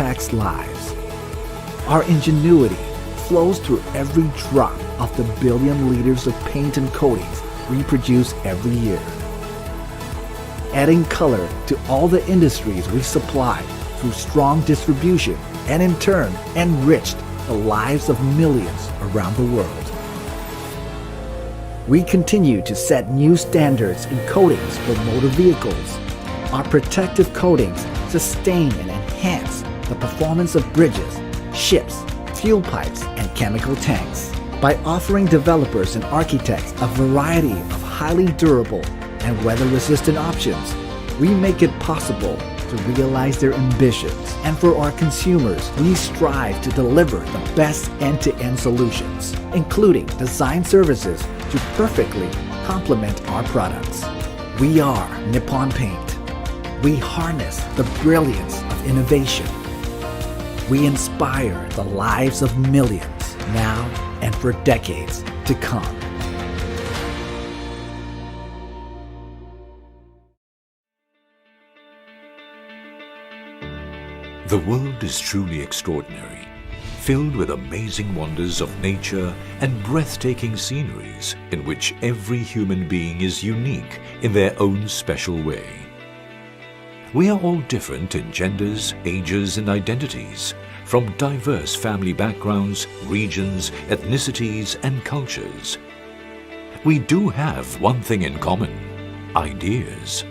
impacts lives. Our ingenuity flows through every drop of the billion liters of paint and coatings we produce every year, adding color to all the industries we supply through strong distribution and in turn enriched the lives of millions around the world. We continue to set new standards in coatings for motor vehicles. Our protective coatings sustain and enhance the performance of bridges, ships, fuel pipes, and chemical tanks. By offering developers and architects a variety of highly durable and weather-resistant options, we make it possible to realize their ambitions. And for our consumers, we strive to deliver the best end-to-end solutions, including design services to perfectly complement our products. We are Nippon Paint. We harness the brilliance of innovation. We inspire the lives of millions now and for decades to come. The world is truly extraordinary, filled with amazing wonders of nature and breathtaking sceneries in which every human being is unique in their own special way. We are all different in genders, ages, and identities, from diverse family backgrounds, regions, ethnicities, and cultures. We do have one thing in common: ideas.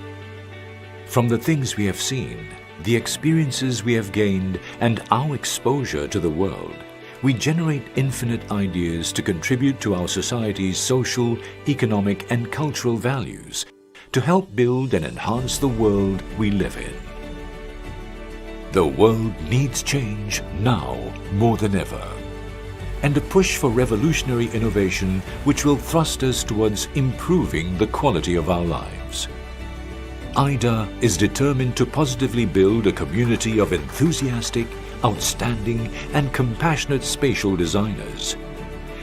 From the things we have seen, the experiences we have gained, and our exposure to the world, we generate infinite ideas to contribute to our society's social, economic, and cultural values, to help build and enhance the world we live in. The world needs change now more than ever, and a push for revolutionary innovation which will thrust us towards improving the quality of our lives. AYDA is determined to positively build a community of enthusiastic, outstanding, and compassionate spatial designers.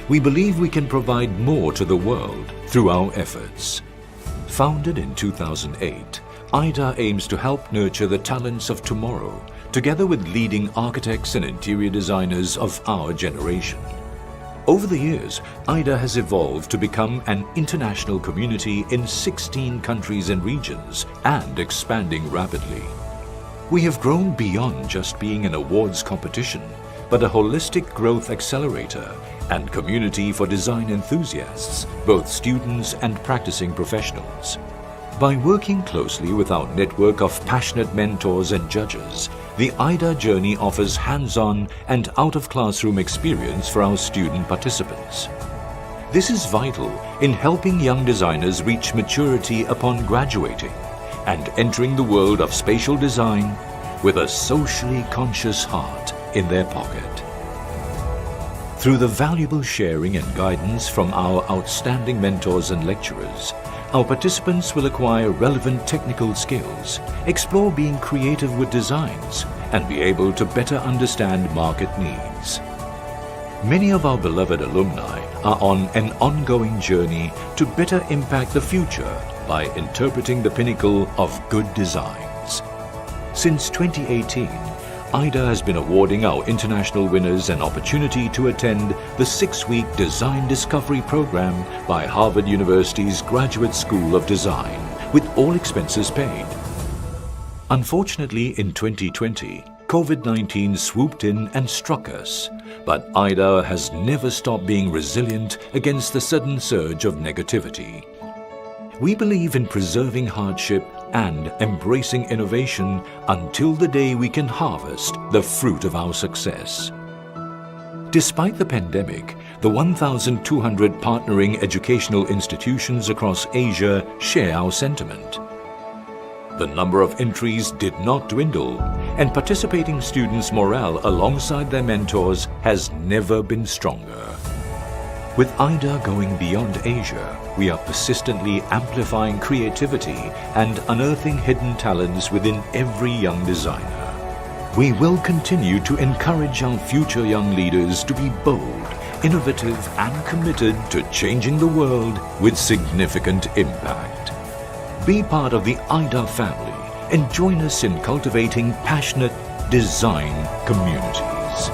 We believe we can provide more to the world through our efforts. Founded in 2008, AYDA aims to help nurture the talents of tomorrow, together with leading architects and interior designers of our generation. Over the years, AYDA has evolved to become an international community in 16 countries and regions, and expanding rapidly. We have grown beyond just being an awards competition, but a holistic growth accelerator and community for design enthusiasts, both students and practicing professionals. By working closely with our network of passionate mentors and judges, the AYDA journey offers hands-on and out-of-classroom experience for our student participants. This is vital in helping young designers reach maturity upon graduating and entering the world of spatial design with a socially conscious heart in their pocket. Through the valuable sharing and guidance from our outstanding mentors and lecturers, our participants will acquire relevant technical skills, explore being creative with designs, and be able to better understand market needs. Many of our beloved alumni are on an ongoing journey to better impact the future by interpreting the pinnacle of good designs. Since 2018, AYDA has been awarding our international winners an opportunity to attend the 6-week Design Discovery Program by Harvard University's Graduate School of Design, with all expenses paid. Unfortunately, in 2020, COVID-19 swooped in and struck us, but AYDA has never stopped being resilient against the sudden surge of negativity. We believe in preserving hardship and embracing innovation until the day we can harvest the fruit of our success. Despite the pandemic, the 1,200 partnering educational institutions across Asia share our sentiment. The number of entries did not dwindle, and participating students' morale alongside their mentors has never been stronger. With AYDA going beyond Asia, we are persistently amplifying creativity and unearthing hidden talents within every young designer. We will continue to encourage our future young leaders to be bold, innovative, and committed to changing the world with significant impact. Be part of the AYDA family and join us in cultivating passionate, design communities.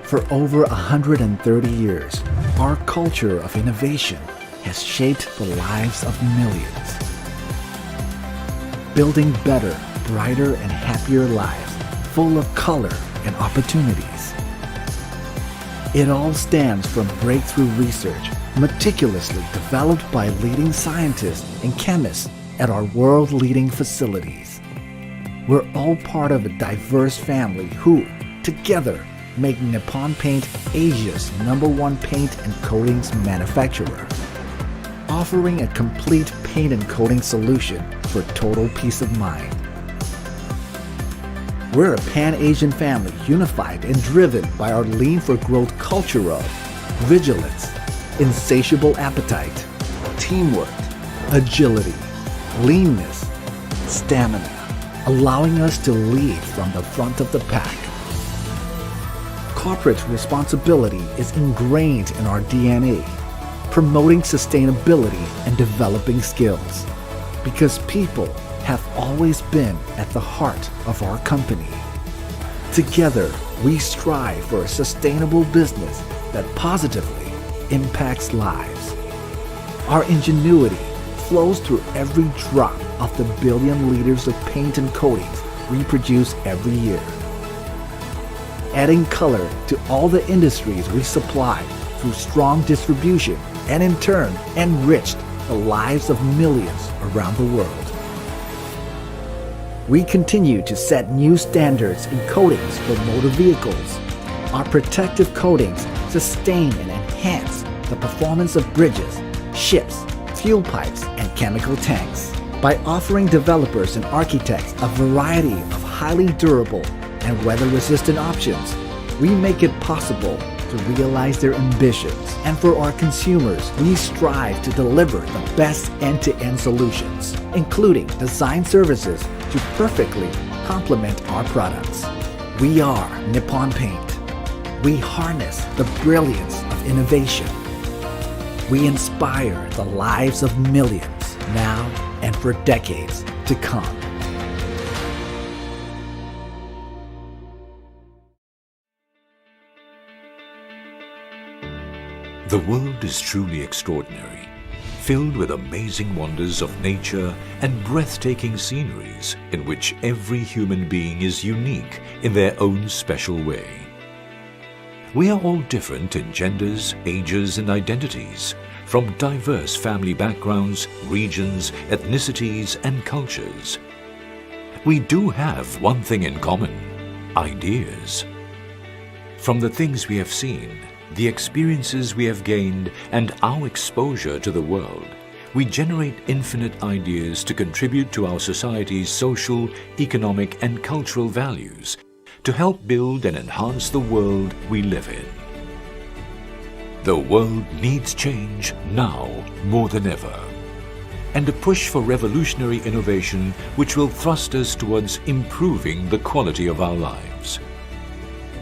For over 130 years, our culture of innovation has shaped the lives of millions. Building better, brighter, and happier lives full of color and opportunities. It all stems from breakthrough research meticulously developed by leading scientists and chemists at our world-leading facilities. We're all part of a diverse family who, together, make Nippon Paint Asia's #1 paint and coatings manufacturer, offering a complete paint and coating solution for total peace of mind. We're a Pan-Asian family unified and driven by our lean for growth culture of vigilance, insatiable appetite, teamwork, agility, leanness, stamina, allowing us to lead from the front of the pack. Corporate responsibility is ingrained in our DNA, promoting sustainability and developing skills, because people have always been at the heart of our company. Together, we strive for a sustainable business that positively impacts lives. Our ingenuity flows through every drop of the billion liters of paint and coatings we produce every year, adding color to all the industries we supply through strong distribution, and in turn enriched the lives of millions around the world. We continue to set new standards in coatings for motor vehicles. Our protective coatings sustain and enhance the performance of bridges, ships, fuel pipes, and chemical tanks by offering developers and architects a variety of highly durable and weather-resistant options. We make it possible to realize their ambitions, and for our consumers, we strive to deliver the best end-to-end solutions, including design services to perfectly complement our products. We are Nippon Paint. We harness the brilliance of innovation. We inspire the lives of millions now and for decades to come. The world is truly extraordinary, filled with amazing wonders of nature and breathtaking sceneries in which every human being is unique in their own special way. We are all different in genders, ages, and identities, from diverse family backgrounds, regions, ethnicities, and cultures. We do have one thing in common: ideas. From the things we have seen, the experiences we have gained, and our exposure to the world, we generate infinite ideas to contribute to our society's social, economic, and cultural values, to help build and enhance the world we live in. The world needs change now more than ever, and a push for revolutionary innovation which will thrust us towards improving the quality of our lives.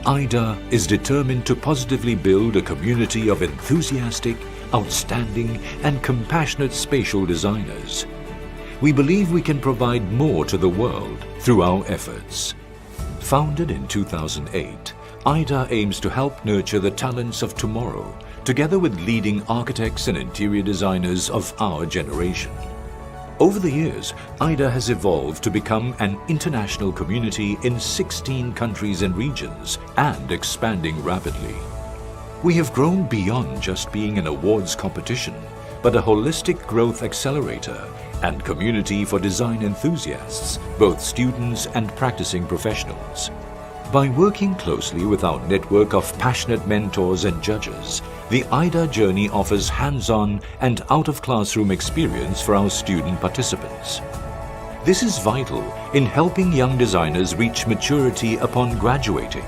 AYDA is determined to positively build a community of enthusiastic, outstanding, and compassionate spatial designers. We believe we can provide more to the world through our efforts. Founded in 2008, AYDA aims to help nurture the talents of tomorrow, together with leading architects and interior designers of our generation. Over the years, AYDA has evolved to become an international community in 16 countries and regions, and expanding rapidly. We have grown beyond just being an awards competition, but a holistic growth accelerator and community for design enthusiasts, both students and practicing professionals. By working closely with our network of passionate mentors and judges, the AYDA journey offers hands-on and out-of-classroom experience for our student participants. This is vital in helping young designers reach maturity upon graduating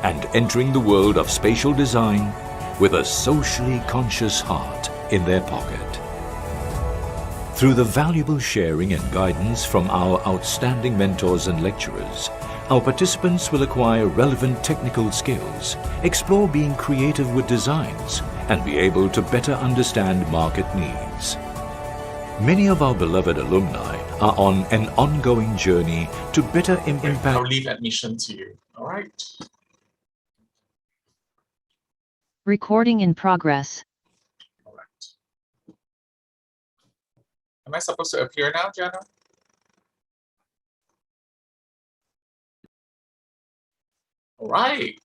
and entering the world of spatial design with a socially conscious heart in their pocket. Through the valuable sharing and guidance from our outstanding mentors and lecturers, our participants will acquire relevant technical skills, explore being creative with designs, and be able to better understand market needs. Many of our beloved alumni are on an ongoing journey to better impact. I'll leave admission to you. All right. Recording in progress. All right. Am I supposed to appear now, Jenna? All right.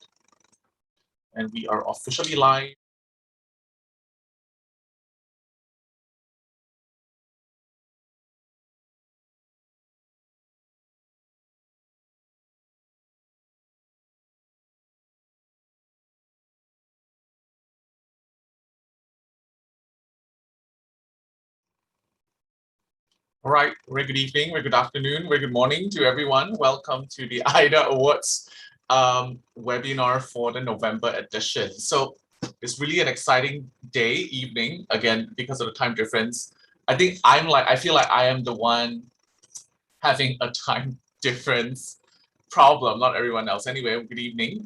And we are officially live. All right, very good evening, very good afternoon, very good morning to everyone. Welcome to the AYDA Awards webinar for the November edition. So it's really an exciting day, evening, again, because of the time difference. I feel like I am the one having a time difference problem, not everyone else. Anyway, good evening.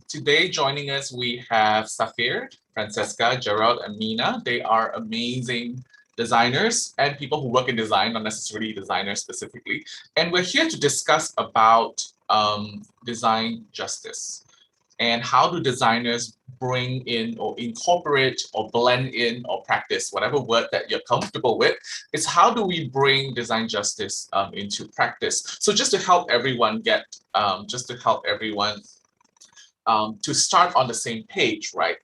Today joining us, we have Safir, Francesca, Gerald, and Mina. They are amazing designers and people who work in design, not necessarily designers specifically. And we're here to discuss about design justice and how do designers bring in or incorporate or blend in or practice, whatever word that you're comfortable with, is how do we bring design justice into practice? So just to help everyone get, to start on the same page, right?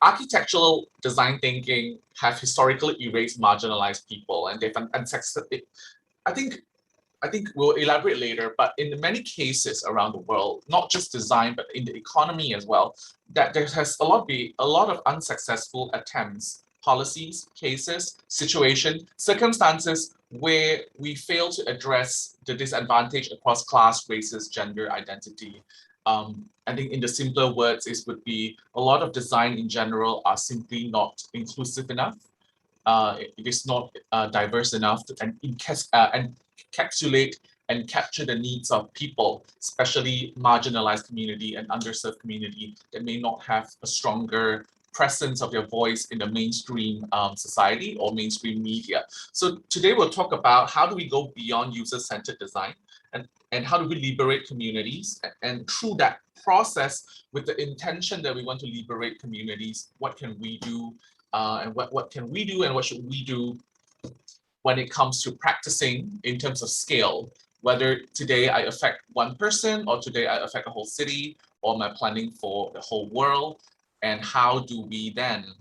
Architectural design thinking have historically erased marginalized people, and they've I think we'll elaborate later, but in many cases around the world, not just design, but in the economy as well, that there has a lot of unsuccessful attempts, policies, cases, circumstances where we fail to address the disadvantage across class, races, gender, identity. I think in the simpler words, it would be a lot of design in general are simply not inclusive enough. It is not diverse enough to encapsulate and capture the needs of people, especially marginalized community and underserved community that may not have a stronger presence of their voice in the mainstream society or mainstream media. So today we'll talk about how do we go beyond user-centered design and how do we liberate communities, and through that process with the intention that we want to liberate communities, what can we do and what can we do and what should we do when it comes to practicing in terms of scale, whether today I affect one person or today I affect a whole city, or am I planning for the whole world, and how do we then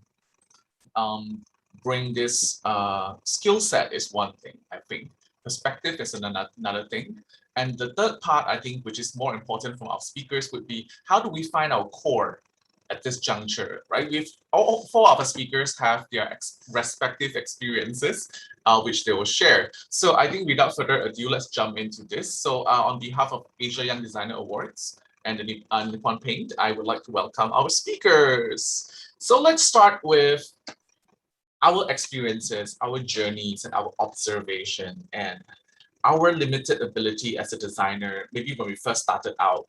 bring this skill set is one thing, I think. Perspective is another thing. And the third part, I think, which is more important from our speakers, would be how do we find our core at this juncture, right? All four of our speakers have their respective experiences, which they will share. So I think without further ado, let's jump into this. So on behalf of Asia Young Designer Awards and the Nippon Paint, I would like to welcome our speakers. So let's start with our experiences, our journeys, and our observation, and our limited ability as a designer, maybe when we first started out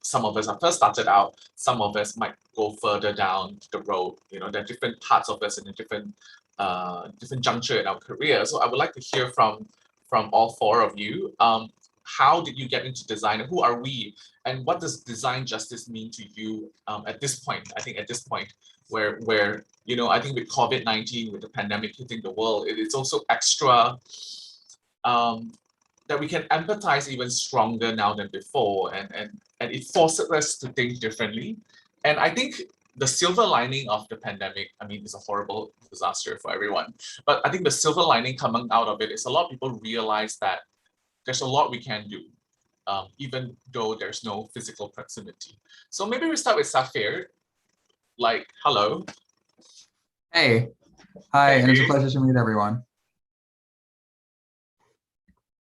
some of us are first started out, some of us might go further down the road. There are different parts of us in a different juncture in our career. So I would like to hear from all four of you. How did you get into design? Who are we? And what does design justice mean to you at this point? I think at this point where I think with COVID-19, with the pandemic hitting the world, it's also extra that we can empathize even stronger now than before, and it forces us to think differently. And I think the silver lining of the pandemic, I mean, it's a horrible disaster for everyone, but I think the silver lining coming out of it is a lot of people realize that there's a lot we can do, even though there's no physical proximity. So maybe we start with Safir. Like, hello. Hey. Hi, Hey. and it's a pleasure to meet everyone.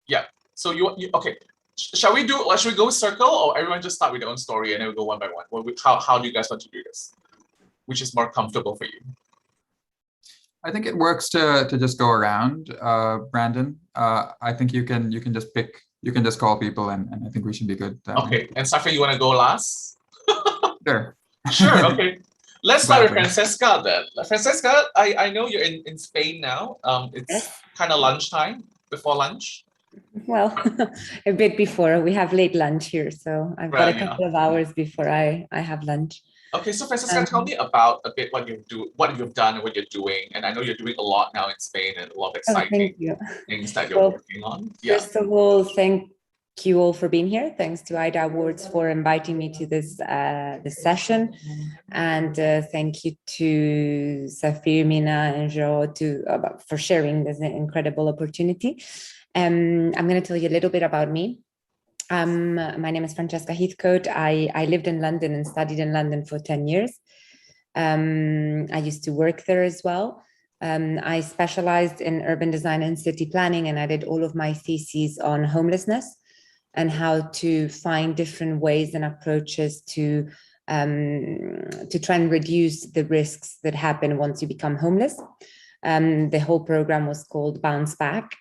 Yeah, so you okay. Shall we go circle, or everyone just start with their own story and then we go one by one? How do you guys want to do this? Which is more comfortable for you? I think it works to just go around, Brandon. I think you can just call people, and I think we should be good. Okay, and Safir, you want to go last? Sure. Sure, okay. Let's start with Gladly. Francesca then. Francesca, I know you're in Spain now. It's kind of lunchtime, before lunch. Well, a bit before. We have late lunch here, so I've got a couple of hours before I have lunch. Okay, so Francesca, tell me about a bit what you've done and what you're doing. And I know you're doing a lot now in Spain and a lot of exciting things that you're working on. Yeah. First of all, thank you all for being here. Thanks to AYDA Awards for inviting me to this session, and thank you to Safir, Mina, and Jo for sharing this incredible opportunity. I'm going to tell you a little bit about me. My name is Francesca Heathcote. I lived in London and studied in London for 10 years. I used to work there as well. I specialized in urban design and city planning, and I did all of my theses on homelessness and how to find different ways and approaches to try and reduce the risks that happen once you become homeless. The whole program was called Bounce Back.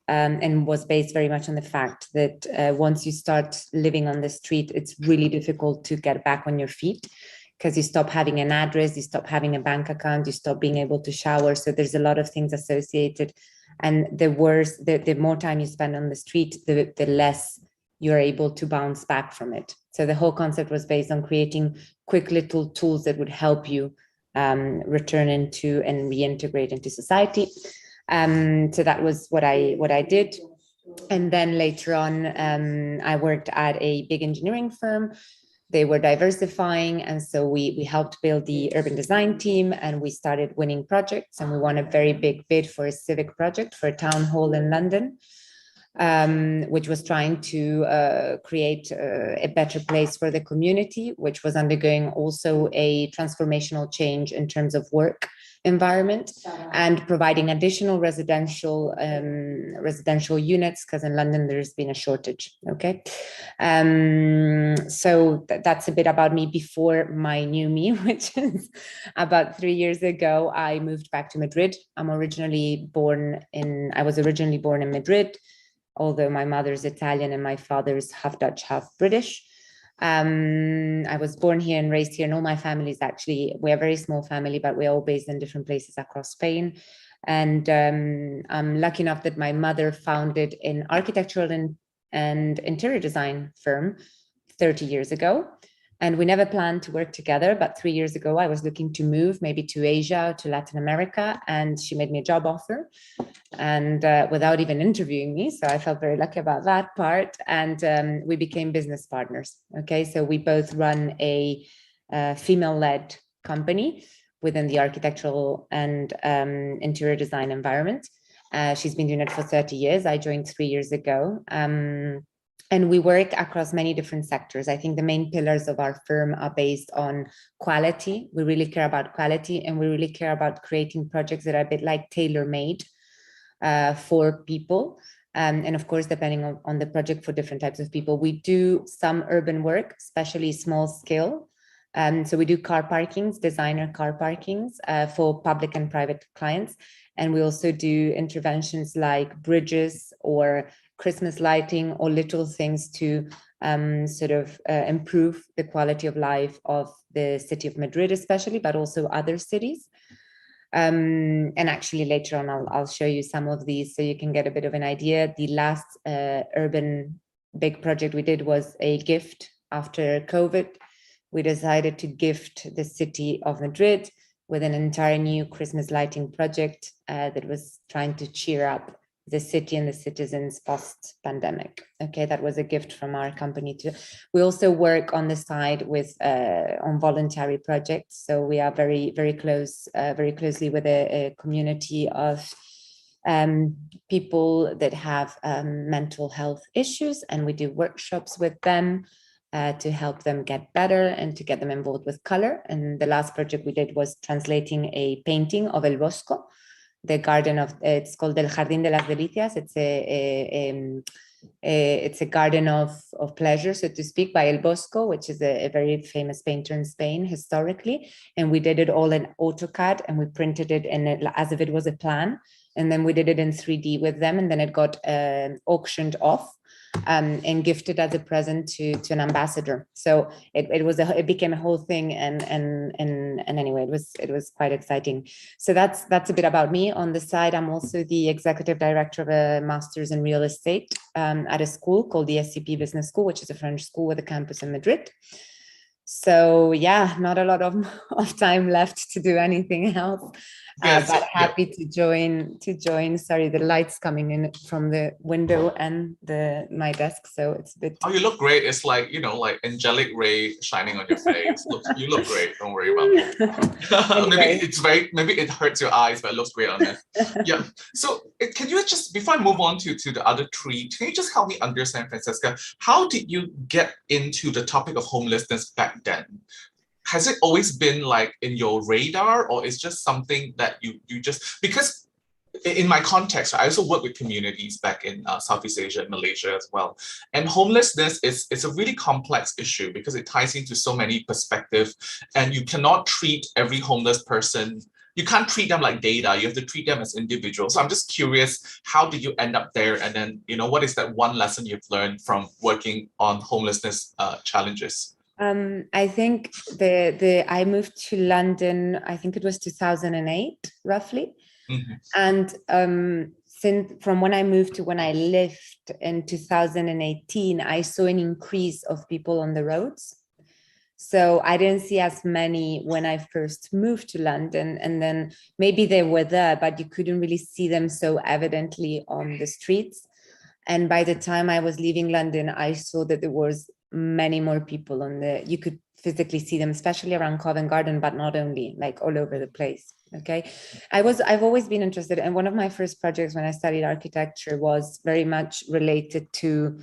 And was based very much on the fact that once you start living on the street, it's really difficult to get back on your feet, because you stop having an address, you stop having a bank account, you stop being able to shower. So there's a lot of things associated. And the more time you spend on the street, the less you're able to bounce back from it. So the whole concept was based on creating quick little tools that would help you return into and reintegrate into society. So that was what I did. And then later on, I worked at a big engineering firm. They were diversifying. And so we helped build the urban design team, and we started winning projects, and we won a very big bid for a civic project for a town hall in London, which was trying to create a better place for the community, which was undergoing also a transformational change in terms of work environment, and providing additional residential units, because in London there's been a shortage. Okay, so that's a bit about me before my new me, which is about 3 years ago. I moved back to Madrid. I was originally born in Madrid, although my mother's Italian and my father's half Dutch, half British. I was born here and raised here, and all my families we're a very small family, but we're all based in different places across Spain. And I'm lucky enough that my mother founded an architectural and interior design firm 30 years ago. And we never planned to work together, but 3 years ago, I was looking to move maybe to Asia, to Latin America, and she made me a job offer, and without even interviewing me. So I felt very lucky about that part. And we became business partners. Okay, so we both run a female-led company within the architectural and interior design environment. She's been doing it for 30 years. I joined 3 years ago. And we work across many different sectors. I think the main pillars of our firm are based on quality. We really care about quality, and we really care about creating projects that are a bit like tailor-made for people. And of course, depending on the project, for different types of people. We do some urban work, especially small scale. So we do car parkings, designer car parkings for public and private clients. And we also do interventions like bridges or Christmas lighting, or little things to improve the quality of life of the city of Madrid, especially, but also other cities. And actually later on, I'll show you some of these so you can get a bit of an idea. The last urban big project we did was a gift after COVID. We decided to gift the city of Madrid with an entire new Christmas lighting project that was trying to cheer up the city and the citizens post-pandemic. Okay, that was a gift from our company too. We also work on the side with on voluntary projects. So we are very closely with a community of people that have mental health issues, and we do workshops with them to help them get better and to get them involved with color. And the last project we did was translating a painting of El Bosco, the garden of, it's called El Jardín de las Delicias. It's a garden of pleasure, so to speak, by El Bosco, which is a very famous painter in Spain historically. And we did it all in AutoCAD, and we printed it as if it was a plan. And then we did it in 3D with them, and then it got auctioned off and gifted as a present to an ambassador. So it became a whole thing, and anyway, it was quite exciting. So that's a bit about me. On the side, I'm also the executive director of a master's in real estate at a school called the SCP Business School, which is a French school with a campus in Madrid. So yeah, not a lot of time left to do anything else. Yes, but happy to join. Sorry, the light's coming in from the window and my desk, so it's a bit. Oh, you look great. It's like, you know, like angelic ray shining on your face. You look great. Don't worry about it. Anyway. Maybe it hurts your eyes, but it looks great on this. Yeah. So can you just, before I move on to the other three, can you just help me understand, Francesca, how did you get into the topic of homelessness back then? Has it always been like in your radar, or is just something that you just, because in my context, I also work with communities back in Southeast Asia and Malaysia as well. And homelessness is a really complex issue because it ties into so many perspectives, and you cannot treat every homeless person. You can't treat them like data. You have to treat them as individuals. So I'm just curious, how did you end up there? And then, you know, what is that one lesson you've learned from working on homelessness challenges? I think I moved to London, I think it was 2008, roughly. Mm-hmm. And since from when I moved to when I left in 2018, I saw an increase of people on the roads. So I didn't see as many when I first moved to London, and then maybe they were there, but you couldn't really see them so evidently on the streets. And by the time I was leaving London, I saw that there was many more people you could physically see them, especially around Covent Garden, but not only, like all over the place. Okay. I've always been interested, and one of my first projects when I studied architecture was very much related to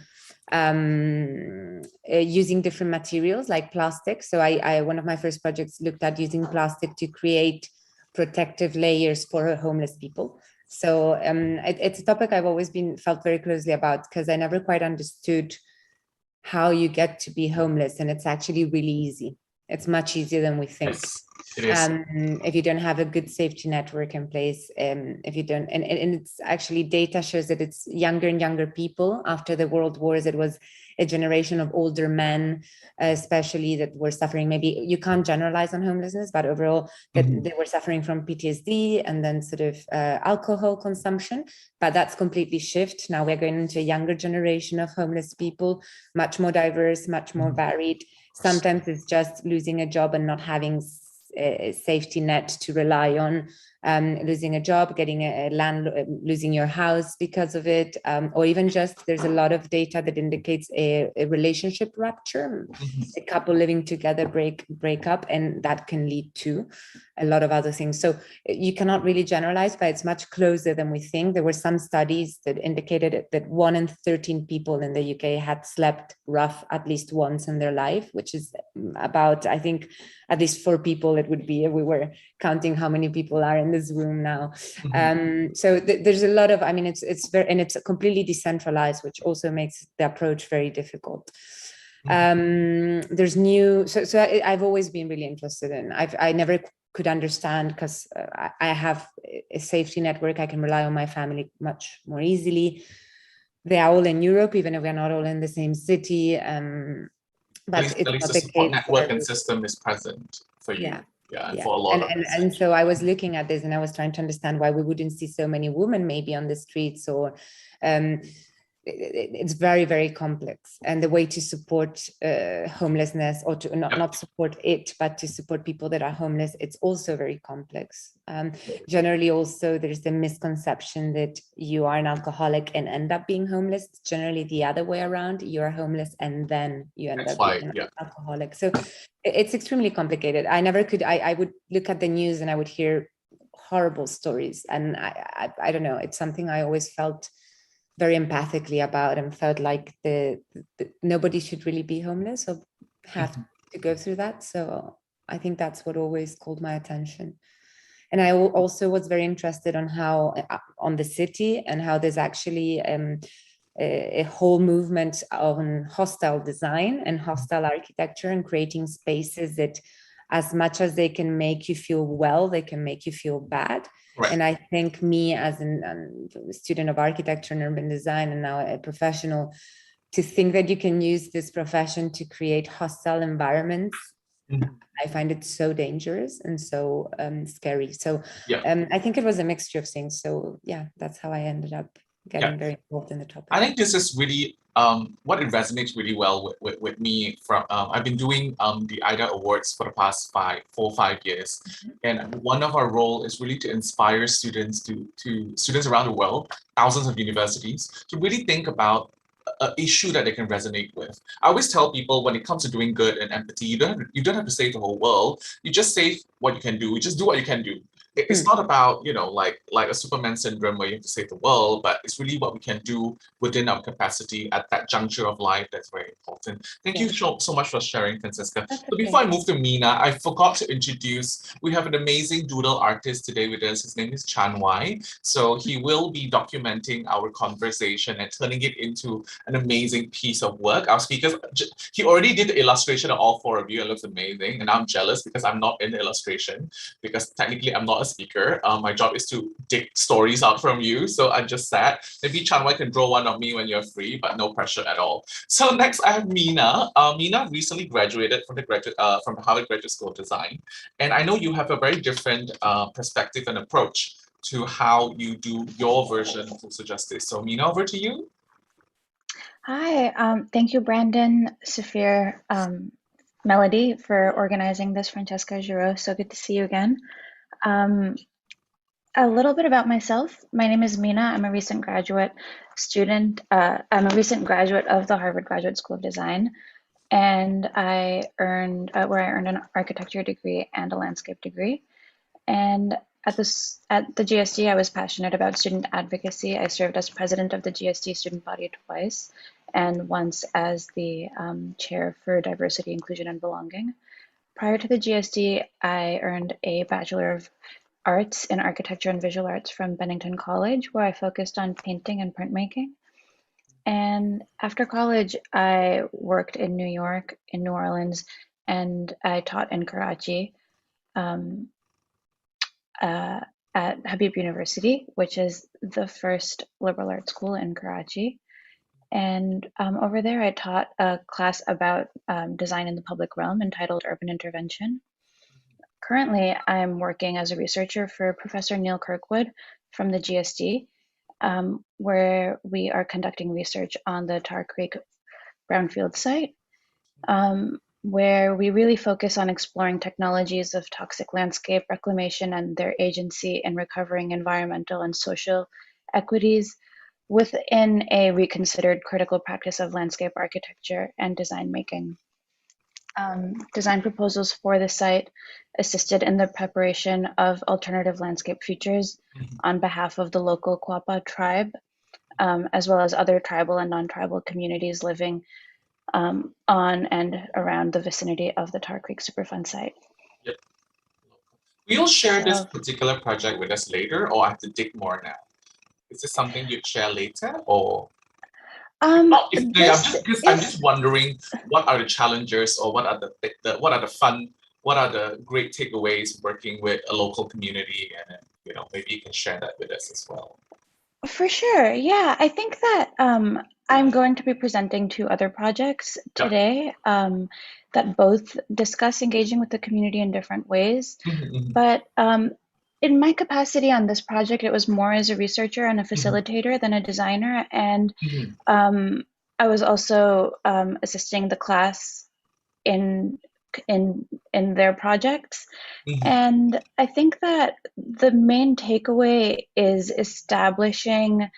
using different materials like plastic. So one of my first projects looked at using plastic to create protective layers for homeless people. So it's a topic I've always felt very closely about, because I never quite understood how you get to be homeless, and it's actually really easy. It's much easier than we think. Yes, it is. If you don't have a good safety network in place, if you don't, and it's actually, data shows that it's younger and younger people. After the world wars, it was a generation of older men, especially, that were suffering. Maybe you can't generalize on homelessness, but overall that they were suffering from PTSD and then sort of alcohol consumption. But that's completely shifted. Now we're going into a younger generation of homeless people, much more diverse, much more varied. Sometimes it's just losing a job and not having a safety net to rely on, losing a job, getting a landlord, losing your house because of it, or even just, there's a lot of data that indicates a relationship rupture, a couple living together break up, and that can lead to a lot of other things. So you cannot really generalize, but it's much closer than we think. There were some studies that indicated that 1 in 13 people in the UK had slept rough at least once in their life, which is about, I think, at least 4 people it would be if we were counting how many people are in this room now. So there's a lot of, I mean, it's very, and it's completely decentralized, which also makes the approach very difficult. There's new, so I've always been really interested in, I never could understand, because I have a safety network. I can rely on my family much more easily. they are all in Europe, even if we're not all in the same city. But At it's least not the the support case for network and everyone. system is present for you. Yeah. And Yeah. for a lot of And so I was looking at this and I was trying to understand why we wouldn't see so many women maybe on the streets, or it's very, very complex. And the way to support homelessness, or to not support it, but to support people that are homeless, it's also very complex. Generally, also, there's the misconception that you are an alcoholic and end up being homeless. It's generally the other way around. You are homeless and then you end up being an alcoholic. So it's extremely complicated. I would look at the news and I would hear horrible stories. And I don't know, it's something I always felt very empathically about, and felt like nobody should really be homeless or have to go through that. So I think that's what always called my attention. And I also was very interested on how on the city, and how there's actually a whole movement on hostile design and hostile architecture, and creating spaces that, as much as they can make you feel well, they can make you feel bad. Right. And I think me as a student of architecture and urban design, and now a professional, to think that you can use this profession to create hostile environments, I find it so dangerous and so scary. So I think it was a mixture of things. So yeah, that's how I ended up getting very involved in the topic. I think this is really what it resonates really well with me. From I've been doing the AYDA Awards for the past 4 or 5 years, and one of our role is really to inspire students to students around the world, thousands of universities, to really think about an issue that they can resonate with. I always tell people, when it comes to doing good and empathy, you don't have to save the whole world. You just save what you can do. You just do what you can do. It's not about, like a Superman syndrome where you have to save the world, but it's really what we can do within our capacity at that juncture of life that's very important. Thank you so much for sharing, Francesca. So before I move to Mina, I forgot to introduce, we have an amazing doodle artist today with us. His name is Chan Wai. So he will be documenting our conversation and turning it into an amazing piece of work. Our speakers, he already did the illustration of all 4 of you. It looks amazing. And I'm jealous because I'm not in the illustration, because technically I'm not a speaker. My job is to dig stories out from you, so I'm just sad. Maybe Chan Wai can draw one of me when you're free, but no pressure at all. So next I have Mina. Mina recently graduated from the Harvard Graduate School of Design, and I know you have a very different perspective and approach to how you do your version of social justice. So Mina, over to you. Hi, thank you, Brandon, Saphir, Melody, for organizing this. Francesca Heathcote, so good to see you again. A little bit about myself. My name is Mina. I'm a recent graduate student. I'm a recent graduate of the Harvard Graduate School of Design, and I earned an architecture degree and a landscape degree. And at the GSD, I was passionate about student advocacy. I served as president of the GSD student body twice, and once as the chair for diversity, inclusion, and belonging. Prior to the GSD, I earned a Bachelor of Arts in Architecture and Visual Arts from Bennington College, where I focused on painting and printmaking. And after college, I worked in New York, in New Orleans, and I taught in Karachi at Habib University, which is the first liberal arts school in Karachi. And over there, I taught a class about design in the public realm entitled Urban Intervention. Currently, I'm working as a researcher for Professor Neil Kirkwood from the GSD, where we are conducting research on the Tar Creek brownfield site, where we really focus on exploring technologies of toxic landscape reclamation and their agency in recovering environmental and social equities within a reconsidered critical practice of landscape architecture and design making. Design proposals for the site assisted in the preparation of alternative landscape features on behalf of the local Quapaw tribe, as well as other tribal and non-tribal communities living on and around the vicinity of the Tar Creek Superfund site. Yep. We'll share this particular project with us later, or I have to dig more now. Is this something you'd share later, or? I'm just wondering, what are the challenges, or what are the great takeaways working with a local community, and maybe you can share that with us as well. For sure. Yeah, I think that I'm going to be presenting two other projects Yeah. today that both discuss engaging with the community in different ways. Mhm, But in my capacity on this project, it was more as a researcher and a mhm, facilitator than a designer. And mhm, um, I was also assisting the class in in in their projects. mhm. And I think that the main takeaway is establishing,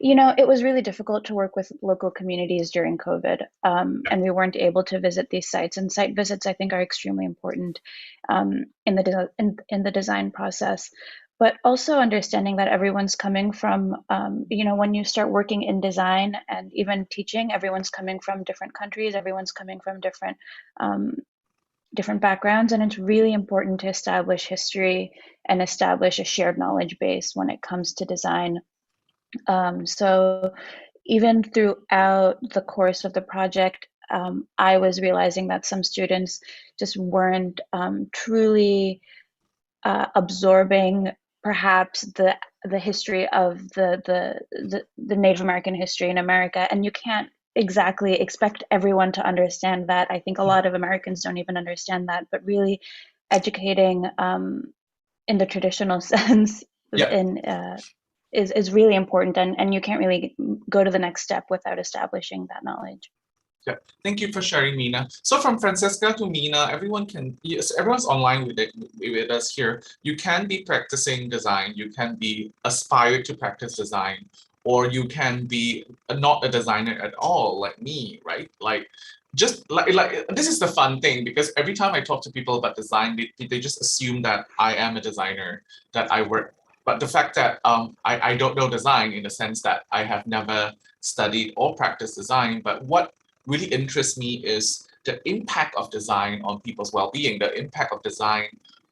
it was really difficult to work with local communities during COVID, and we weren't able to visit these sites. And site visits, I think, are extremely important in the design process. But also understanding that everyone's coming from, when you start working in design and even teaching, everyone's coming from different countries, everyone's coming from um, different backgrounds, and it's really important to establish history and establish a shared knowledge base when it comes to design. So even throughout the course of the project, I was realizing that some students just weren't truly absorbing perhaps the history of the Native American history in America, and you can't exactly expect everyone to understand that. I think a lot of Americans don't even understand that, but really educating in the traditional sense Yeah. in is really important, and you can't really go to the next step without establishing that knowledge. Yeah, thank you for sharing, Mina. So from Francesca to Mina, yes, everyone's online with us here. You can be practicing design, you can be aspired to practice design, or you can be not a designer at all, like me, right? Like, just like this is the fun thing, because every time I talk to people about design, they just assume that I am a designer, that I work. But the fact that I don't know design in the sense that I have never studied or practiced design, but what really interests me is the impact of design on people's well-being, the impact of design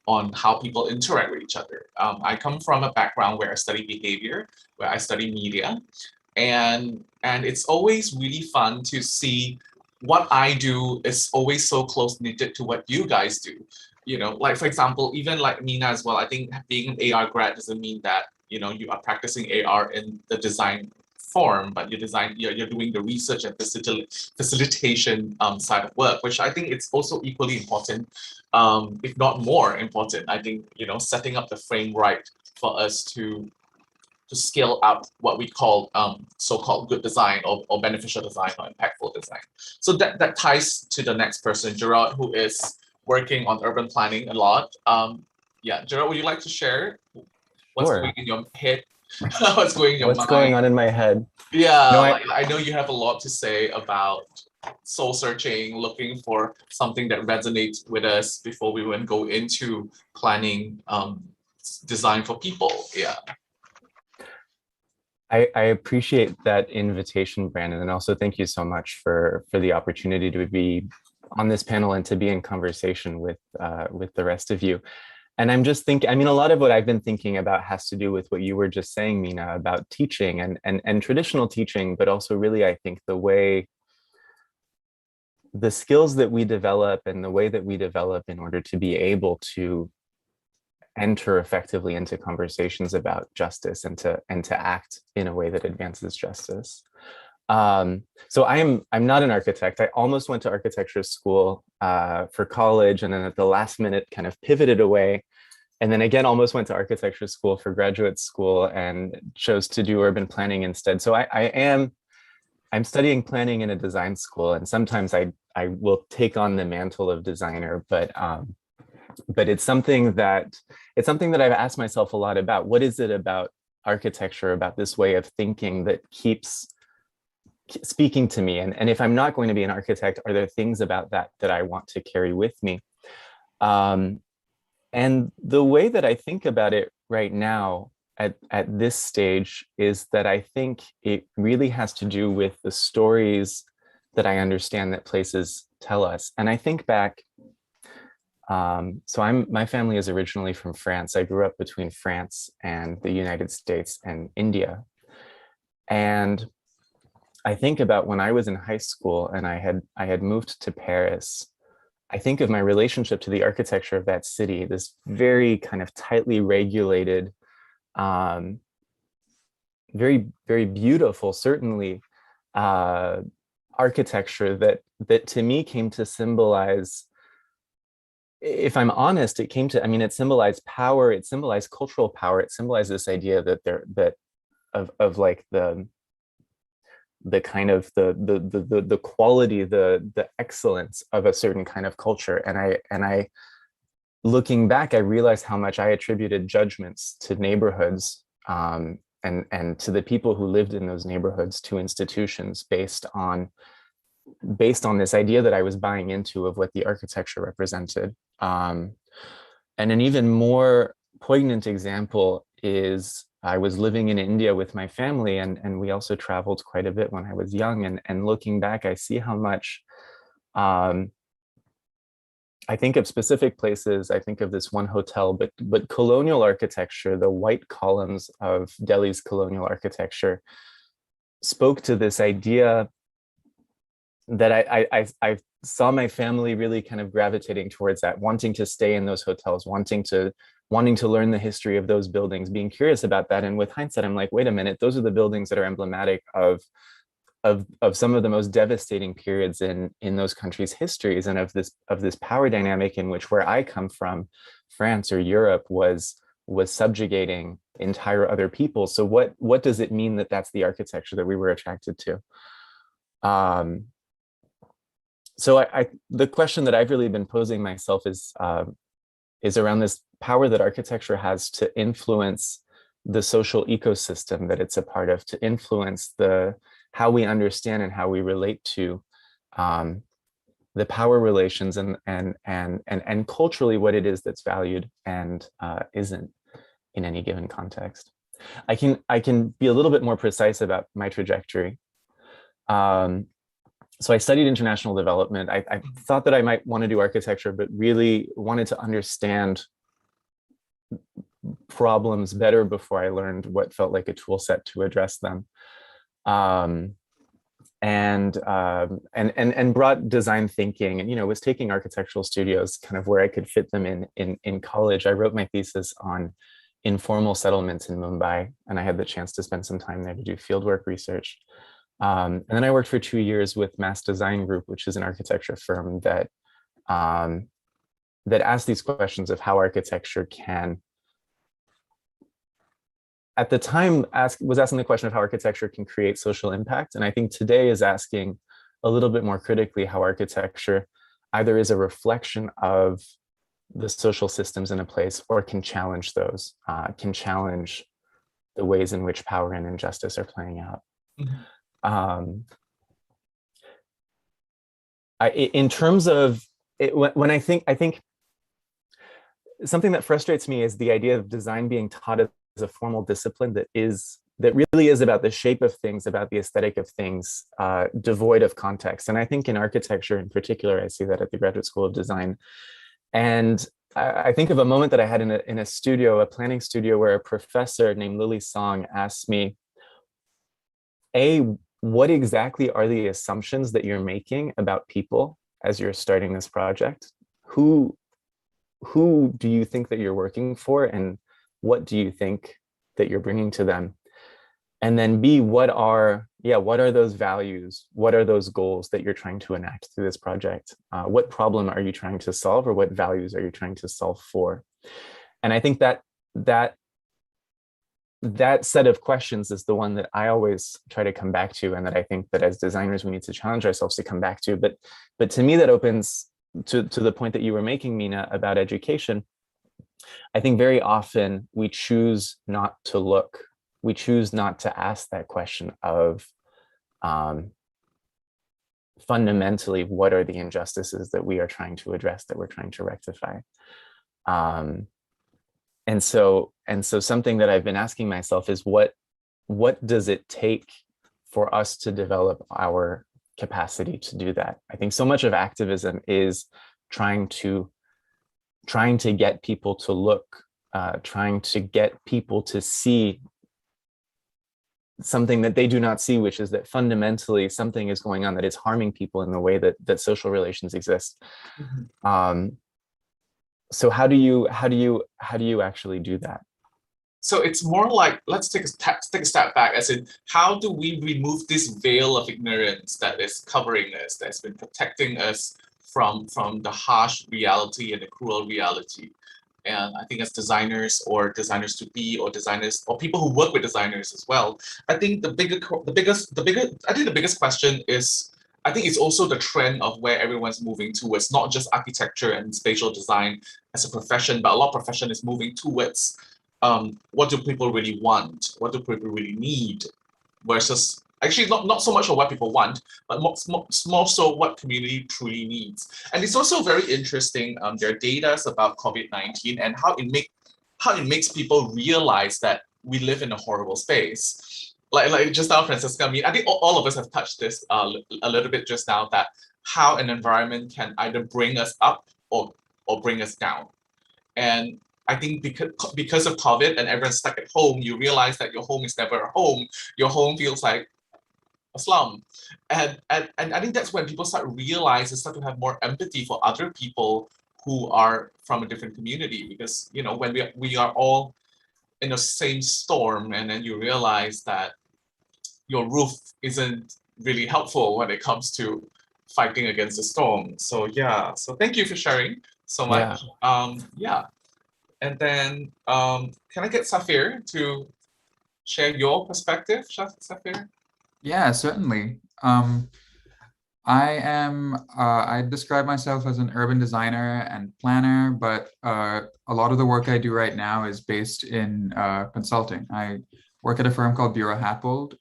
on how people interact with each other. I come from a background where I study behavior, where I study media, and it's always really fun to see what I do is always so close knitted to what you guys do. Like for example, even like Mina as well, I think being an AR grad doesn't mean that you are practicing AR in the design form, but you're doing the research and facilitation side of work, which I think it's also equally important, if not more important. I think setting up the frame right for us to scale out what we call so-called good design or beneficial design or impactful design. So that ties to the next person, Gerard, who is working on urban planning a lot. Yeah, Gerard, would you like to share what's Sure. going in your head? What's going in your What's mind? going on in my head? Yeah, No, like I know you have a lot to say about soul searching, looking for something that resonates with us before we even go into planning design for people. Yeah. I appreciate that invitation, Brandon, and also thank you so much for the opportunity to be on this panel and to be in conversation with the rest of you. And I'm just thinking, I mean, a lot of what I've been thinking about has to do with what you were just saying, Mina, about teaching and traditional teaching, but also really, I think the skills that we develop and the way that we develop in order to be able to enter effectively into conversations about justice and to act in a way that advances justice. So I'm not an architect. I almost went to architecture school for college, and then at the last minute kind of pivoted away. And then again, almost went to architecture school for graduate school and chose to do urban planning instead. So I'm studying planning in a design school, and sometimes I will take on the mantle of designer, but it's something that I've asked myself a lot about. What is it about architecture, about this way of thinking that keeps speaking to me? And if I'm not going to be an architect, are there things about that I want to carry with me? And the way that I think about it right now at this stage is that I think it really has to do with the stories that I understand that places tell us. And I think back, so my family is originally from France. I grew up between France and the United States and India. And I think about when I was in high school and I had moved to Paris. I think of my relationship to the architecture of that city, this very kind of tightly regulated very, very beautiful, certainly, architecture that to me came to symbolize, if I'm honest, it symbolized power, it symbolized cultural power, it symbolized this idea that of like the kind of the quality, the excellence of a certain kind of culture. And I looking back, I realized how much I attributed judgments to neighborhoods, and to the people who lived in those neighborhoods, to institutions based on this idea that I was buying into of what the architecture represented. And an even more poignant example is I was living in India with my family, and we also traveled quite a bit when I was young. And looking back, I see how much, I think of specific places, I think of this one hotel, but colonial architecture, the white columns of Delhi's colonial architecture spoke to this idea that I saw my family really kind of gravitating towards, that, wanting to stay in those hotels, wanting to learn the history of those buildings, being curious about that. And with hindsight, I'm like, wait a minute, those are the buildings that are emblematic of some of the most devastating periods in those countries' histories, and of this power dynamic in which, where I come from, France or Europe was subjugating entire other people. So what does it mean that that's the architecture that we were attracted to? So the question that I've really been posing myself is around this power that architecture has to influence the social ecosystem that it's a part of, to influence how we understand and how we relate to the power relations, and culturally what it is that's valued and isn't in any given context. I can be a little bit more precise about my trajectory. So I studied international development. I thought that I might want to do architecture, but really wanted to understand problems better before I learned what felt like a tool set to address them. And brought design thinking, and was taking architectural studios kind of where I could fit them in college. I wrote my thesis on informal settlements in Mumbai, and I had the chance to spend some time there to do fieldwork research. And then I worked for 2 years with Mass Design Group, which is an architecture firm that asked these questions of how architecture can, at the time, was asking the question of how architecture can create social impact. And I think today is asking a little bit more critically how architecture either is a reflection of the social systems in a place, or can challenge those, can challenge the ways in which power and injustice are playing out. Mm-hmm. In terms of when I think something that frustrates me is the idea of design being taught as a formal discipline that really is about the shape of things, about the aesthetic of things, devoid of context. And I think in architecture in particular, I see that at the Graduate School of Design. And I think of a moment that I had in a studio, a planning studio, where a professor named Lily Song asked me, what exactly are the assumptions that you're making about people as you're starting this project? Who do you think that you're working for, and what do you think that you're bringing to them? And then B, what are those values? What are those goals that you're trying to enact through this project? What problem are you trying to solve, or what values are you trying to solve for? And I think that set of questions is the one that I always try to come back to, and that I think that as designers, we need to challenge ourselves to come back to. But to me, that opens to the point that you were making, Mina, about education. I think very often we choose not to look. We choose not to ask that question of fundamentally, what are the injustices that we are trying to address, that we're trying to rectify? And so something that I've been asking myself is, what does it take for us to develop our capacity to do that? I think so much of activism is trying to get people to look, trying to get people to see something that they do not see, which is that fundamentally something is going on that is harming people in the way that social relations exist. Mm-hmm. So how do you actually do that? So it's more like, let's take a step back, as in, how do we remove this veil of ignorance that is covering us, that's been protecting us from the harsh reality and the cruel reality? And I think as designers, or designers to be, or designers, or people who work with designers as well, I think the biggest question is, I think it's also the trend of where everyone's moving towards, not just architecture and spatial design as a profession, but a lot of profession is moving towards what do people really want? What do people really need? Versus, actually not so much of what people want, but more so what community truly needs. And it's also very interesting, there are data about COVID-19 and how it makes people realize that we live in a horrible space. Like just now, Francesca, I mean, I think all of us have touched this a little bit just now, that how an environment can either bring us up or bring us down. And I think because of COVID and everyone's stuck at home, you realize that your home is never a home. Your home feels like a slum. And I think that's when people start to have more empathy for other people who are from a different community. Because, you know, when we are all in the same storm, and then you realize that your roof isn't really helpful when it comes to fighting against the storm. So yeah, so thank you for sharing so much. Yeah. And then can I get Safir to share your perspective, Safir? Yeah, certainly. I describe myself as an urban designer and planner, but a lot of the work I do right now is based in consulting. I work at a firm called Bureau Hatbold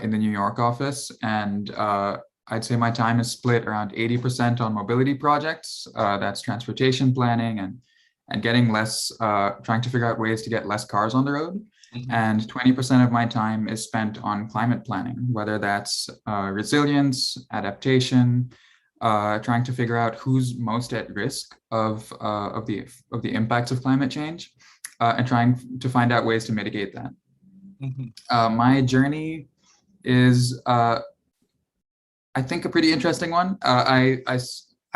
in the New York office, and I'd say my time is split around 80% on mobility projects. That's transportation planning and getting less, trying to figure out ways to get less cars on the road. Mm-hmm. And 20% of my time is spent on climate planning, whether that's resilience, adaptation, trying to figure out who's most at risk of the impacts of climate change, and trying to find out ways to mitigate that. Mm-hmm. My journey is, I think, a pretty interesting one.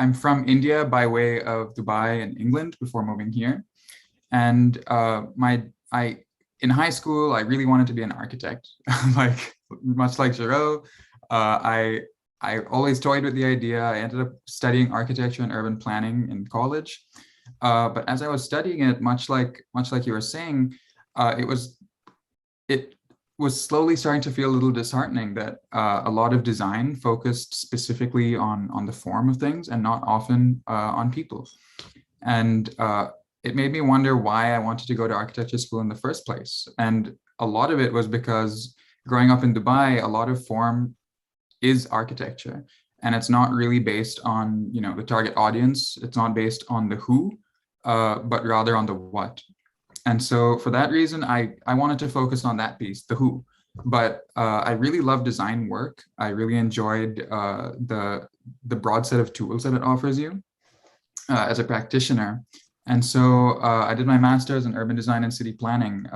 I'm from India by way of Dubai and England before moving here. And in high school, I really wanted to be an architect. much like Giraud, I always toyed with the idea. I ended up studying architecture and urban planning in college. But as I was studying it, much like you were saying, it was slowly starting to feel a little disheartening that a lot of design focused specifically on the form of things and not often on people. And it made me wonder why I wanted to go to architecture school in the first place. And a lot of it was because growing up in Dubai, a lot of form is architecture. And it's not really based on, you know, the target audience. It's not based on the who, but rather on the what. And so for that reason, I wanted to focus on that piece, the who. But I really love design work. I really enjoyed the broad set of tools that it offers you as a practitioner. And so I did my master's in urban design and city planning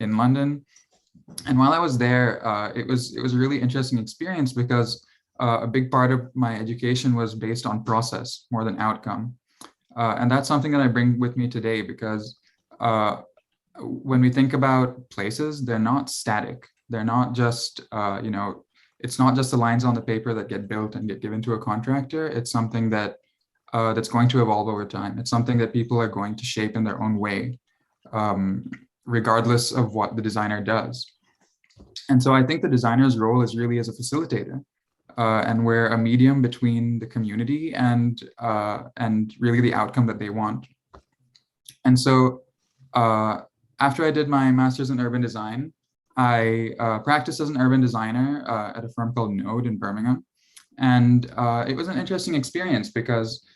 in London. And while I was there, it was a really interesting experience because a big part of my education was based on process more than outcome. And that's something that I bring with me today, because when we think about places, they're not static. They're not just, you know, it's not just the lines on the paper that get built and get given to a contractor. It's something that that's going to evolve over time. It's something that people are going to shape in their own way, regardless of what the designer does. And so I think the designer's role is really as a facilitator, and we're a medium between the community and really the outcome that they want. And so after I did my master's in urban design, I practiced as an urban designer at a firm called Node in Birmingham. And it was an interesting experience because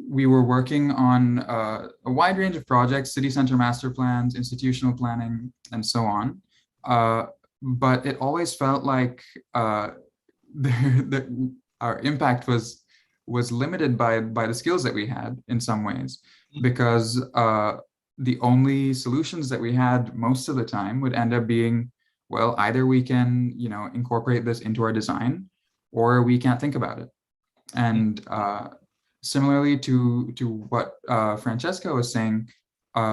we were working on a wide range of projects, city center master plans, institutional planning, and so on. But it always felt like our impact was limited by the skills that we had in some ways, because the only solutions that we had most of the time would end up being, well, either we can, you know, incorporate this into our design, or we can't think about it. And similarly to what Francesca was saying,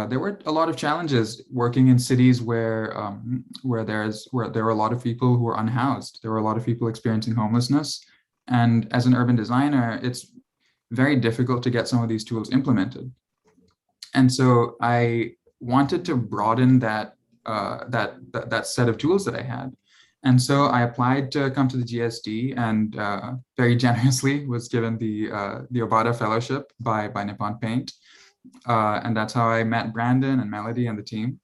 there were a lot of challenges working in cities where there were a lot of people who were unhoused. There were a lot of people experiencing homelessness. And as an urban designer, it's very difficult to get some of these tools implemented. And so I wanted to broaden that set of tools that I had. And so I applied to come to the GSD, and very generously was given the AYDA fellowship by Nippon Paint. And that's how I met Brandon and Melody and the team.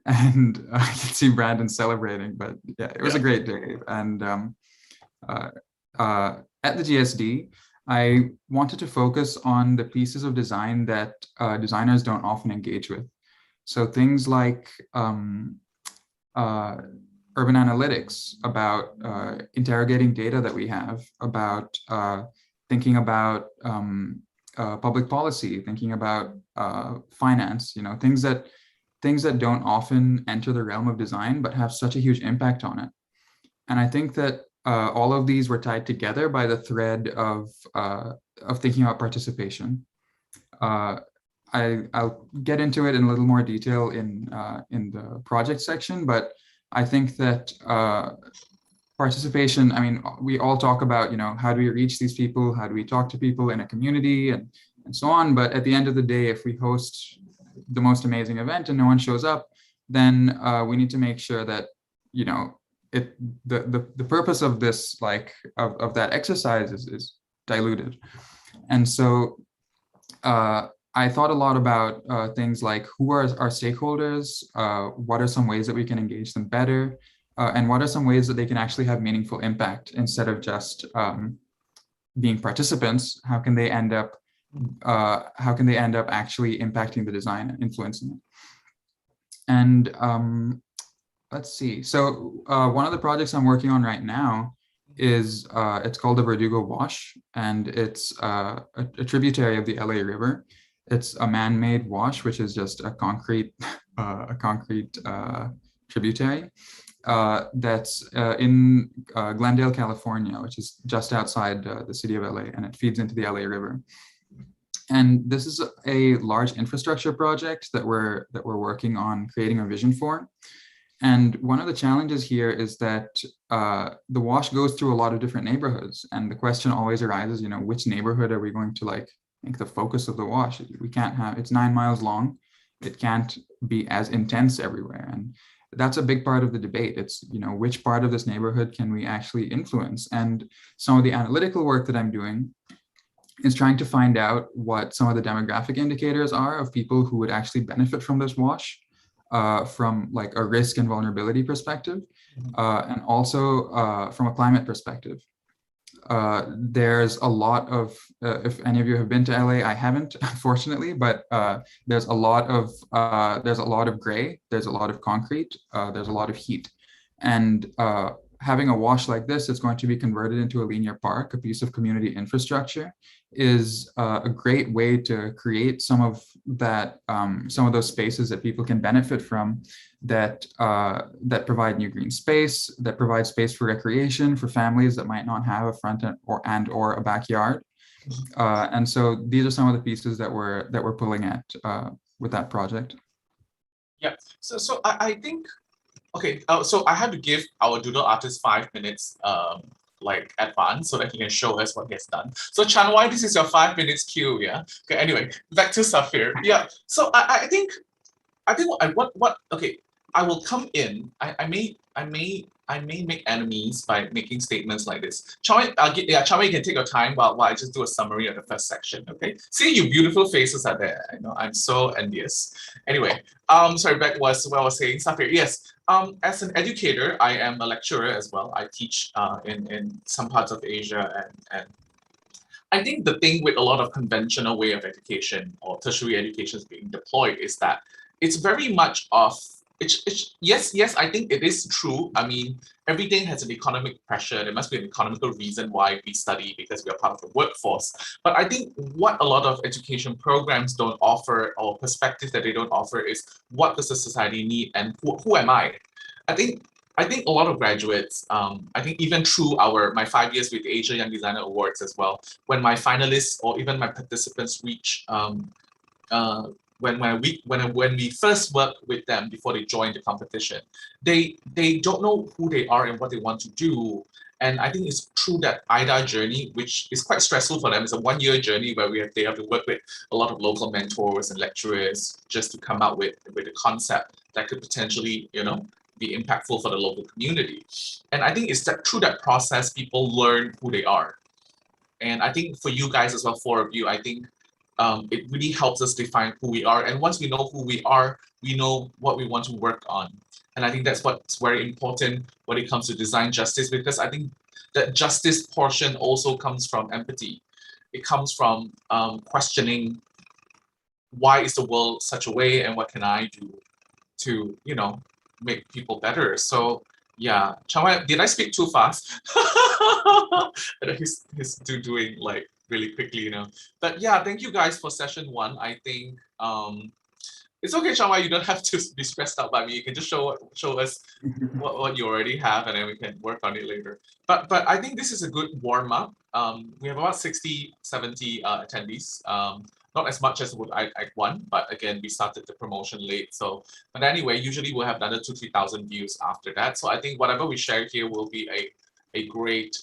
And I can see Brandon celebrating, but yeah, it was a great day. And at the GSD, I wanted to focus on the pieces of design that designers don't often engage with. So things like urban analytics, about interrogating data that we have, about thinking about public policy, thinking about finance, things that don't often enter the realm of design, but have such a huge impact on it. And I think that all of these were tied together by the thread of thinking about participation. I'll get into it in a little more detail in the project section, but I think that participation, I mean, we all talk about, how do we reach these people? How do we talk to people in a community and so on? But at the end of the day, if we host the most amazing event and no one shows up, then we need to make sure that, the purpose of this, of that exercise is diluted. And so I thought a lot about things like, who are our stakeholders? What are some ways that we can engage them better? And what are some ways that they can actually have meaningful impact instead of just being participants? How can they end up actually impacting the design and influencing it? And let's see. So one of the projects I'm working on right now is it's called the Verdugo Wash, and it's a tributary of the LA River. It's a man-made wash, which is just a concrete tributary that's in Glendale, California, which is just outside the city of LA, and it feeds into the LA River. And this is a large infrastructure project that we're working on creating a vision for. And one of the challenges here is that the wash goes through a lot of different neighborhoods, and the question always arises, which neighborhood are we going to make the focus of the wash? We can't have, it's 9 miles long. It can't be as intense everywhere. And that's a big part of the debate. It's, which part of this neighborhood can we actually influence? And some of the analytical work that I'm doing is trying to find out what some of the demographic indicators are of people who would actually benefit from this wash, from a risk and vulnerability perspective, and also from a climate perspective. There's a lot of, if any of you have been to LA, I haven't, unfortunately, but there's a lot of gray, there's a lot of concrete, there's a lot of heat. And having a wash like this, it's going to be converted into a linear park, a piece of community infrastructure, is a great way to create some of those spaces that people can benefit from, that provide new green space, that provide space for recreation for families that might not have a front or a backyard. And so these are some of the pieces that we're pulling at with that project. Yeah. So I think, okay. So I had to give our doodle artist 5 minutes advance so that he can show us what he has done. So Chanwai, this is your 5 minutes cue. Yeah. Okay. Anyway, back to Safir. Yeah. So I think okay. I will come in. I may make enemies by making statements like this. Chanwai, Chanwai, you can take your time while I just do a summary of the first section. Okay. See, you beautiful faces are there. I know. I'm so envious. Anyway, sorry. Back was what I was saying. Safir. Yes. As an educator, I am a lecturer as well. I teach in some parts of Asia, and I think the thing with a lot of conventional way of education or tertiary education is being deployed is that it's very much of yes, I think it is true. I mean, everything has an economic pressure. There must be an economical reason why we study, because we are part of the workforce. But I think what a lot of education programs don't offer, or perspectives that they don't offer, is what does the society need and who am I? I think a lot of graduates, I think even through my 5 years with the Asia Young Designer Awards as well, when my finalists or even my participants reach when we first work with them before they join the competition, they don't know who they are and what they want to do. And I think it's through that AYDA journey, which is quite stressful for them. It's a one-year journey where they have to work with a lot of local mentors and lecturers just to come out with a concept that could potentially, be impactful for the local community. And I think it's that through that process, people learn who they are. And I think for you guys as well, 4 of you, I think it really helps us define who we are. And once we know who we are, we know what we want to work on. And I think that's what's very important when it comes to design justice, because I think that justice portion also comes from empathy. It comes from questioning, why is the world such a way and what can I do to, make people better? So yeah, Changwei, did I speak too fast? He's doing like really quickly, But yeah, thank you guys for session 1. I think it's okay, Changwei, you don't have to be stressed out by me. You can just show us what you already have, and then we can work on it later. But I think this is a good warm-up. We have about 60, 70 attendees. Not as much as I want, but again, we started the promotion late. So, but anyway, usually we'll have another 2,000-3,000 views after that. So I think whatever we share here will be a great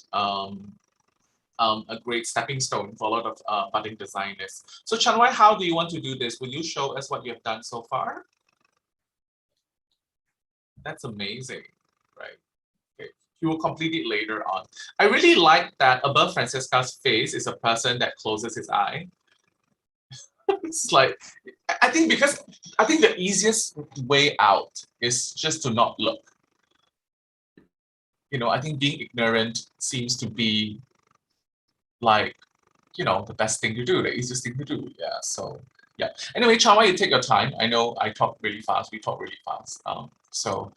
stepping stone for a lot of budding designers. So Changwei, how do you want to do this? Will you show us what you have done so far? That's amazing, right? Okay, you will complete it later on. I really like that above Francesca's face is a person that closes his eye. It's like, I think the easiest way out is just to not look. I think being ignorant seems to be like, the best thing to do, the easiest thing to do. Yeah, so yeah. Anyway, Changwei, you take your time. I know I talk really fast, we talk really fast. So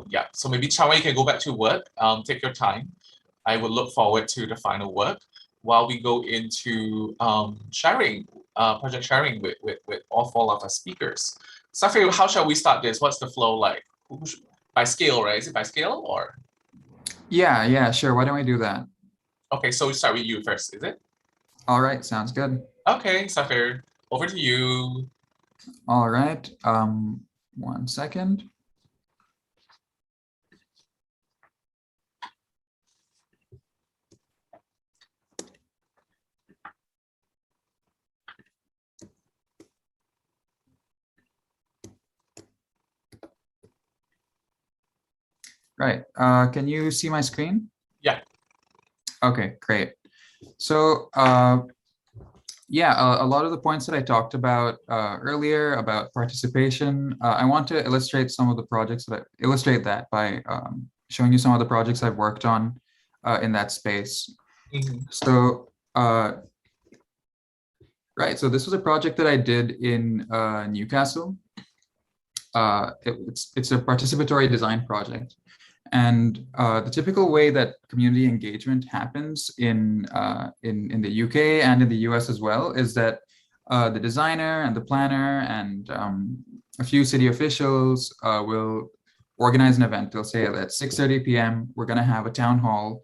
yeah, so maybe Changwei, you can go back to work, take your time. I will look forward to the final work while we go into sharing, project sharing with all 4 of our speakers. Safir, how shall we start this? What's the flow like? By scale, right? Is it by scale or? Yeah, sure. Why don't we do that? Okay, so we start with you first, is it? All right, sounds good. Okay, Safir, over to you. All right, 1 second. Right, can you see my screen? Yeah. Okay, great. So yeah, a lot of the points that I talked about earlier about participation, I want to illustrate some of the projects that by showing you some of the projects I've worked on in that space. Mm-hmm. So right, so this was a project that I did in Newcastle. It's a participatory design project. And the typical way that community engagement happens in the UK and in the US as well is that the designer and the planner and a few city officials will organize an event. They'll say at 6:30 p.m. we're going to have a town hall.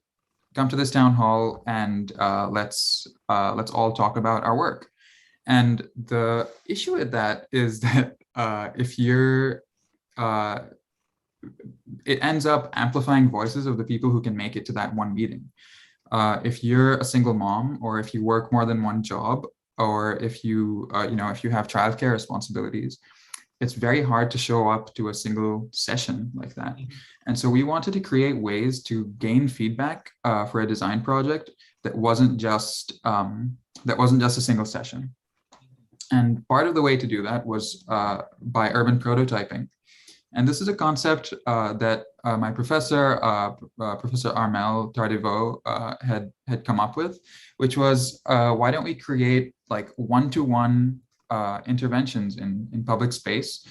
Come to this town hall and let's all talk about our work. And the issue with that is that if you're it ends up amplifying voices of the people who can make it to that one meeting. If you're a single mom, or if you work more than one job, or if you if you have childcare responsibilities, it's very hard to show up to a single session like that. And so we wanted to create ways to gain feedback for a design project that wasn't just a single session. And part of the way to do that was by urban prototyping. And this is a concept that my professor, Professor Armel Tardivaux, had come up with, which was why don't we create like one-to-one interventions in public space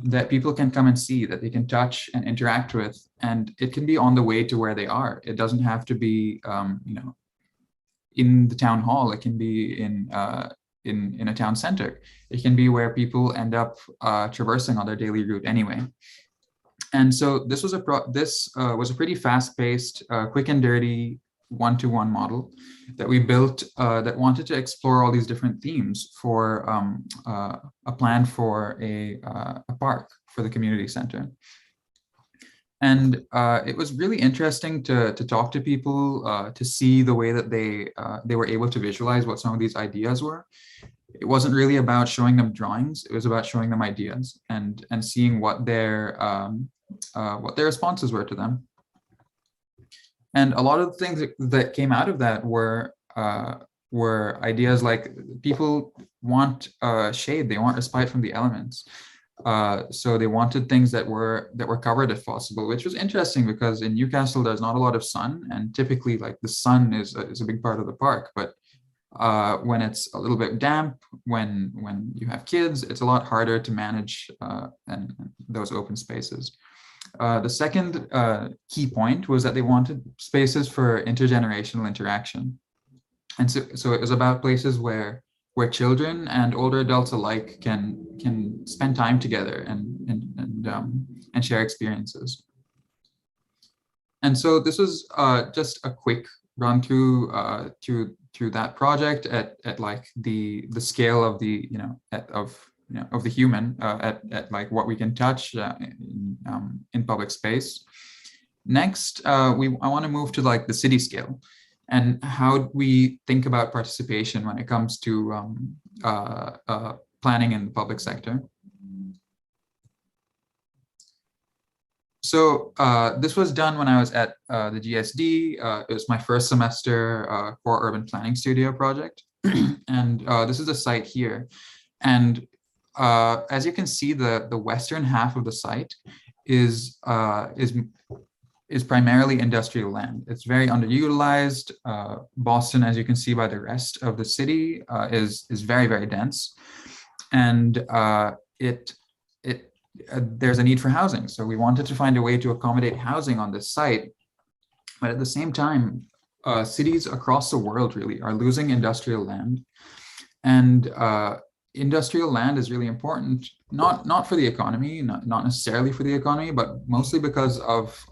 that people can come and see, that they can touch and interact with, and it can be on the way to where they are. It doesn't have to be in the town hall. It can be in a town center. It can be where people end up traversing on their daily route anyway. And so this was a pretty fast-paced, quick and dirty one-to-one model that we built that wanted to explore all these different themes for a plan for a park for the community center. And it was really interesting to talk to people, to see the way that they were able to visualize what some of these ideas were. It wasn't really about showing them drawings; it was about showing them ideas and seeing what their responses were to them. And a lot of the things that came out of that were ideas like people want shade, they want respite from the elements. So they wanted things that were covered if possible, which was interesting because in Newcastle there's not a lot of sun, and typically like the sun is a big part of the park. But when it's a little bit damp, when you have kids, it's a lot harder to manage and those open spaces. The second key point was that they wanted spaces for intergenerational interaction, and so it was about places where children and older adults alike can spend time together and share experiences. And so this was just a quick run through that project at like the scale of the of the human at like what we can touch in public space. Next, I want to move to like the city scale and how we think about participation when it comes to planning in the public sector. So this was done when I was at the GSD. It was my first semester core urban planning studio project. And this is the site here. And as you can see, the western half of the site is primarily industrial land. It's very underutilized. Boston, as you can see by the rest of the city, is very, very dense. And there's a need for housing. So we wanted to find a way to accommodate housing on this site. But at the same time, cities across the world really are losing industrial land. And industrial land is really important, not for the economy, not necessarily for the economy, but mostly because of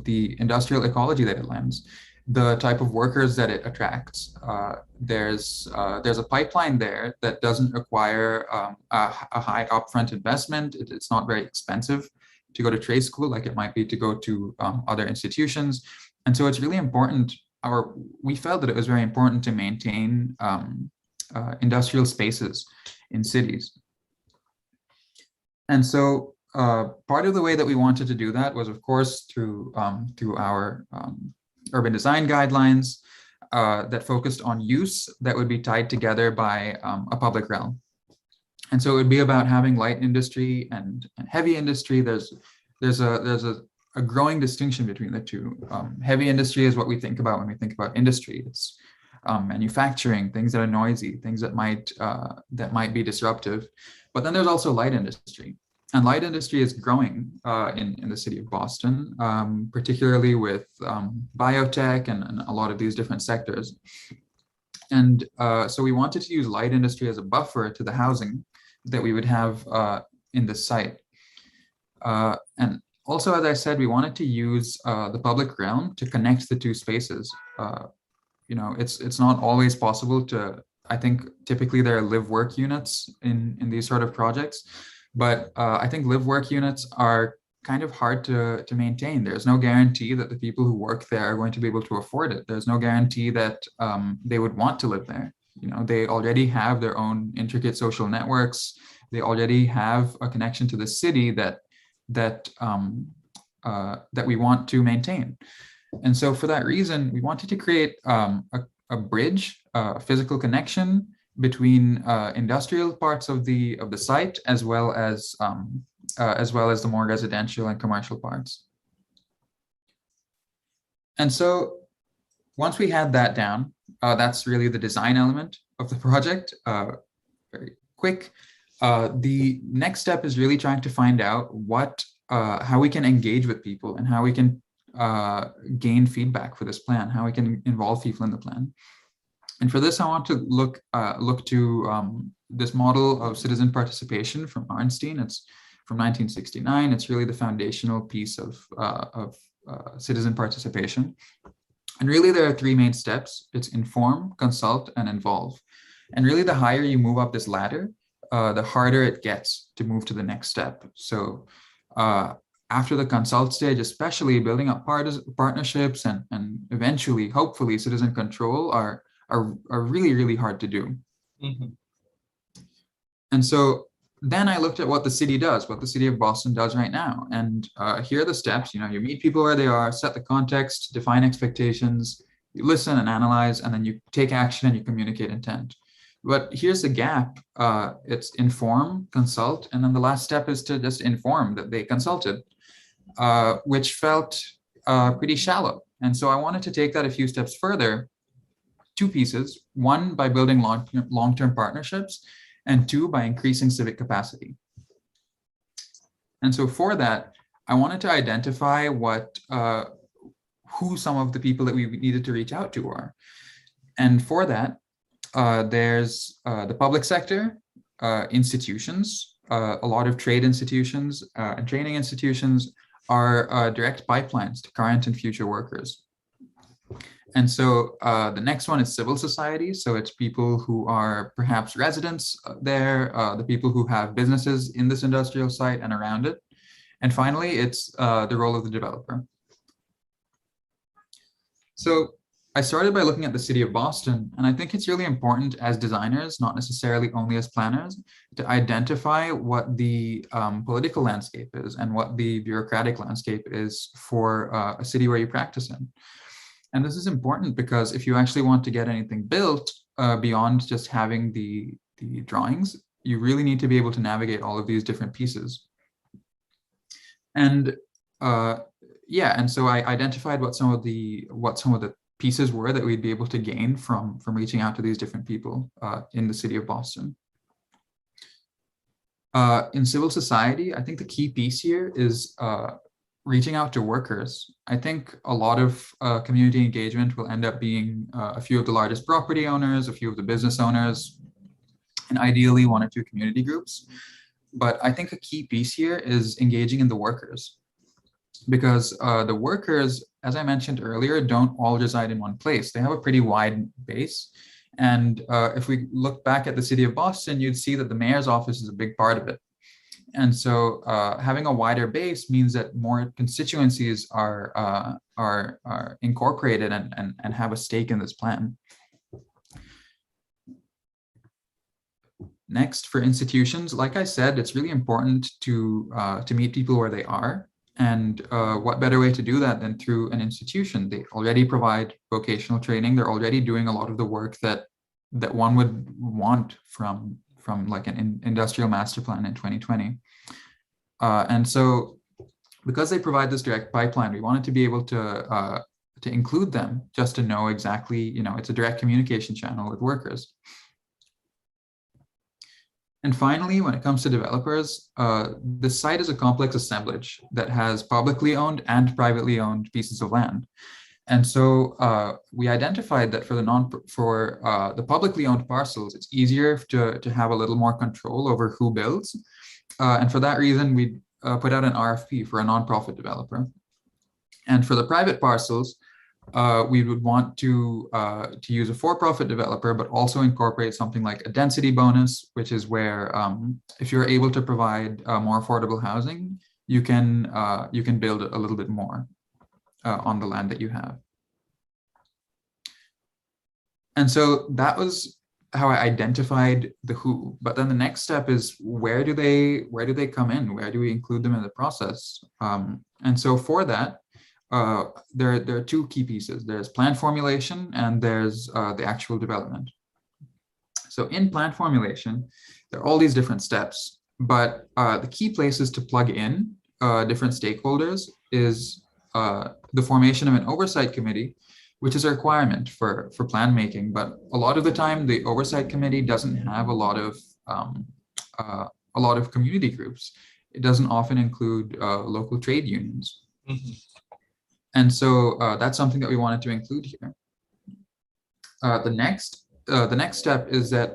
the industrial ecology that it lends, the type of workers that it attracts. There's a pipeline there that doesn't require a high upfront investment. It's not very expensive to go to trade school like it might be to go to other institutions. And so it's really important, we felt that it was very important to maintain industrial spaces in cities. And so part of the way that we wanted to do that was, of course, through our urban design guidelines that focused on use that would be tied together by a public realm. And so it would be about having light industry and heavy industry. There's a growing distinction between the two. Heavy industry is what we think about when we think about industry. It's manufacturing, things that are noisy, things that might be disruptive. But then there's also light industry. And light industry is growing in the city of Boston, particularly with biotech and a lot of these different sectors. And so we wanted to use light industry as a buffer to the housing that we would have in the site. And also, as I said, we wanted to use the public realm to connect the two spaces. It's not always possible to, I think typically there are live-work units in these sort of projects. But I think live-work units are kind of hard to maintain. There's no guarantee that the people who work there are going to be able to afford it. There's no guarantee that they would want to live there. They already have their own intricate social networks. They already have a connection to the city that we want to maintain. And so for that reason, we wanted to create a bridge, a physical connection between industrial parts of the site as well as the more residential and commercial parts. And so once we had that down, that's really the design element of the project. Very quick. The next step is really trying to find out how we can engage with people and how we can gain feedback for this plan, how we can involve people in the plan. And for this, I want to look to this model of citizen participation from Arnstein. It's from 1969. It's really the foundational piece of citizen participation. And really there are three main steps. It's inform, consult, and involve. And really the higher you move up this ladder, the harder it gets to move to the next step. So after the consult stage, especially building up partnerships and eventually, hopefully, citizen control are really, really hard to do. Mm-hmm. And so then I looked at what the city does, what the city of Boston does right now. And here are the steps. You meet people where they are, set the context, define expectations, you listen and analyze, and then you take action and you communicate intent. But here's the gap. It's inform, consult, and then the last step is to just inform that they consulted, which felt pretty shallow. And so I wanted to take that a few steps further, two pieces. One, by building long-term partnerships, and two, by increasing civic capacity. And so for that, I wanted to identify who some of the people that we needed to reach out to are. And for that, there's the public sector, institutions, a lot of trade institutions and training institutions are direct pipelines to current and future workers. And so the next one is civil society. So it's people who are perhaps residents there, the people who have businesses in this industrial site and around it. And finally, it's the role of the developer. So I started by looking at the city of Boston, and I think it's really important as designers, not necessarily only as planners, to identify what the political landscape is and what the bureaucratic landscape is for a city where you practice in. And this is important because if you actually want to get anything built beyond just having the drawings, you really need to be able to navigate all of these different pieces. And and so I identified what some of the pieces were that we'd be able to gain from reaching out to these different people in the city of Boston. In civil society, I think the key piece here is reaching out to workers. I think a lot of community engagement will end up being a few of the largest property owners, a few of the business owners, and ideally one or two community groups. But I think a key piece here is engaging in the workers, because the workers, as I mentioned earlier, don't all reside in one place. They have a pretty wide base. And if we look back at the city of Boston, you'd see that the mayor's office is a big part of it. And so having a wider base means that more constituencies are incorporated and have a stake in this plan. Next, for institutions, like I said, it's really important to meet people where they are. And what better way to do that than through an institution? They already provide vocational training. They're already doing a lot of the work that one would want from like an industrial master plan in 2020. And so because they provide this direct pipeline, we wanted to be able to include them just to know exactly, it's a direct communication channel with workers. And finally, when it comes to developers, the site is a complex assemblage that has publicly owned and privately owned pieces of land. And so we identified that for the publicly owned parcels, it's easier to have a little more control over who builds. And for that reason, we put out an RFP for a nonprofit developer. And for the private parcels, we would want to use a for-profit developer, but also incorporate something like a density bonus, which is where if you're able to provide more affordable housing, you can build a little bit more on the land that you have. And so that was how I identified the who. But then the next step is where do they come in? Where do we include them in the process? And so for that, there are two key pieces. There's plan formulation and there's the actual development. So in plan formulation, there are all these different steps, but the key places to plug in different stakeholders is the formation of an oversight committee, which is a requirement for plan making. But a lot of the time, the oversight committee doesn't have a lot of community groups. It doesn't often include local trade unions. Mm-hmm. And so that's something that we wanted to include here. The next step is that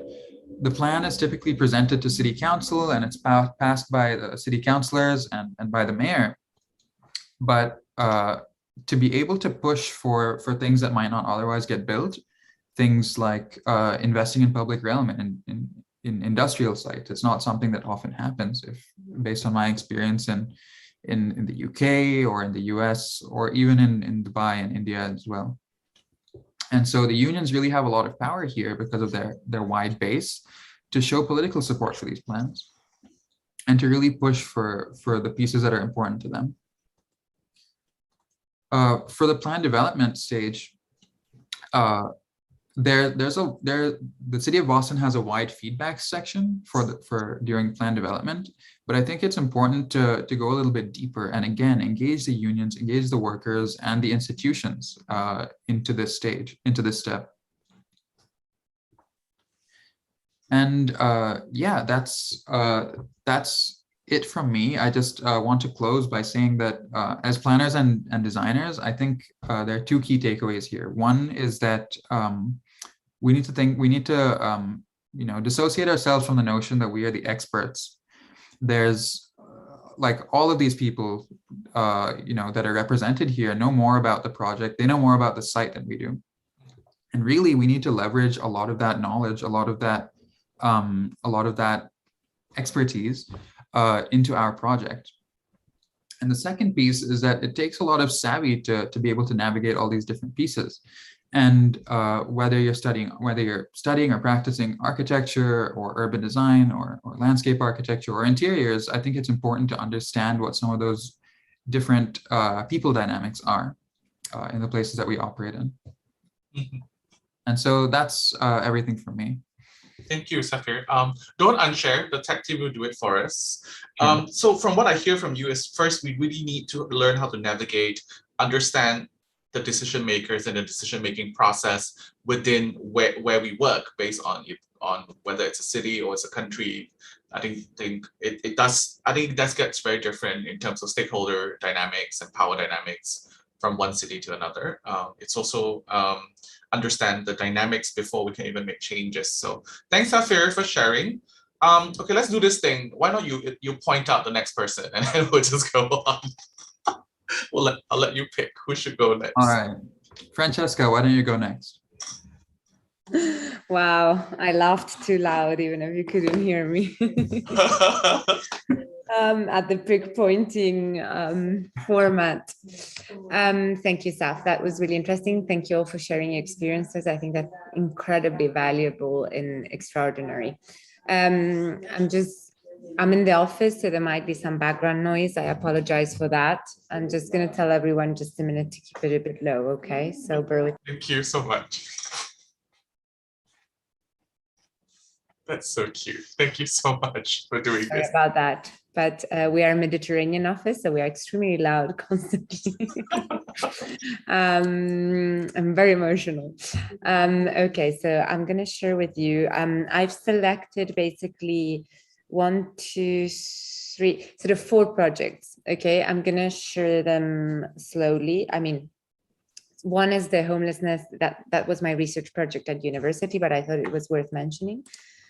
the plan is typically presented to city council and it's passed by the city councilors and by the mayor. But to be able to push for things that might not otherwise get built, things like investing in public realm and in industrial sites. It's not something that often happens, if based on my experience in the UK or in the US or even in Dubai and India as well. And so the unions really have a lot of power here because of their wide base to show political support for these plans and to really push for the pieces that are important to them. For the plan development stage, the city of Boston has a wide feedback section for during plan development, but I think it's important to go a little bit deeper and again engage the unions, engage the workers and the institutions into this step. And yeah, that's it from me. I just want to close by saying that as planners and designers, I think there are two key takeaways here. One is that we need to dissociate ourselves from the notion that we are the experts. There's like all of these people, that are represented here know more about the project. They know more about the site than we do. And really, we need to leverage a lot of that knowledge, a lot of that expertise into our project. And the second piece is that it takes a lot of savvy to be able to navigate all these different pieces. And whether you're studying or practicing architecture or urban design or landscape architecture or interiors, I think it's important to understand what some of those different people dynamics are in the places that we operate in. Mm-hmm. And so that's everything from me. Thank you, Safir. Don't unshare, the tech team will do it for us. Sure. So from what I hear from you is, first, we really need to learn how to navigate, understand the decision makers and the decision-making process within where we work based on whether it's a city or it's a country. I think it does gets very different in terms of stakeholder dynamics and power dynamics from one city to another. It's also understand the dynamics before we can even make changes. So thanks, Safir, for sharing. Okay, let's do this thing. Why don't you point out the next person and then we'll just go on. I'll let you pick who should go next. All right, Francesca, why don't you go next? Wow, I laughed too loud, even if you couldn't hear me. At the prick pointing format. Thank you, Saf. That was really interesting. Thank you all for sharing your experiences. I think that's incredibly valuable and extraordinary. I'm in the office, so there might be some background noise. I apologize for that. I'm just going to tell everyone just a minute to keep it a bit low, okay? So bear with me. Thank you so much. That's so cute. Thank you so much for doing Sorry this. about that. But we are a Mediterranean office, so we are extremely loud constantly. I'm very emotional. Okay, so I'm going to share with you. I've selected basically 1, 2, 3, sort of 4 projects. Okay, I'm going to share them slowly. I mean, one is the homelessness. That was my research project at university, but I thought it was worth mentioning.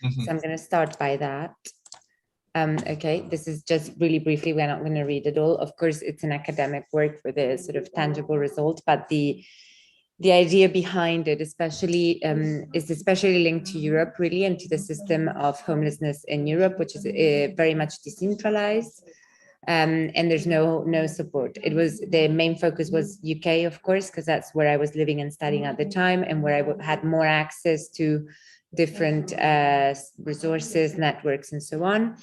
Mm-hmm. So I'm going to start by that. Okay, this is just really briefly, we're not going to read it all. Of course, it's an academic work for the sort of tangible result, but the idea behind it especially is especially linked to Europe, really, and to the system of homelessness in Europe, which is very much decentralized. And there's no support. It was, the main focus was UK, of course, because that's where I was living and studying at the time, and where I had more access to different resources, networks, and so on.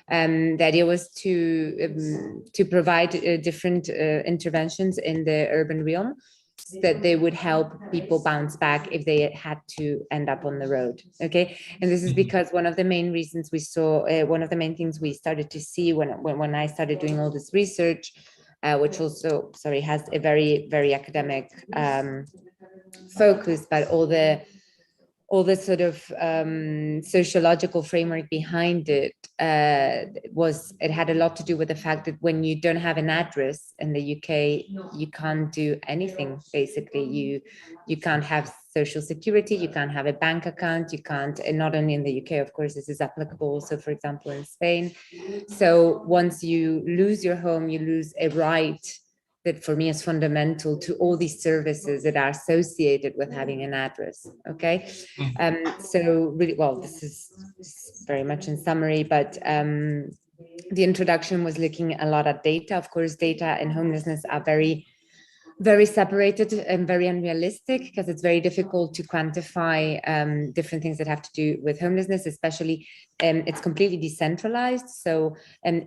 The idea was to provide different interventions in the urban realm so that they would help people bounce back if they had to end up on the road. Okay, and this is because one of the main reasons we saw, one of the main things we started to see when I started doing all this research, which also, sorry, has a very, very academic focus, but all the sort of sociological framework behind it it had a lot to do with the fact that when you don't have an address in the UK, you can't do anything. Basically, you can't have social security, you can't have a bank account, you can't, and not only in the UK, of course, this is applicable also, for example, in Spain. So once you lose your home, you lose a right that for me is fundamental to all these services that are associated with having an address. Okay, so really, well, this is very much in summary, but the introduction was looking a lot at data. Of course, data and homelessness are very separated and very unrealistic, because it's very difficult to quantify different things that have to do with homelessness, especially it's completely decentralized. So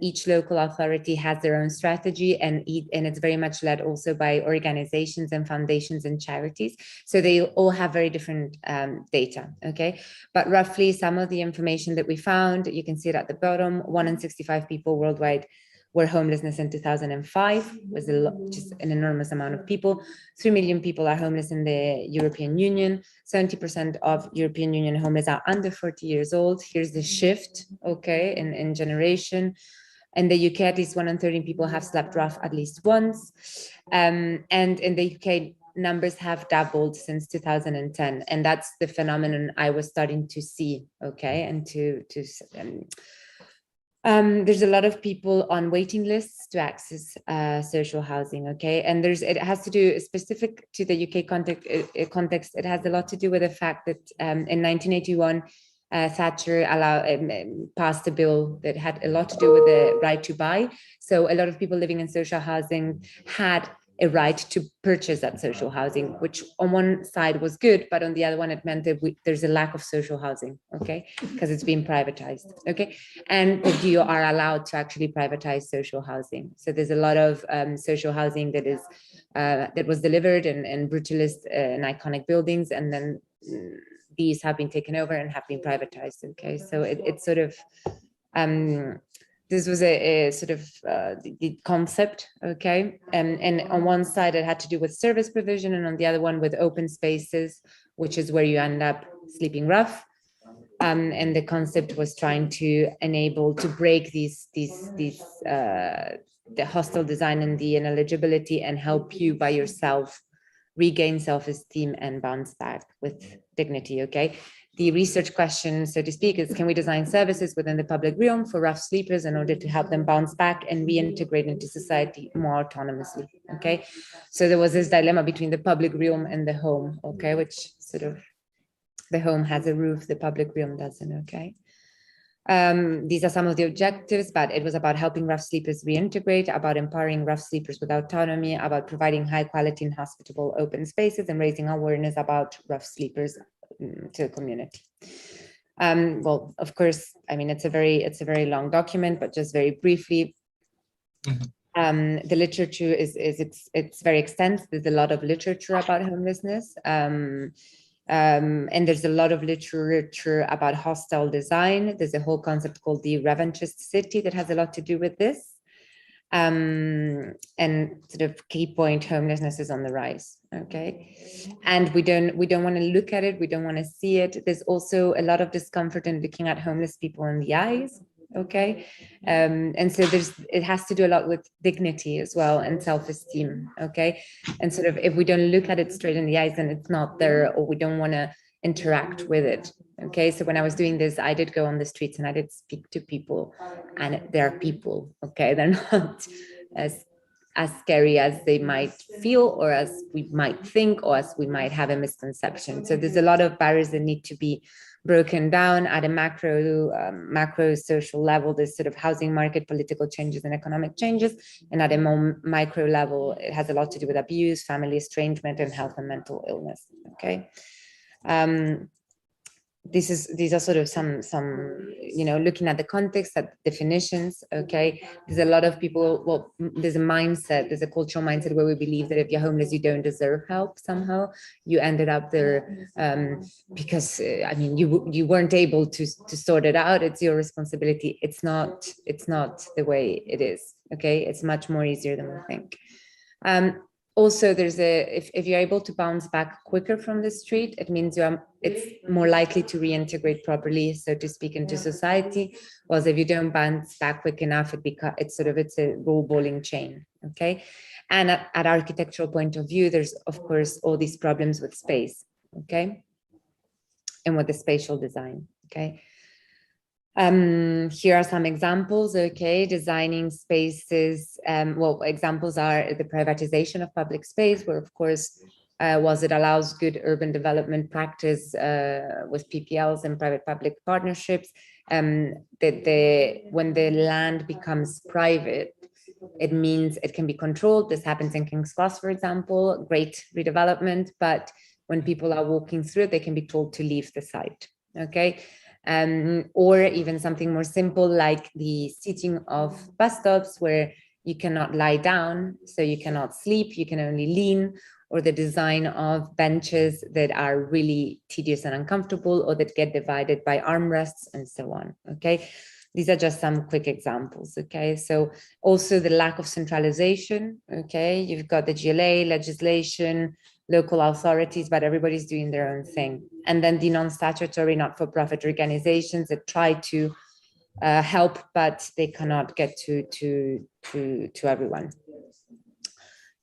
each local authority has their own strategy, and it's very much led also by organizations and foundations and charities. So they all have very different data, okay? But roughly some of the information that we found, you can see it at the bottom, 1 in 65 people worldwide were homelessness in 2005, was just an enormous amount of people. 3 million people are homeless in the European Union. 70% of European Union homeless are under 40 years old. Here's the shift, okay, in generation. In the UK, at least 1 in 13 people have slept rough at least once. And in the UK, numbers have doubled since 2010. And that's the phenomenon I was starting to see, okay, and there's a lot of people on waiting lists to access social housing, okay? And it has to do, specific to the UK context, it has a lot to do with the fact that in 1981, Thatcher passed a bill that had a lot to do with the right to buy. So a lot of people living in social housing had a right to purchase that social housing, which on one side was good, but on the other one, it meant that there's a lack of social housing, okay, because it's being privatized, okay? And that you are allowed to actually privatize social housing. So there's a lot of social housing that was delivered in brutalist and iconic buildings, and then these have been taken over and have been privatized, okay? So it's sort of, this was a sort of the concept, okay? And on one side, it had to do with service provision, and on the other one with open spaces, which is where you end up sleeping rough. And the concept was trying to enable to break the hostile design and the ineligibility, and help you by yourself regain self-esteem and bounce back with dignity, okay? The research question, so to speak, is, can we design services within the public realm for rough sleepers in order to help them bounce back and reintegrate into society more autonomously, okay? So there was this dilemma between the public realm and the home, okay, which sort of, the home has a roof, the public realm doesn't, okay? These are some of the objectives, but it was about helping rough sleepers reintegrate, about empowering rough sleepers with autonomy, about providing high quality and hospitable open spaces, and raising awareness about rough sleepers to the community. Well, of course, I mean, it's a very long document, but just very briefly, the literature it's very extensive. There's a lot of literature about homelessness. And there's a lot of literature about hostile design. There's a whole concept called the revanchist city that has a lot to do with this. And sort of key point, homelessness is on the rise, okay? And we don't want to look at it, we don't want to see it. There's also a lot of discomfort in looking at homeless people in the eyes, okay? And so it has to do a lot with dignity as well, and self-esteem, okay? And sort of, if we don't look at it straight in the eyes, then it's not there, or we don't want to interact with it, okay? So when I was doing this, I did go on the streets and I did speak to people, and they're people, okay? They're not as scary as they might feel, or as we might think, or as we might have a misconception. So there's a lot of barriers that need to be broken down at a macro social level. There's sort of housing market, political changes and economic changes. And at a more micro level, it has a lot to do with abuse, family estrangement, and health and mental illness, okay? These are sort of some, you know, looking at the context, at definitions, okay? There's a lot of people, well, there's a mindset, there's a cultural mindset where we believe that if you're homeless, you don't deserve help somehow. You ended up there because, I mean, you weren't able to sort it out. It's your responsibility. It's not the way it is, okay? It's much more easier than we think. Also, there's if you're able to bounce back quicker from the street, it means it's more likely to reintegrate properly, so to speak, into society. Whereas if you don't bounce back quick enough, it's a roll-balling chain, okay? And at architectural point of view, there's of course all these problems with space, okay? And with the spatial design, okay? Here are some examples, okay, designing spaces. Well, examples are the privatization of public space, where of course, was it allows good urban development practice with PPLs and private-public partnerships. When the land becomes private, it means it can be controlled. This happens in King's Cross, for example, great redevelopment, but when people are walking through it, they can be told to leave the site, okay? Or even something more simple like the seating of bus stops where you cannot lie down, so you cannot sleep, you can only lean, or the design of benches that are really tedious and uncomfortable, or that get divided by armrests and so on, okay? These are just some quick examples, okay? So also the lack of centralization, okay? You've got the GLA legislation, local authorities, but everybody's doing their own thing. And then the non-statutory, not-for-profit organizations that try to help, but they cannot get to everyone.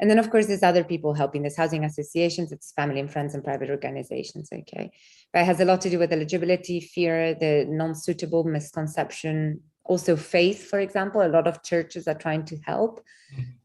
And then, of course, there's other people helping. There's housing associations, it's family and friends and private organizations, okay? But it has a lot to do with eligibility, fear, the non-suitable, misconception, also faith, for example. A lot of churches are trying to help.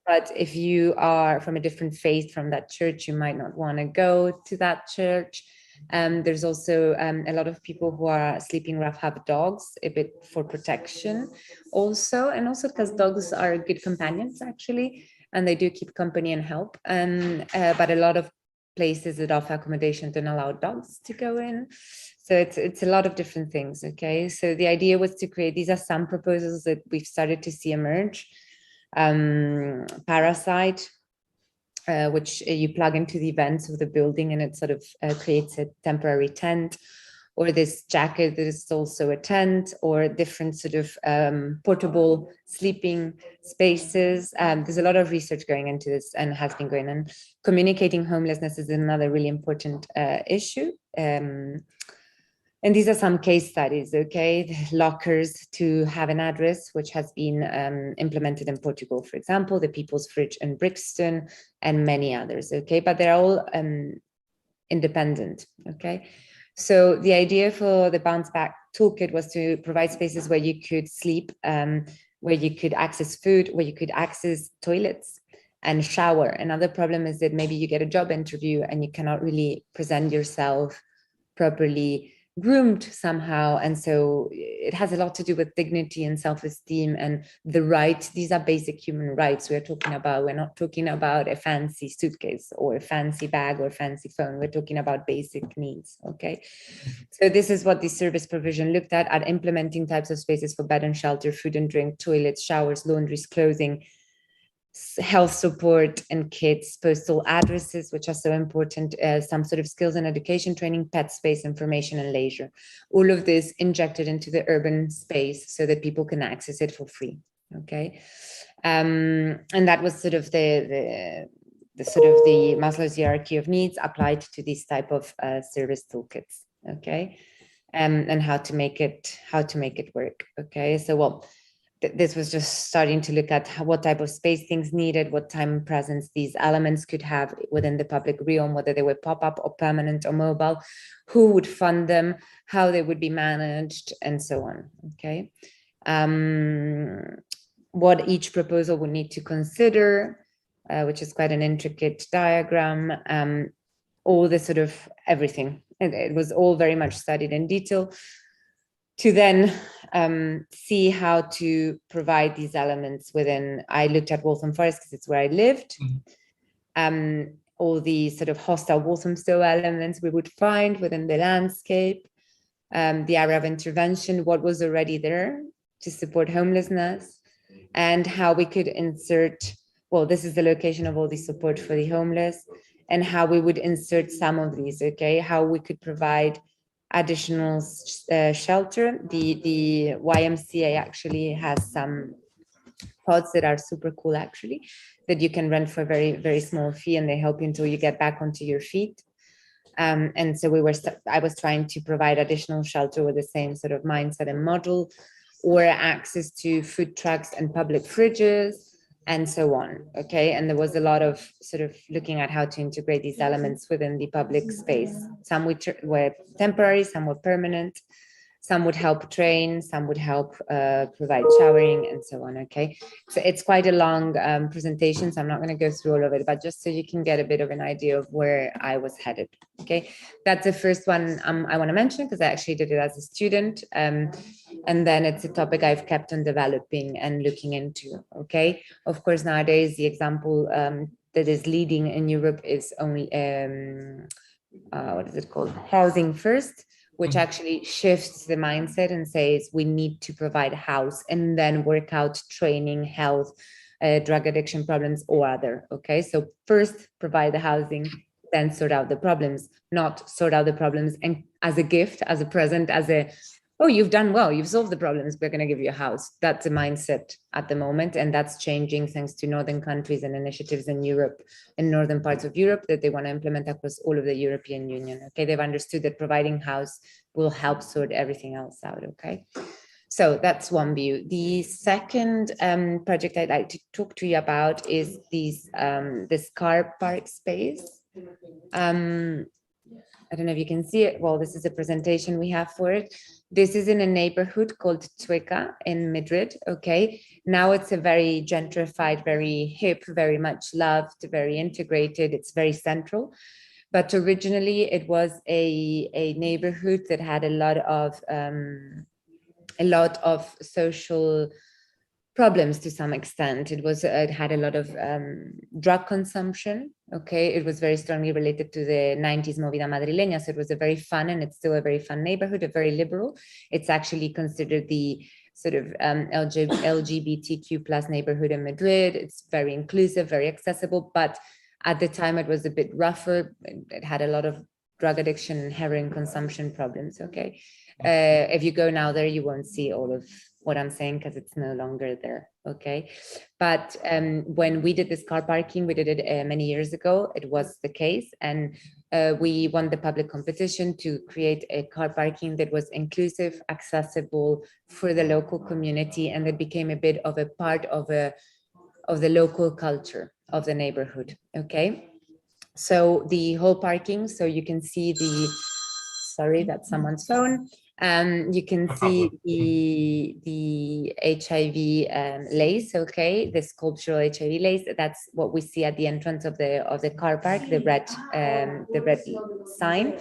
But if you are from a different faith from that church, you might not want to go to that church. There's also a lot of people who are sleeping rough, have dogs, a bit for protection also, and also because dogs are good companions, actually, and they do keep company and help. But a lot of places that offer accommodation don't allow dogs to go in. So it's a lot of different things, okay? So the idea was to create, these are some proposals that we've started to see emerge. Parasite, which you plug into the vents of the building and it sort of creates a temporary tent, or this jacket that is also a tent, or different sort of portable sleeping spaces. There's a lot of research going into this and has been going on. Communicating homelessness is another really important issue. And these are some case studies, okay? The lockers to have an address, which has been implemented in Portugal, for example, the People's Fridge in Brixton, and many others, okay? But they're all independent, okay? So the idea for the Bounce Back Toolkit was to provide spaces where you could sleep, where you could access food, where you could access toilets and shower. Another problem is that maybe you get a job interview and you cannot really present yourself properly groomed somehow, and so it has a lot to do with dignity and self-esteem and the right. These are basic human rights we're not talking about a fancy suitcase or a fancy bag or a fancy phone. We're talking about basic needs, okay? So this is what the service provision looked at implementing types of spaces for bed and shelter, food and drink, toilets, showers, laundries, clothing, health support and kids, postal addresses, which are so important, some sort of skills and education training, pet space, information and leisure. All of this injected into the urban space so that people can access it for free, okay? And that was sort of the Maslow's hierarchy of needs applied to these type of service toolkits, okay? And how to make it work, okay? So, well, this was just starting to look at what type of space things needed, what time and presence these elements could have within the public realm, whether they were pop-up or permanent or mobile, who would fund them, how they would be managed, and so on, okay? What each proposal would need to consider, which is quite an intricate diagram, all this sort of everything. It was all very much studied in detail, to then see how to provide these elements within. I looked at Waltham Forest because it's where I lived. All the sort of hostile Walthamstow elements we would find within the landscape, the area of intervention, what was already there to support homelessness, and how we could insert, well, this is the location of all the support for the homeless, and how we would insert some of these, okay? How we could provide additional shelter. The YMCA actually has some pods that are super cool, actually, that you can rent for a very, very small fee, and they help you until you get back onto your feet. And so I was trying to provide additional shelter with the same sort of mindset and model, or access to food trucks and public fridges, and so on, okay? And there was a lot of sort of looking at how to integrate these elements within the public space. Some which were temporary, some were permanent, Some would help train, some would help provide showering and so on, okay? So it's quite a long presentation, so I'm not gonna go through all of it, but just so you can get a bit of an idea of where I was headed, okay? That's the first one I wanna mention because I actually did it as a student. And then it's a topic I've kept on developing and looking into, okay? Of course, nowadays, the example that is leading in Europe is only, what is it called? Housing first, which actually shifts the mindset and says we need to provide a house and then work out training, health, drug addiction problems or other, okay? So first provide the housing, then sort out the problems, not sort out the problems and as a gift, as a present, as a, oh, you've done well, you've solved the problems, we're gonna give you a house. That's the mindset at the moment. And that's changing thanks to northern countries and initiatives in Europe, in northern parts of Europe that they wanna implement across all of the European Union, okay? They've understood that providing house will help sort everything else out, okay? So that's one view. The second project I'd like to talk to you about is this car park space. I don't know if you can see it. Well, this is a presentation we have for it. This is in a neighborhood called Chueca in Madrid, okay? Now it's a very gentrified, very hip, very much loved, very integrated. It's very central. But originally it was a neighborhood that had a lot of social problems to some extent. It had a lot of drug consumption, okay? It was very strongly related to the 90s movida madrileña, so it was a very fun, and it's still a very fun neighborhood, a very liberal. It's actually considered the sort of LGBTQ plus neighborhood in Madrid. It's very inclusive, very accessible, but at the time it was a bit rougher. It had a lot of drug addiction and heroin consumption problems, okay? If you go now there, you won't see all of what I'm saying because it's no longer there, okay? But when we did this car parking, we did it many years ago, it was the case, and we won the public competition to create a car parking that was inclusive, accessible for the local community, and it became a bit of a part of the local culture of the neighborhood, okay? So the whole parking, so you can see sorry, that's someone's phone. You can see the HIV lace, okay? The sculptural HIV lace. That's what we see at the entrance of the car park, the red sign,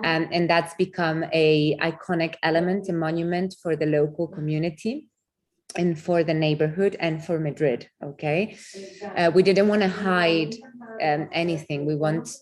and that's become a iconic element, a monument for the local community and for the neighborhood and for Madrid, okay? We didn't want to hide anything. We want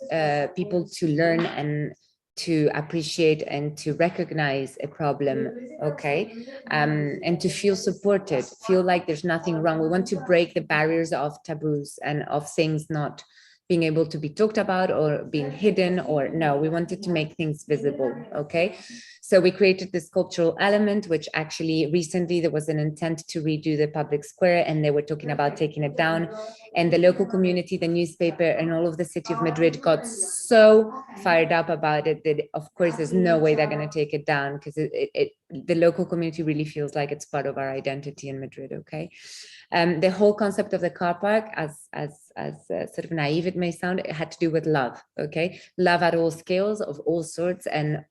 people to learn and to appreciate and to recognize a problem, okay? And to feel supported, feel like there's nothing wrong. We want to break the barriers of taboos and of things not being able to be talked about or being hidden, or no, we wanted to make things visible, okay? So we created this sculptural element, which actually recently there was an intent to redo the public square and they were talking about taking it down. And the local community, the newspaper, and all of the city of Madrid got so fired up about it that of course there's no way they're gonna take it down because the local community really feels like it's part of our identity in Madrid, okay? The whole concept of the car park, as sort of naive it may sound, it had to do with love, okay? Love at all scales, of all sorts, and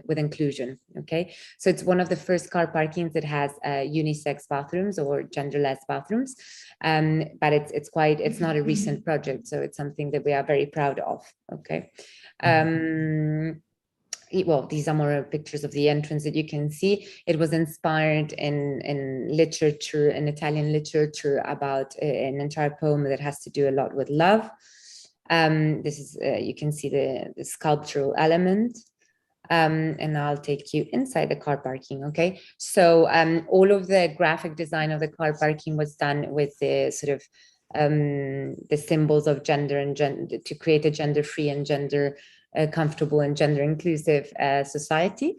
with inclusion, okay? So it's one of the first car parkings that has unisex bathrooms or genderless bathrooms, but it's not a recent project, so it's something that we are very proud of, okay? Well, these are more pictures of the entrance that you can see. It was inspired in literature, in Italian literature, about an entire poem that has to do a lot with love. This is, you can see the sculptural element. And I'll take you inside the car parking, okay? So all of the graphic design of the car parking was done with the sort of the symbols of gender and gender to create a gender-free and gender comfortable and gender inclusive society.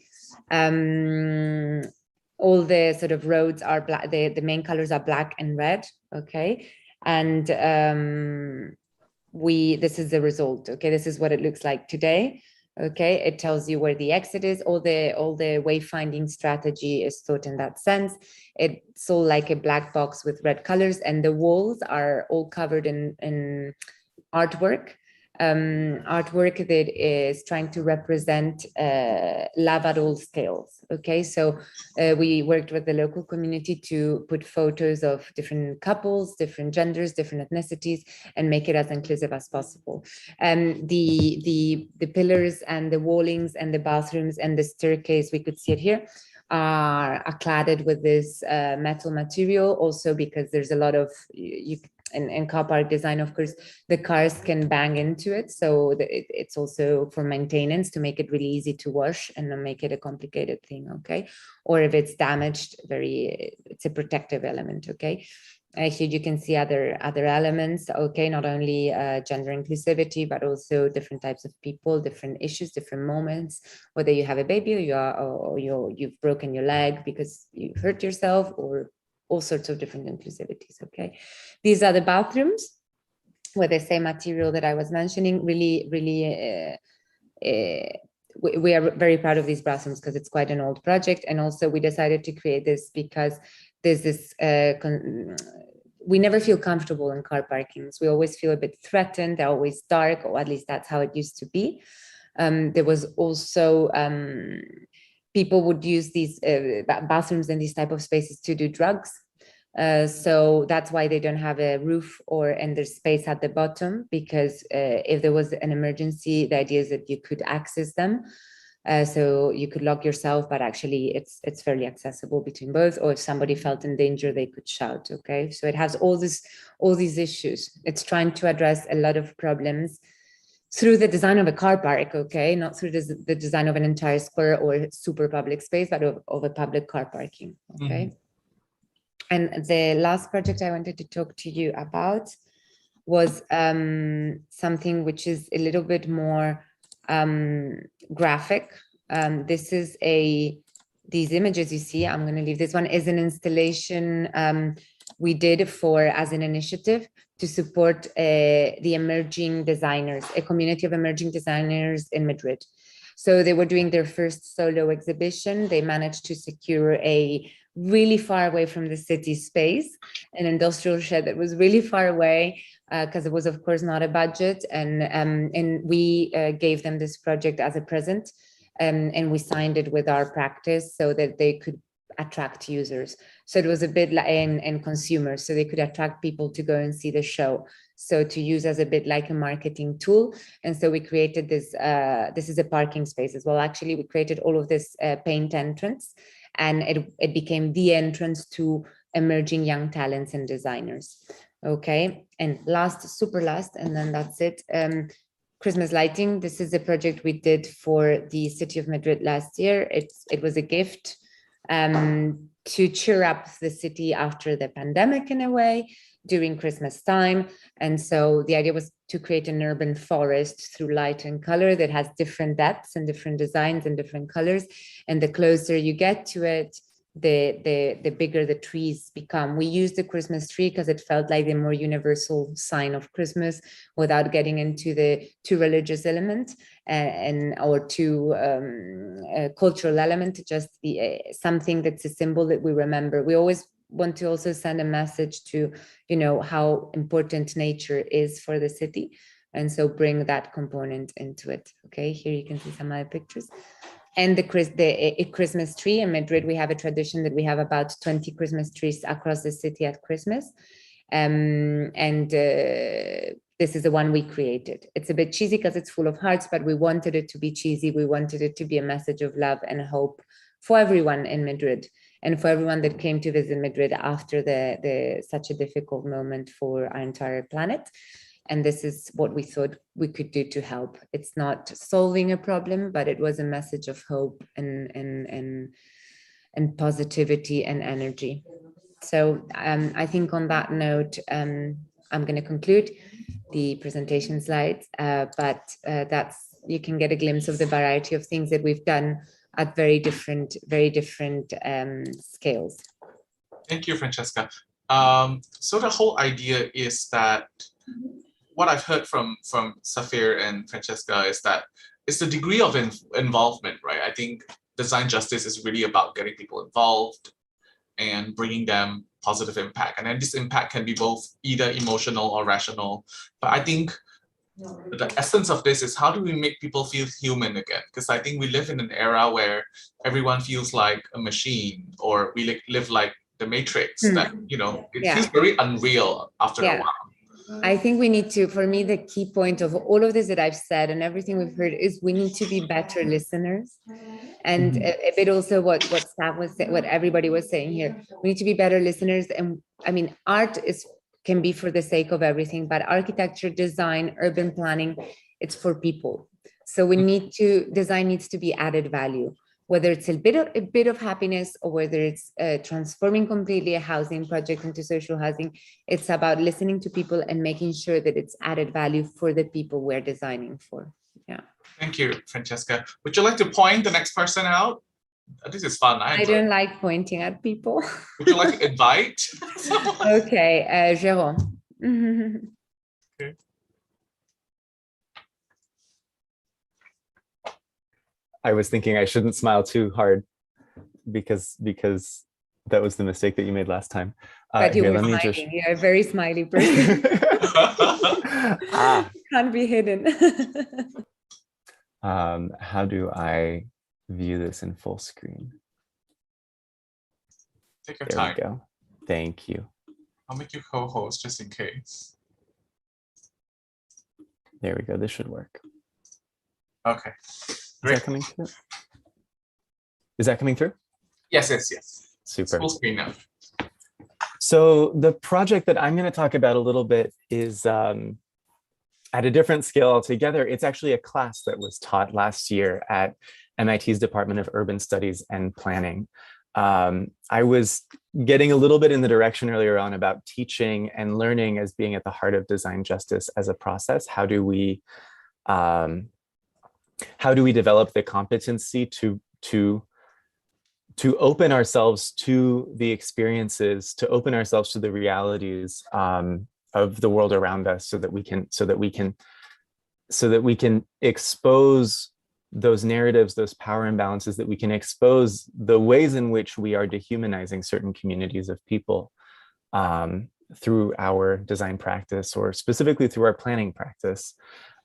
All the sort of roads are black, the main colors are black and red, okay? And this is the result, okay? This is what it looks like today, okay? It tells you where the exit is. All the wayfinding strategy is thought in that sense. It's all like a black box with red colors, and the walls are all covered in artwork. artwork that is trying to represent love at all scales. Okay, so we worked with the local community to put photos of different couples, different genders, different ethnicities, and make it as inclusive as possible. The pillars and the wallings and the bathrooms and the staircase, we could see it here, are cladded with this metal material, also because there's a lot of, in car park design, of course, the cars can bang into it. So it's also for maintenance, to make it really easy to wash and not make it a complicated thing, okay? Or if it's damaged, it's a protective element, okay? Here you can see other elements, okay? Not only gender inclusivity, but also different types of people, different issues, different moments, whether you have a baby or you've broken your leg because you hurt yourself, or all sorts of different inclusivities, okay? These are the bathrooms with the same material that I was mentioning. Really, we are very proud of these bathrooms because it's quite an old project. And also we decided to create this because there's this, we never feel comfortable in car parkings. We always feel a bit threatened. They're always dark, or at least that's how it used to be. There was also, people would use these bathrooms in these type of spaces to do drugs. So that's why they don't have a roof and there's space at the bottom, because if there was an emergency, the idea is that you could access them. So you could lock yourself, but actually it's fairly accessible between both. Or if somebody felt in danger, they could shout, okay? So it has all these issues. It's trying to address a lot of problems through the design of a car park, okay? Not through the design of an entire square or super public space, but of a public car parking, okay? Mm-hmm. And the last project I wanted to talk to you about was something which is a little bit more graphic. This is these images you see, I'm gonna leave this one, is an installation we did as an initiative to support the emerging designers, a community of emerging designers in Madrid. So they were doing their first solo exhibition. They managed to secure a really far away from the city space, an industrial shed that was really far away, because it was, of course, not a budget. And we gave them this project as a present, and we signed it with our practice so that they could attract users. So it was a bit like, and consumers, so they could attract people to go and see the show. So to use as a bit like a marketing tool. And so we created this, this is a parking space as well. Actually, we created all of this paint entrance, and it became the entrance to emerging young talents and designers. Okay, and super last, and then that's it. Christmas lighting. This is a project we did for the city of Madrid last year. It was a gift to cheer up the city after the pandemic, in a way, during Christmas time. And so the idea was to create an urban forest through light and color that has different depths and different designs and different colors. And the closer you get to it, the bigger the trees become. We used the Christmas tree because it felt like the more universal sign of Christmas, without getting into the too religious element or too cultural element, just something that's a symbol that we remember. We always want to also send a message to, how important nature is for the city, and so bring that component into it. Okay, here you can see some other pictures. And the Christmas tree in Madrid, we have a tradition that we have about 20 Christmas trees across the city at Christmas. This is the one we created. It's a bit cheesy because it's full of hearts, but we wanted it to be cheesy. We wanted it to be a message of love and hope for everyone in Madrid, and for everyone that came to visit Madrid after such a difficult moment for our entire planet. And this is what we thought we could do to help. It's not solving a problem, but it was a message of hope and positivity and energy. So I think on that note, I'm going to conclude the presentation slides, but you can get a glimpse of the variety of things that we've done at very different scales. Thank you, Francesca. So the whole idea is that what I've heard from Safir and Francesca is that it's the degree of involvement, right? I think design justice is really about getting people involved and bringing them positive impact. And then this impact can be both either emotional or rational. But I think the essence of this is how do we make people feel human again? Because I think we live in an era where everyone feels like a machine, or we live like the Matrix, that, you know, it feels very unreal after a while. I think we need to, for me, the key point of all of this that I've said and everything we've heard is we need to be better listeners. And a bit also what Sam was saying, what everybody was saying here, we need to be better listeners. And I mean, art can be for the sake of everything, but architecture, design, urban planning, it's for people. So design needs to be added value, whether it's a bit of happiness or whether it's transforming completely a housing project into social housing. It's about listening to people and making sure that it's added value for the people we're designing for. Yeah. Thank you, Francesca. Would you like to point the next person out? This is fun. I don't like pointing at people. Would you like to invite? Okay, Jérôme. Okay. I was thinking I shouldn't smile too hard because that was the mistake that you made last time. But you were smiling. You're a very smiley person. Can't be hidden. How do I view this in full screen? Take your there time. We go. Thank you. I'll make you co-host just in case. There we go. This should work. Okay. Great. Is that coming through? Is that coming through? Yes. Super. Full screen now. So the project that I'm going to talk about a little bit is at a different scale altogether. It's actually a class that was taught last year at MIT's Department of Urban Studies and Planning. I was getting a little bit in the direction earlier on about teaching and learning as being at the heart of design justice as a process. How do we develop the competency to open ourselves to the experiences, to open ourselves to the realities of the world around us, so that we can expose those narratives, those power imbalances, that we can expose the ways in which we are dehumanizing certain communities of people through our design practice, or specifically through our planning practice.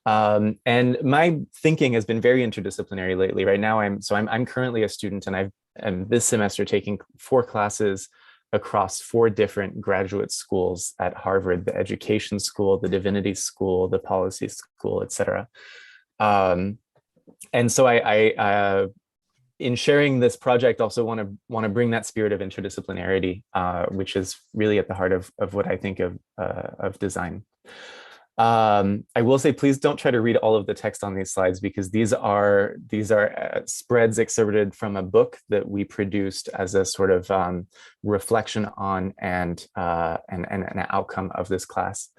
And my thinking has been very interdisciplinary lately. Right now, I'm currently a student, and I'm this semester taking 4 classes across 4 different graduate schools at Harvard: the Education School, the Divinity School, the Policy School, etc. And so I in sharing this project, also want to bring that spirit of interdisciplinarity, which is really at the heart of what I think of design. I will say, please don't try to read all of the text on these slides, because these are spreads excerpted from a book that we produced as a sort of reflection on and an outcome of this class.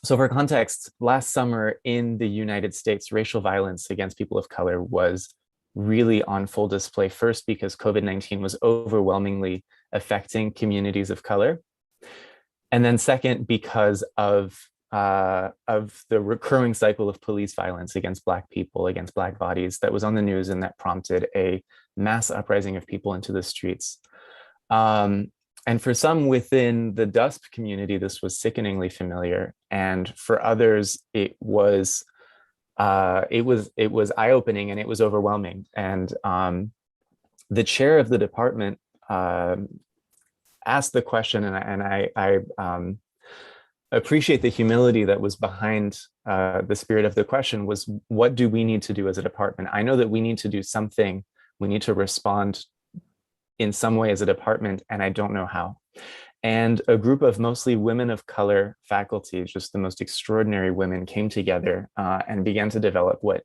So for context, last summer in the United States, racial violence against people of color was really on full display, first because COVID-19 was overwhelmingly affecting communities of color. And then second, because of the recurring cycle of police violence against Black people, against Black bodies, that was on the news and that prompted a mass uprising of people into the streets. And for some within the DUSP community, this was sickeningly familiar. And for others, it was eye-opening and it was overwhelming. And the chair of the department asked the question, and I appreciate the humility that was behind the spirit of the question, was, what do we need to do as a department? I know that we need to do something. We need to respond in some way as a department, and I don't know how. And a group of mostly women of color faculty, just the most extraordinary women, came together and began to develop what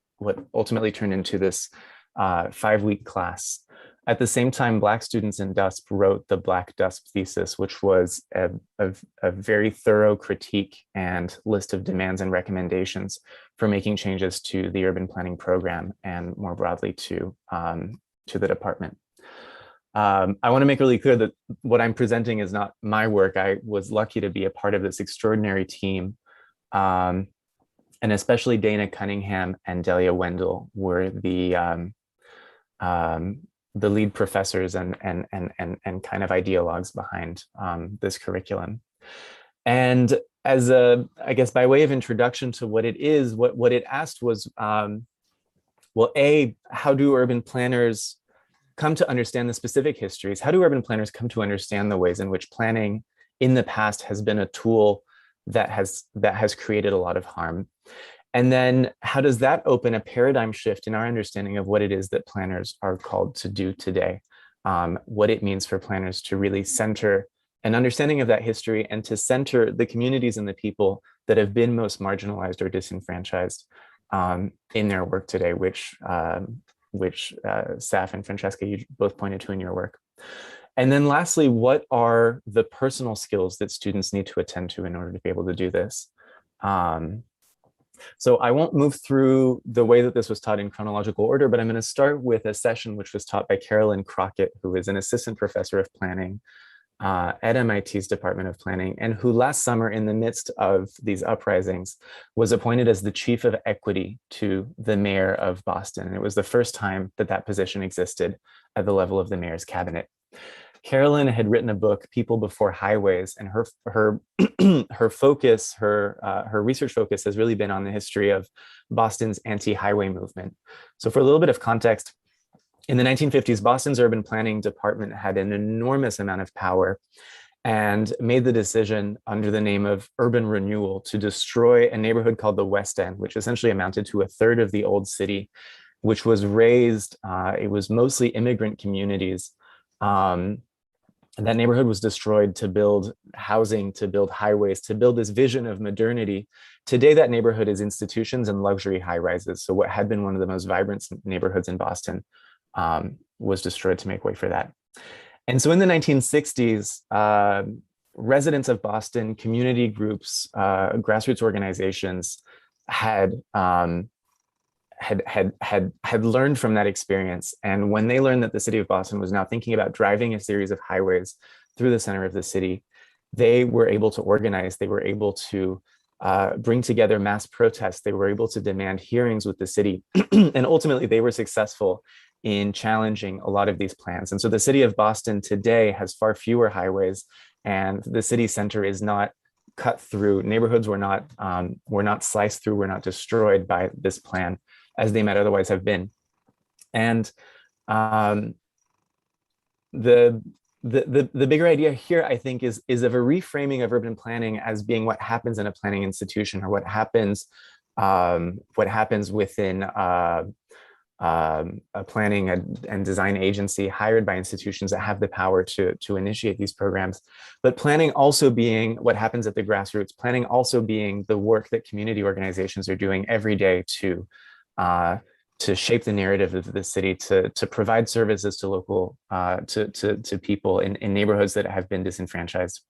ultimately turned into this 5-week class. At the same time, Black students in DUSP wrote the Black DUSP thesis, which was a very thorough critique and list of demands and recommendations for making changes to the urban planning program and more broadly to the department. I want to make really clear that what I'm presenting is not my work. I was lucky to be a part of this extraordinary team. And especially Dana Cunningham and Delia Wendell were the lead professors and kind of ideologues behind this curriculum. And as a, I guess by way of introduction to what it is, what it asked was, well, A, how do urban planners come to understand the specific histories? How do urban planners come to understand the ways in which planning in the past has been a tool that has created a lot of harm? And then how does that open a paradigm shift in our understanding of what it is that planners are called to do today? What it means for planners to really center an understanding of that history and to center the communities and the people that have been most marginalized or disenfranchised in their work today, which Saf and Francesca, you both pointed to in your work. And then lastly, what are the personal skills that students need to attend to in order to be able to do this? So I won't move through the way that this was taught in chronological order, but I'm going to start with a session which was taught by Carolyn Crockett, who is an assistant professor of planning at MIT's Department of Planning, and who last summer, in the midst of these uprisings, was appointed as the chief of equity to the mayor of Boston. And it was the first time that that position existed at the level of the mayor's cabinet. Carolyn had written a book, People Before Highways, and her focus, her research focus has really been on the history of Boston's anti-highway movement. So for a little bit of context, in the 1950s, Boston's urban planning department had an enormous amount of power and made the decision under the name of urban renewal to destroy a neighborhood called the West End, which essentially amounted to a third of the old city, which was raised, it was mostly immigrant communities. And that neighborhood was destroyed to build housing, to build highways, to build this vision of modernity. Today, that neighborhood is institutions and luxury high rises. So what had been one of the most vibrant neighborhoods in Boston was destroyed to make way for that. And so in the 1960s, residents of Boston, community groups, grassroots organizations had learned from that experience. And when they learned that the city of Boston was now thinking about driving a series of highways through the center of the city, they were able to organize, they were able to bring together mass protests, they were able to demand hearings with the city, and ultimately they were successful in challenging a lot of these plans. And so the city of Boston today has far fewer highways, and the city center is not cut through. Neighborhoods were not sliced through, were not destroyed by this plan as they might otherwise have been. And the bigger idea here, I think, is of a reframing of urban planning as being what happens in a planning institution, or what happens within a planning and design agency hired by institutions that have the power to initiate these programs. But planning also being what happens at the grassroots, planning also being the work that community organizations are doing every day to shape the narrative of the city, to provide services to local, to people in neighborhoods that have been disenfranchised.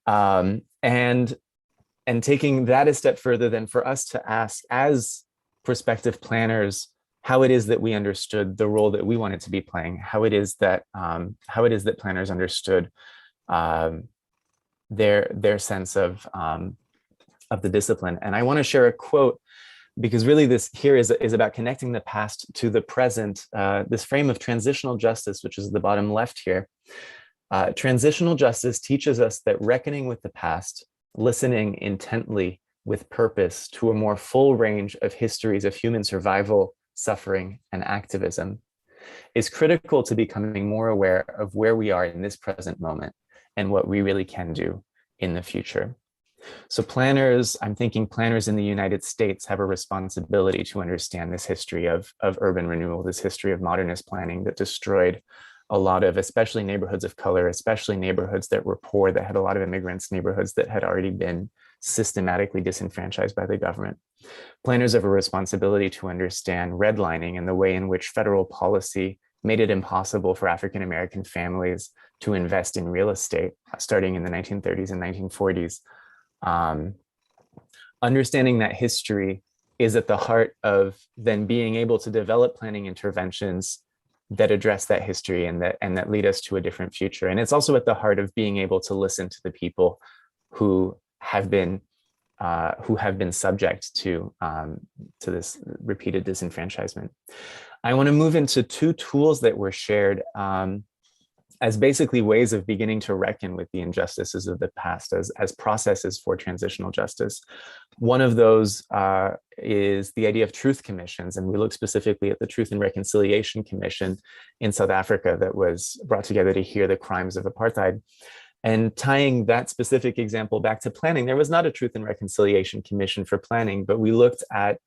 And taking that a step further, then for us to ask as prospective planners how it is that we understood the role that we wanted to be playing, how it is that planners understood their sense of the discipline. And I want to share a quote, because really this here is about connecting the past to the present, this frame of transitional justice, which is at the bottom left here. Transitional justice teaches us that reckoning with the past, listening intently with purpose to a more full range of histories of human survival, suffering, and activism, is critical to becoming more aware of where we are in this present moment and what we really can do in the future. So planners, I'm thinking planners in the United States have a responsibility to understand this history of urban renewal, this history of modernist planning that destroyed a lot of, especially neighborhoods of color, especially neighborhoods that were poor, that had a lot of immigrants, neighborhoods that had already been systematically disenfranchised by the government. Planners have a responsibility to understand redlining and the way in which federal policy made it impossible for African-American families to invest in real estate starting in the 1930s and 1940s. Understanding that history is at the heart of then being able to develop planning interventions that address that history and that lead us to a different future. And it's also at the heart of being able to listen to the people who have been subject to this repeated disenfranchisement. I want to move into two tools that were shared as basically ways of beginning to reckon with the injustices of the past as processes for transitional justice. One of those is the idea of truth commissions, and we look specifically at the Truth and Reconciliation Commission in South Africa that was brought together to hear the crimes of apartheid. And tying that specific example back to planning, there was not a Truth and Reconciliation Commission for planning, but we looked at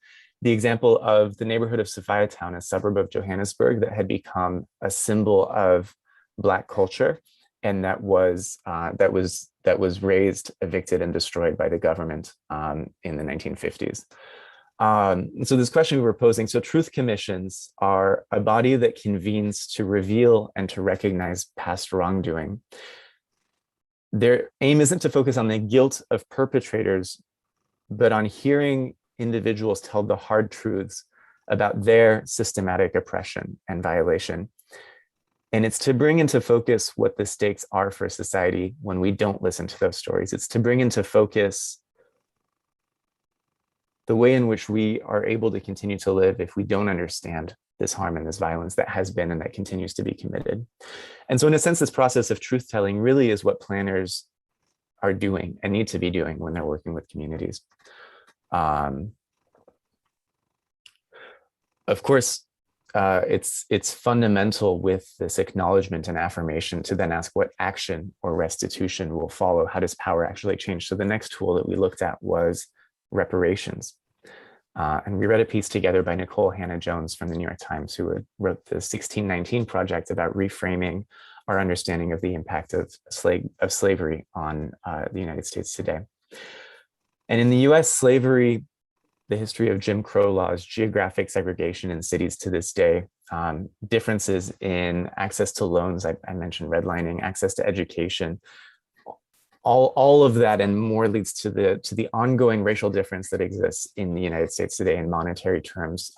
the example of the neighborhood of Sophiatown, a suburb of Johannesburg that had become a symbol of Black culture, and that was raised, evicted, and destroyed by the government in the 1950s. So this question we were posing, so truth commissions are a body that convenes to reveal and to recognize past wrongdoing. Their aim isn't to focus on the guilt of perpetrators, but on hearing individuals tell the hard truths about their systematic oppression and violation. And it's to bring into focus what the stakes are for society when we don't listen to those stories. It's to bring into focus the way in which we are able to continue to live if we don't understand this harm and this violence that has been and that continues to be committed. And so in a sense, this process of truth-telling really is what planners are doing and need to be doing when they're working with communities. Of course, it's fundamental with this acknowledgement and affirmation to then ask what action or restitution will follow. How does power actually change? So the next tool that we looked at was reparations. And we read a piece together by Nicole Hannah-Jones from the New York Times, who wrote the 1619 Project about reframing our understanding of the impact of slavery on the United States today. And in the US, slavery, the history of Jim Crow laws, geographic segregation in cities to this day, differences in access to loans, I mentioned redlining, access to education, all of that and more leads to the ongoing racial difference that exists in the United States today in monetary terms.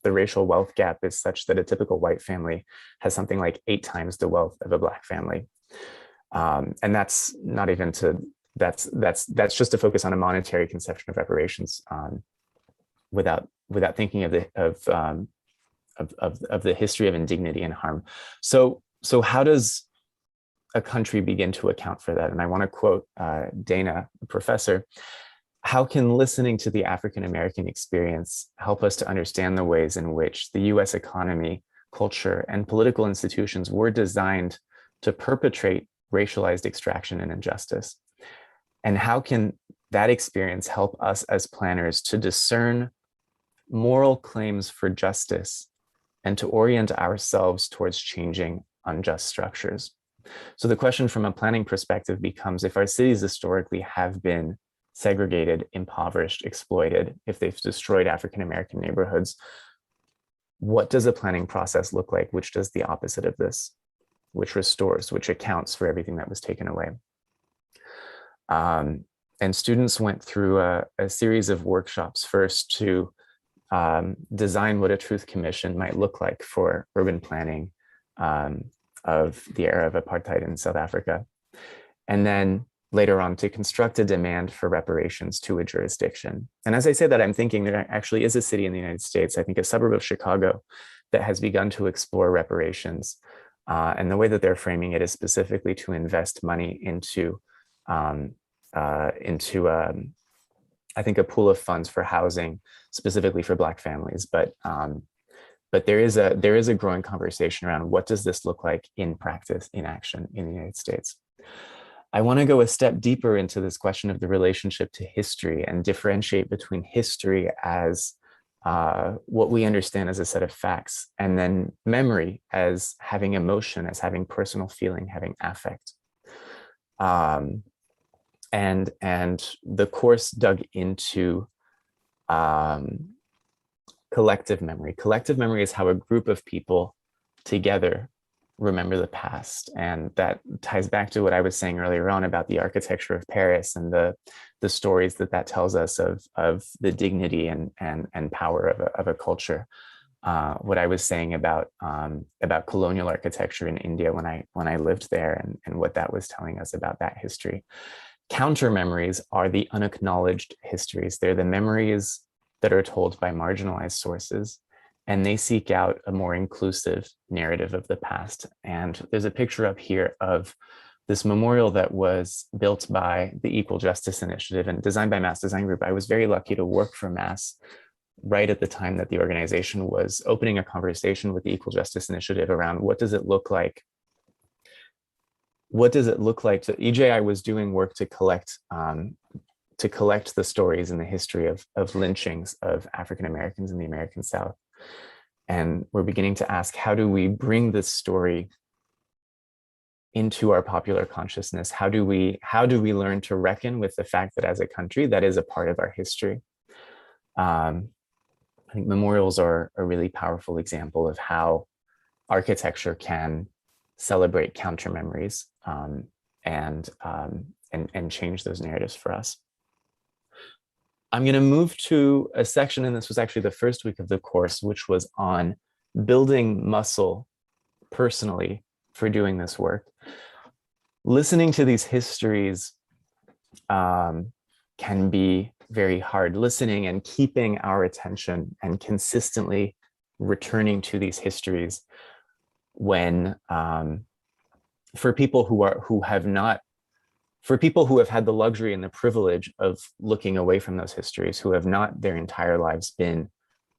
The racial wealth gap is such that a typical white family has something like 8 times the wealth of a Black family. And that's not even to, that's just to focus on a monetary conception of reparations without thinking of the history of indignity and harm. So how does a country begin to account for that? And I want to quote Dana, a professor. How can listening to the African-American experience help us to understand the ways in which the US economy, culture, and political institutions were designed to perpetrate racialized extraction and injustice? And how can that experience help us as planners to discern moral claims for justice and to orient ourselves towards changing unjust structures? So the question from a planning perspective becomes, if our cities historically have been segregated, impoverished, exploited, if they've destroyed African-American neighborhoods, what does a planning process look like which does the opposite of this, which restores, which accounts for everything that was taken away? And students went through a series of workshops first to design what a truth commission might look like for urban planning of the era of apartheid in South Africa. And then later on to construct a demand for reparations to a jurisdiction. And as I say that, I'm thinking there actually is a city in the United States, I think a suburb of Chicago, that has begun to explore reparations. And the way that they're framing it is specifically to invest money into I think a pool of funds for housing, specifically for Black families. But there is a growing conversation around what does this look like in practice, in action in the United States. I want to go a step deeper into this question of the relationship to history and differentiate between history as what we understand as a set of facts, and then memory as having emotion, as having personal feeling, having affect. And the course dug into collective memory. Collective memory is how a group of people together remember the past. And that ties back to what I was saying earlier on about the architecture of Paris and the stories that tells us of the dignity and power of a culture. What I was saying about colonial architecture in India when I lived there and what that was telling us about that history. Counter memories are the unacknowledged histories. They're the memories that are told by marginalized sources. and they seek out a more inclusive narrative of the past. And there's a picture up here of this memorial that was built by the Equal Justice Initiative and designed by Mass Design Group. I was very lucky to work for Mass right at the time that the organization was opening a conversation with the Equal Justice Initiative around what does it look like? What does it look like to, EJI was doing work to collect the stories and the history of lynchings of African Americans in the American South. And we're beginning to ask, how do we bring this story into our popular consciousness? How do we learn to reckon with the fact that as a country, that is a part of our history? I think memorials are a really powerful example of how architecture can celebrate counter memories and change those narratives for us. I'm going to move to a section, and this was actually the first week of the course, which was on building muscle personally for doing this work. Listening to these histories can be very hard. Listening and keeping our attention and consistently returning to these histories when, for people who have had the luxury and the privilege of looking away from those histories, who have not their entire lives been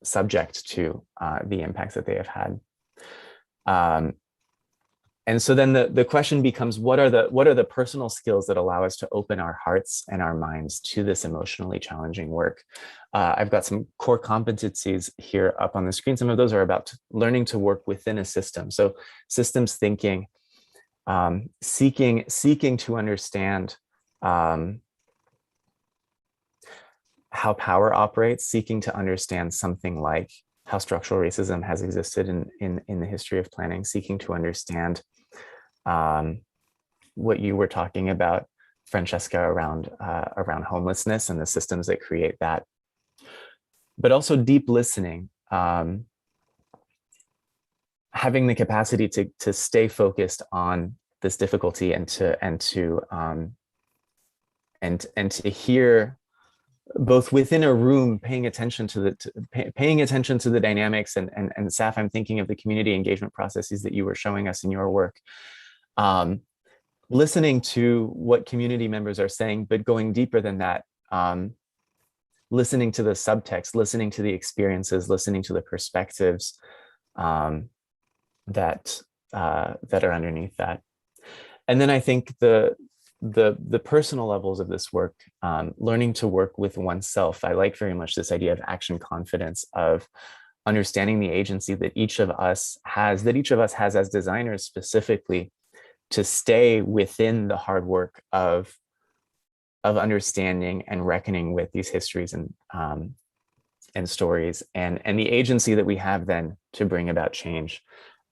subject to the impacts that they have had. And so then the question becomes, what are the personal skills that allow us to open our hearts and our minds to this emotionally challenging work? I've got some core competencies here up on the screen. Some of those are about learning to work within a system. So systems thinking, seeking to understand how power operates, seeking to understand something like how structural racism has existed in the history of planning, seeking to understand what you were talking about, Francesca, around homelessness and the systems that create that, but also deep listening, having the capacity to stay focused on this difficulty and to hear, both within a room, paying attention to the dynamics and Saf, I'm thinking of the community engagement processes that you were showing us in your work. Listening to what community members are saying, but going deeper than that, listening to the subtext, listening to the experiences, listening to the perspectives that are underneath that. And then I think the personal levels of this work, learning to work with oneself. I like very much this idea of action confidence, of understanding the agency that each of us has as designers specifically, to stay within the hard work of understanding and reckoning with these histories and stories, and the agency that we have then to bring about change.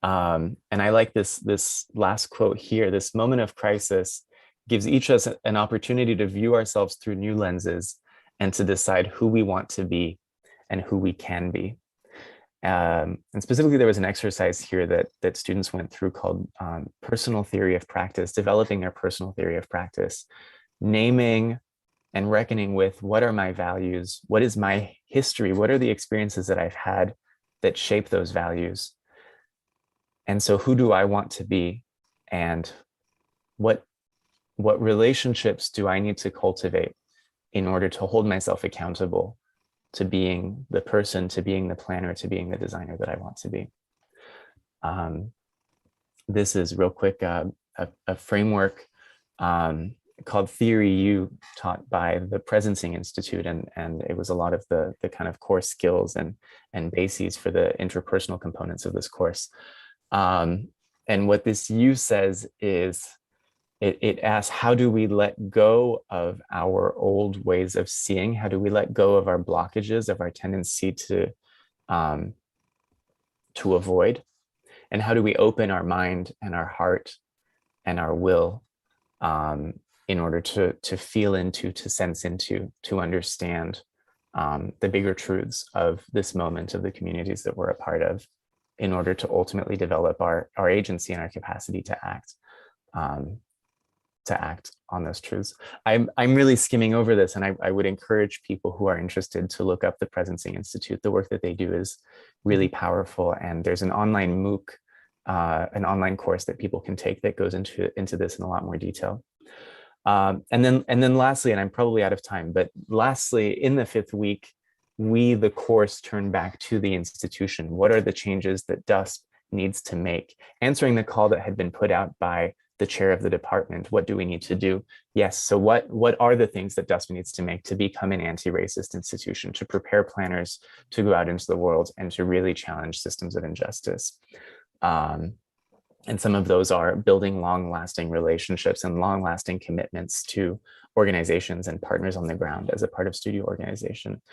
And I like this last quote here: "This moment of crisis gives each of us an opportunity to view ourselves through new lenses and to decide who we want to be and who we can be." And specifically, there was an exercise here that students went through called personal theory of practice, developing their personal theory of practice, naming and reckoning with, what are my values? What is my history? What are the experiences that I've had that shape those values? And so who do I want to be? And what relationships do I need to cultivate in order to hold myself accountable to being the person, to being the planner, to being the designer that I want to be? This is real quick, a framework called Theory U, taught by the Presencing Institute, and it was a lot of the kind of core skills and bases for the interpersonal components of this course. And what this U says is, it asks, how do we let go of our old ways of seeing? How do we let go of our blockages, of our tendency to avoid? And how do we open our mind and our heart and our will in order to feel into, to sense into, to understand the bigger truths of this moment, of the communities that we're a part of, in order to ultimately develop our agency and our capacity to act. act on those truths. I'm really skimming over this, and I would encourage people who are interested to look up the Presencing Institute. The work that they do is really powerful, and there's an online MOOC, an online course that people can take that goes into this in a lot more detail. And then lastly, and I'm probably out of time, but lastly, in the 5th week, the course turn back to the institution. What are the changes that DUSP needs to make? Answering the call that had been put out by the chair of the department. What do we need to do? Yes, so what are the things that DUSP needs to make to become an anti-racist institution, to prepare planners to go out into the world and to really challenge systems of injustice? And some of those are building long-lasting relationships and long-lasting commitments to organizations and partners on the ground as a part of studio organization.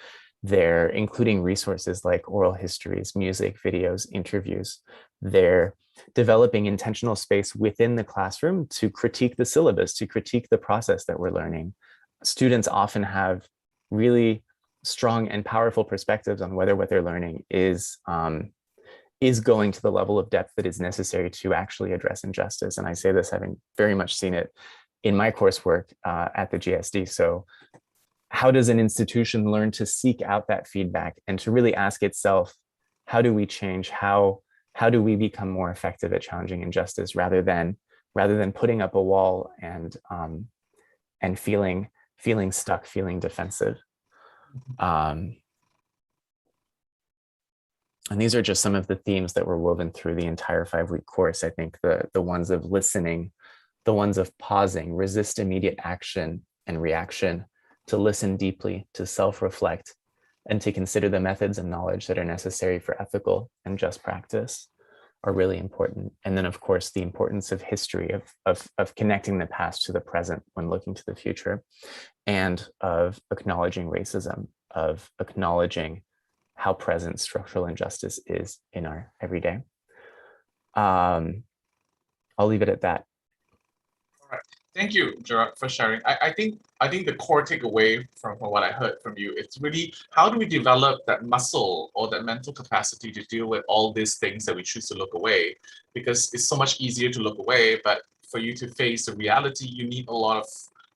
They're including resources like oral histories, music, videos, interviews. They're developing intentional space within the classroom to critique the syllabus, to critique the process that we're learning. Students often have really strong and powerful perspectives on whether what they're learning is going to the level of depth that is necessary to actually address injustice. And I say this having very much seen it in my coursework at the GSD. So how does an institution learn to seek out that feedback and to really ask itself, how do we change? How do we become more effective at challenging injustice rather than putting up a wall and feeling stuck, feeling defensive? And these are just some of the themes that were woven through the entire 5-week course. I think the ones of listening, the ones of pausing, resist immediate action and reaction, to listen deeply, to self-reflect, and to consider the methods and knowledge that are necessary for ethical and just practice are really important. And then, of course, the importance of history, of connecting the past to the present when looking to the future, and of acknowledging racism, of acknowledging how present structural injustice is in our everyday. I'll leave it at that. All right. Thank you, Gerard, for sharing. I think the core takeaway from what I heard from you, it's really how do we develop that muscle or that mental capacity to deal with all these things that we choose to look away? Because it's so much easier to look away, but for you to face the reality, you need a lot of,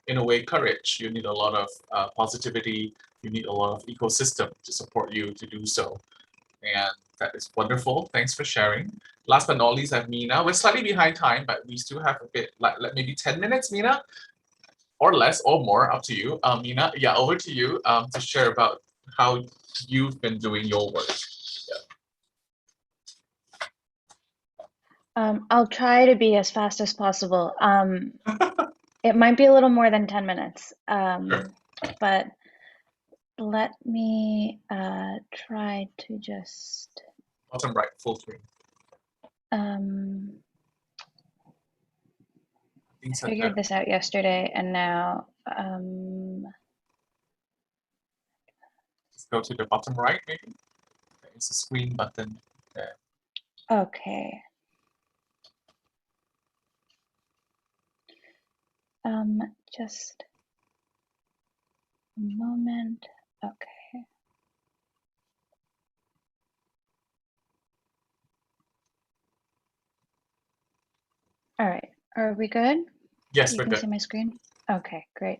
in a way, courage. You need a lot of positivity. You need a lot of ecosystem to support you to do so. And that is wonderful. Thanks for sharing. Last but not least, I have Mina. We're slightly behind time, but we still have a bit, like maybe 10 minutes, Mina, or less or more, up to you. Mina, yeah, over to you to share about how you've been doing your work. I'll try to be as fast as possible. It might be a little more than 10 minutes, Sure. but let me try to just Bottom right, full screen. I figured this out yesterday, and now Let's go to the bottom right, maybe. It's a screen button there. okay. Just a moment. Okay. All right. Are we good? Yes, You we're can good. see my screen? Okay, great.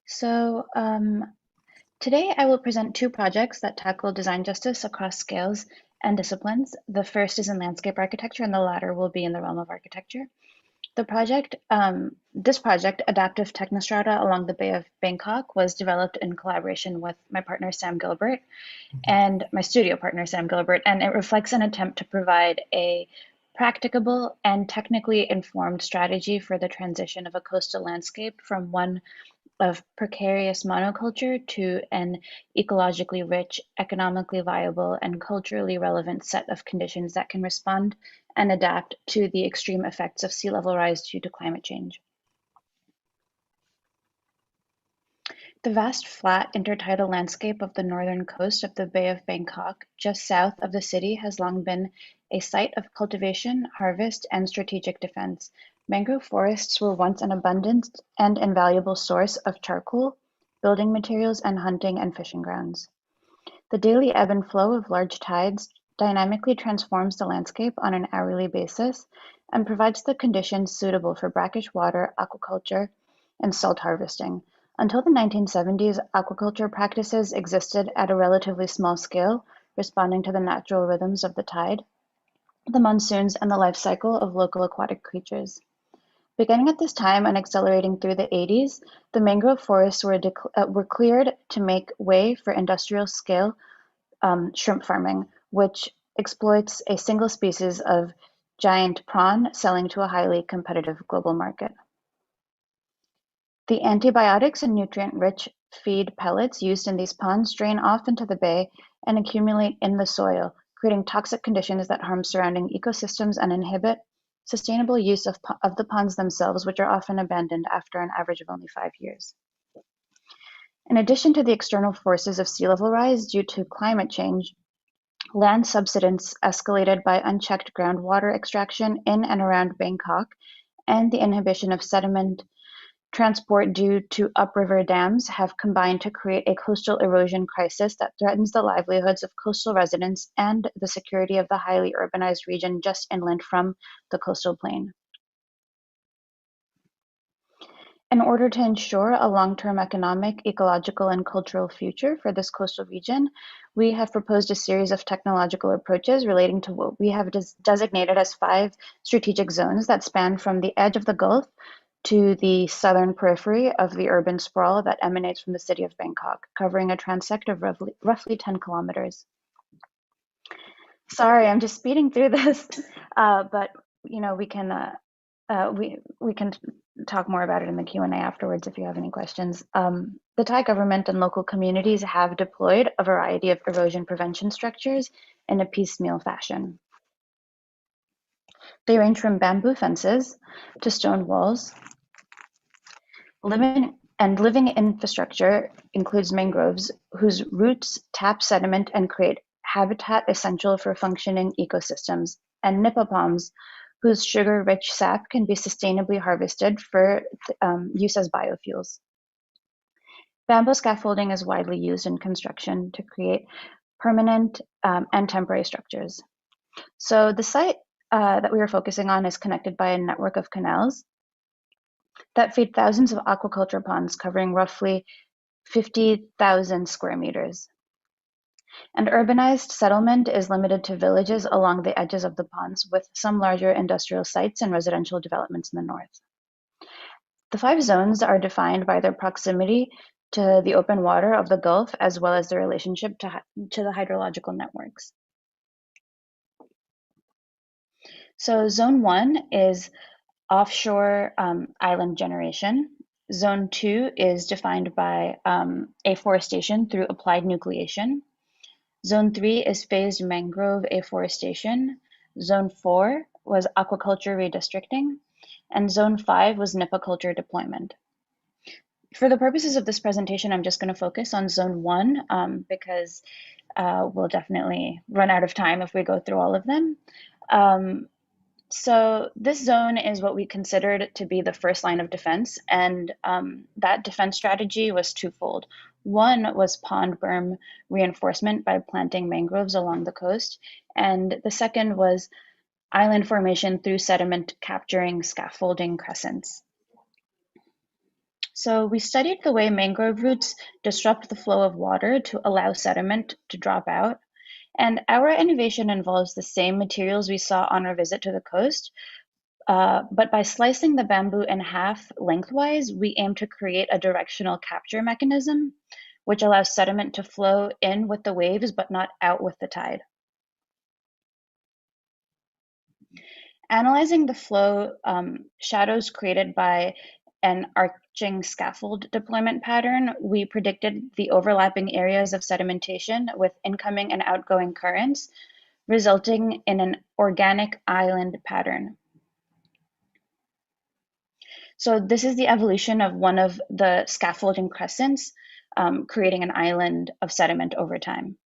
So today I will present 2 projects that tackle design justice across scales and disciplines. The first is in landscape architecture, and the latter will be in the realm of architecture. This project, Adaptive Technostrata along the Bay of Bangkok, was developed in collaboration with my partner Sam Gilbert and my studio partner Sam Gilbert, and it reflects an attempt to provide a practicable and technically informed strategy for the transition of a coastal landscape from one of precarious monoculture to an ecologically rich, economically viable, and culturally relevant set of conditions that can respond and adapt to the extreme effects of sea level rise due to climate change. The vast, flat, intertidal landscape of the northern coast of the Bay of Bangkok, just south of the city, has long been a site of cultivation, harvest, and strategic defense. Mangrove forests were once an abundant and invaluable source of charcoal, building materials, and hunting and fishing grounds. The daily ebb and flow of large tides dynamically transforms the landscape on an hourly basis, and provides the conditions suitable for brackish water, aquaculture, and salt harvesting. Until the 1970s, aquaculture practices existed at a relatively small scale, responding to the natural rhythms of the tide, the monsoons, and the life cycle of local aquatic creatures. Beginning at this time and accelerating through the 80s, the mangrove forests were cleared to make way for industrial-scale shrimp farming, which exploits a single species of giant prawn, selling to a highly competitive global market. The antibiotics and nutrient-rich feed pellets used in these ponds drain off into the bay and accumulate in the soil, creating toxic conditions that harm surrounding ecosystems and inhibit sustainable use of the ponds themselves, which are often abandoned after an average of only 5 years. In addition to the external forces of sea level rise due to climate change, land subsidence escalated by unchecked groundwater extraction in and around Bangkok, and the inhibition of sediment transport due to upriver dams have combined to create a coastal erosion crisis that threatens the livelihoods of coastal residents and the security of the highly urbanized region just inland from the coastal plain. In order to ensure a long-term economic, ecological, and cultural future for this coastal region, we have proposed a series of technological approaches relating to what we have designated as 5 strategic zones that span from the edge of the Gulf to the southern periphery of the urban sprawl that emanates from the city of Bangkok, covering a transect of roughly 10 kilometers. Sorry, I'm just speeding through this, but you know, we can talk more about it in the Q&A afterwards if you have any questions. The Thai government and local communities have deployed a variety of erosion prevention structures in a piecemeal fashion. They range from bamboo fences to stone walls. Living infrastructure includes mangroves, whose roots tap sediment and create habitat essential for functioning ecosystems, and nipa palms, whose sugar-rich sap can be sustainably harvested for use as biofuels. Bamboo scaffolding is widely used in construction to create permanent and temporary structures. So the site that we are focusing on is connected by a network of canals that feed thousands of aquaculture ponds covering roughly 50,000 square meters. And urbanized settlement is limited to villages along the edges of the ponds, with some larger industrial sites and residential developments in the north. The 5 zones are defined by their proximity to the open water of the Gulf, as well as their relationship to the hydrological networks. So Zone 1 is offshore island generation. Zone 2 is defined by afforestation through applied nucleation. Zone 3 is phased mangrove afforestation. Zone 4 was aquaculture redistricting. And Zone 5 was nipaculture deployment. For the purposes of this presentation, I'm just going to focus on Zone 1 because we'll definitely run out of time if we go through all of them. So this zone is what we considered to be the first line of defense, and that defense strategy was twofold. One was pond berm reinforcement by planting mangroves along the coast, and the second was island formation through sediment capturing scaffolding crescents. So we studied the way mangrove roots disrupt the flow of water to allow sediment to drop out. And our innovation involves the same materials we saw on our visit to the coast, but by slicing the bamboo in half lengthwise, we aim to create a directional capture mechanism, which allows sediment to flow in with the waves, but not out with the tide. Analyzing the flow shadows created by an arching scaffold deployment pattern, we predicted the overlapping areas of sedimentation with incoming and outgoing currents, resulting in an organic island pattern. So this is the evolution of one of the scaffolding crescents, creating an island of sediment over time.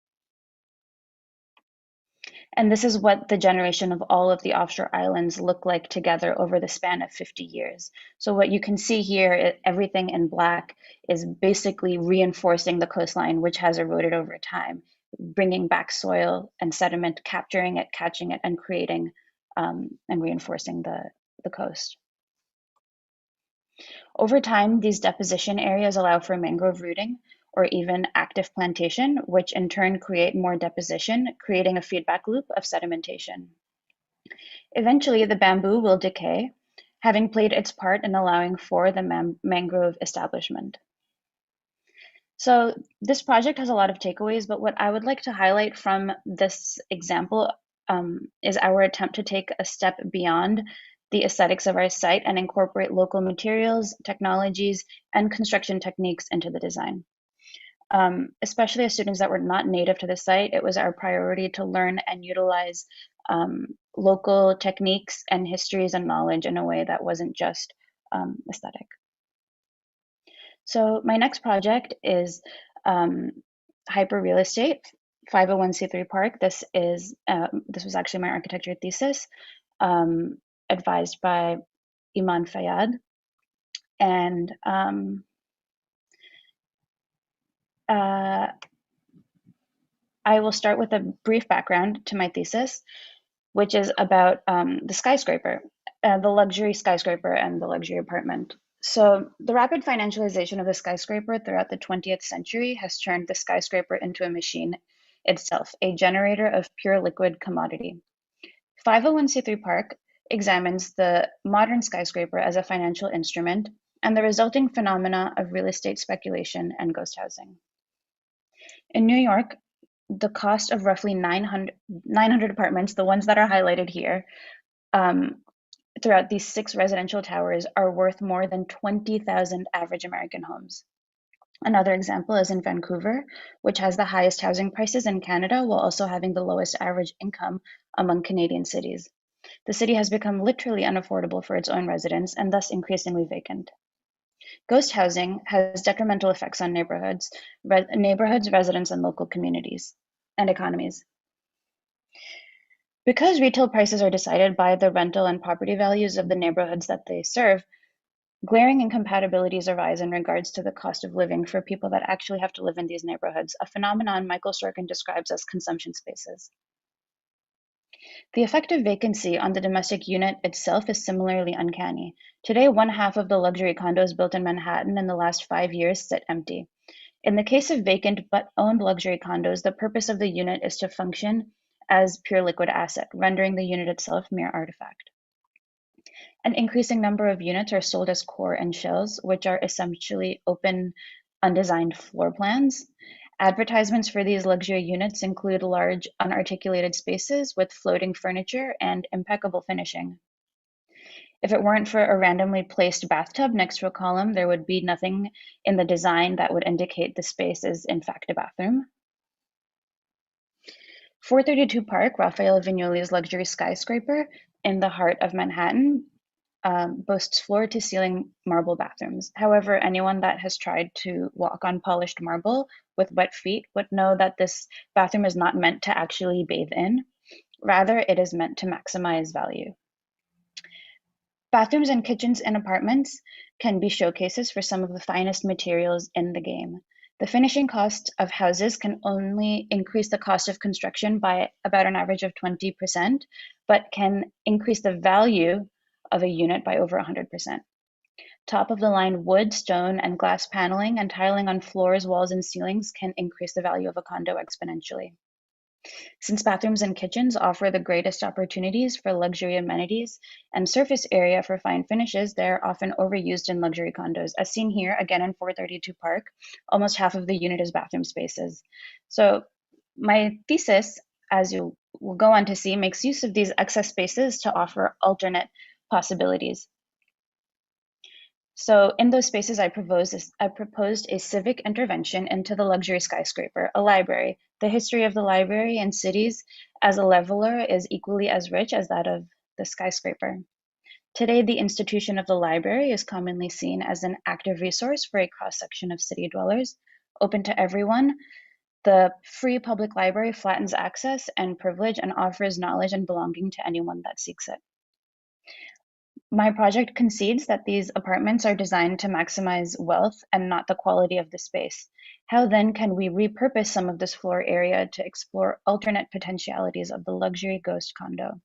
And this is what the generation of all of the offshore islands look like together over the span of 50 years. So what you can see here, everything in black is basically reinforcing the coastline, which has eroded over time, bringing back soil and sediment, capturing it, catching it, and creating and reinforcing the coast. Over time, these deposition areas allow for mangrove rooting or even active plantation, which in turn create more deposition, creating a feedback loop of sedimentation. Eventually, the bamboo will decay, having played its part in allowing for the mangrove establishment. So this project has a lot of takeaways, but what I would like to highlight from this example is our attempt to take a step beyond the aesthetics of our site and incorporate local materials, technologies, and construction techniques into the design. Especially as students that were not native to the site, it was our priority to learn and utilize local techniques and histories and knowledge in a way that wasn't just aesthetic. So my next project is Hyper Real Estate, 501c3 Park. This was actually my architecture thesis, advised by Iman Fayyad. And I will start with a brief background to my thesis, which is about the skyscraper, the luxury skyscraper and the luxury apartment. So the rapid financialization of the skyscraper throughout the 20th century has turned the skyscraper into a machine itself, a generator of pure liquid commodity. 501c3 Park examines the modern skyscraper as a financial instrument and the resulting phenomena of real estate speculation and ghost housing. In New York, the cost of roughly 900 apartments, the ones that are highlighted here, throughout these 6 residential towers are worth more than 20,000 average American homes. Another example is in Vancouver, which has the highest housing prices in Canada while also having the lowest average income among Canadian cities. The city has become literally unaffordable for its own residents and thus increasingly vacant. Ghost housing has detrimental effects on neighborhoods, residents, and local communities and economies. Because retail prices are decided by the rental and property values of the neighborhoods that they serve, glaring incompatibilities arise in regards to the cost of living for people that actually have to live in these neighborhoods, a phenomenon Michael Sorkin describes as consumption spaces. The effect of vacancy on the domestic unit itself is similarly uncanny. Today, 1/2 of the luxury condos built in Manhattan in the last 5 years sit empty. In the case of vacant but owned luxury condos, the purpose of the unit is to function as pure liquid asset, rendering the unit itself mere artifact. An increasing number of units are sold as core and shells, which are essentially open, undesigned floor plans. Advertisements for these luxury units include large, unarticulated spaces with floating furniture and impeccable finishing. If it weren't for a randomly placed bathtub next to a column, there would be nothing in the design that would indicate the space is in fact a bathroom. 432 Park, Raphael Vignoli's luxury skyscraper in the heart of Manhattan, boasts floor-to-ceiling marble bathrooms. However, anyone that has tried to walk on polished marble with wet feet would know that this bathroom is not meant to actually bathe in. Rather, it is meant to maximize value. Bathrooms and kitchens in apartments can be showcases for some of the finest materials in the game. The finishing cost of houses can only increase the cost of construction by about an average of 20%, but can increase the value of a unit by over 100%. Top of the line wood, stone, and glass paneling and tiling on floors, walls, and ceilings can increase the value of a condo exponentially. Since bathrooms and kitchens offer the greatest opportunities for luxury amenities and surface area for fine finishes, they're often overused in luxury condos. As seen here, again in 432 Park, almost half of the unit is bathroom spaces. So my thesis, as you will go on to see, makes use of these excess spaces to offer alternate possibilities. So in those spaces, I proposed a civic intervention into the luxury skyscraper, a library. The history of the library in cities as a leveler is equally as rich as that of the skyscraper. Today, the institution of the library is commonly seen as an active resource for a cross-section of city dwellers, open to everyone. The free public library flattens access and privilege and offers knowledge and belonging to anyone that seeks it. My project concedes that these apartments are designed to maximize wealth and not the quality of the space. How then can we repurpose some of this floor area to explore alternate potentialities of the luxury ghost condo?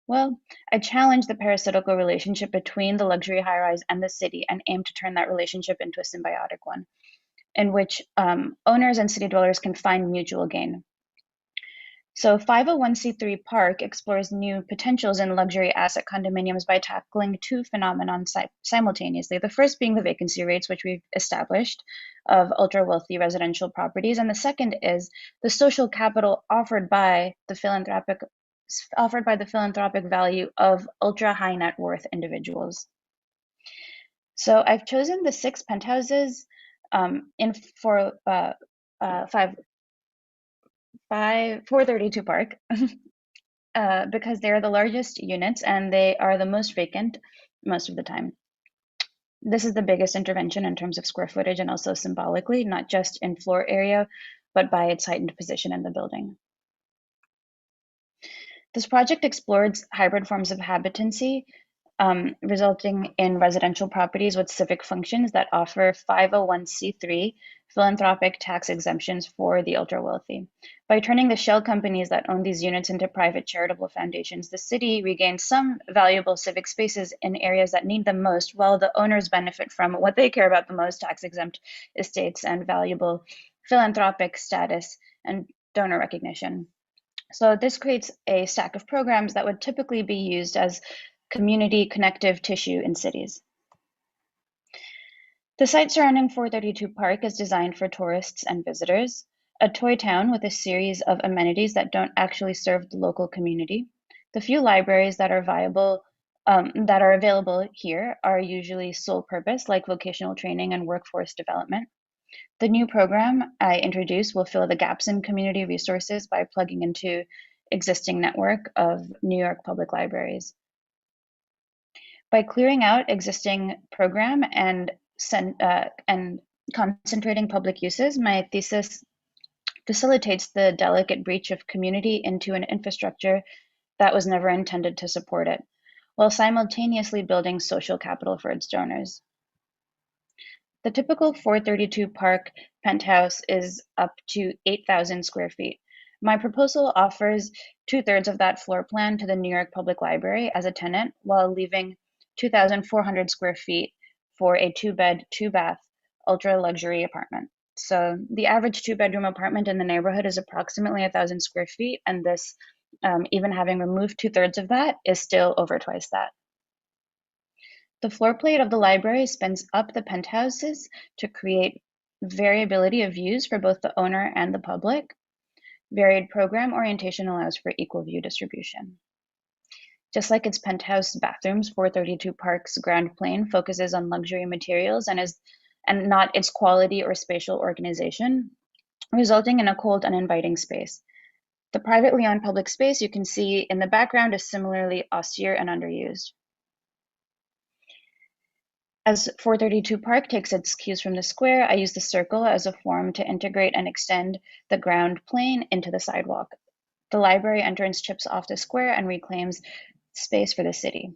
Well, I challenge the parasitical relationship between the luxury high-rise and the city and aim to turn that relationship into a symbiotic one, in which owners and city dwellers can find mutual gain. So 501c3 Park explores new potentials in luxury asset condominiums by tackling two phenomena simultaneously. The first being the vacancy rates, which we've established, of ultra-wealthy residential properties. And the second is the social capital offered by the philanthropic value of ultra-high net worth individuals. So I've chosen the 6 penthouses in 432 Park because they are the largest units and they are the most vacant most of the time. This is the biggest intervention in terms of square footage and also symbolically, not just in floor area, but by its heightened position in the building. This project explores hybrid forms of habitancy, resulting in residential properties with civic functions that offer 501c3 philanthropic tax exemptions for the ultra wealthy. By turning the shell companies that own these units into private charitable foundations, the city regains some valuable civic spaces in areas that need them most, while the owners benefit from what they care about the most, tax-exempt estates and valuable philanthropic status and donor recognition. So this creates a stack of programs that would typically be used as community connective tissue in cities. The site surrounding 432 Park is designed for tourists and visitors, a toy town with a series of amenities that don't actually serve the local community. The few libraries that are available here are usually sole purpose, like vocational training and workforce development. The new program I introduce will fill the gaps in community resources by plugging into existing network of New York public libraries. By clearing out existing program and concentrating public uses, my thesis facilitates the delicate breach of community into an infrastructure that was never intended to support it, while simultaneously building social capital for its donors. The typical 432 Park penthouse is up to 8,000 square feet. My proposal offers 2/3 of that floor plan to the New York Public Library as a tenant, while leaving 2,400 square feet for a 2-bed, 2-bath, ultra luxury apartment. So the average 2-bedroom apartment in the neighborhood is approximately 1,000 square feet, and this, even having removed 2/3 of that, is still over twice that. The floor plate of the library spins up the penthouses to create variability of views for both the owner and the public. Varied program orientation allows for equal view distribution. Just like its penthouse bathrooms, 432 Park's ground plane focuses on luxury materials and not its quality or spatial organization, resulting in a cold, uninviting space. The privately owned public space you can see in the background is similarly austere and underused. As 432 Park takes its cues from the square, I use the circle as a form to integrate and extend the ground plane into the sidewalk. The library entrance chips off the square and reclaims space for the city.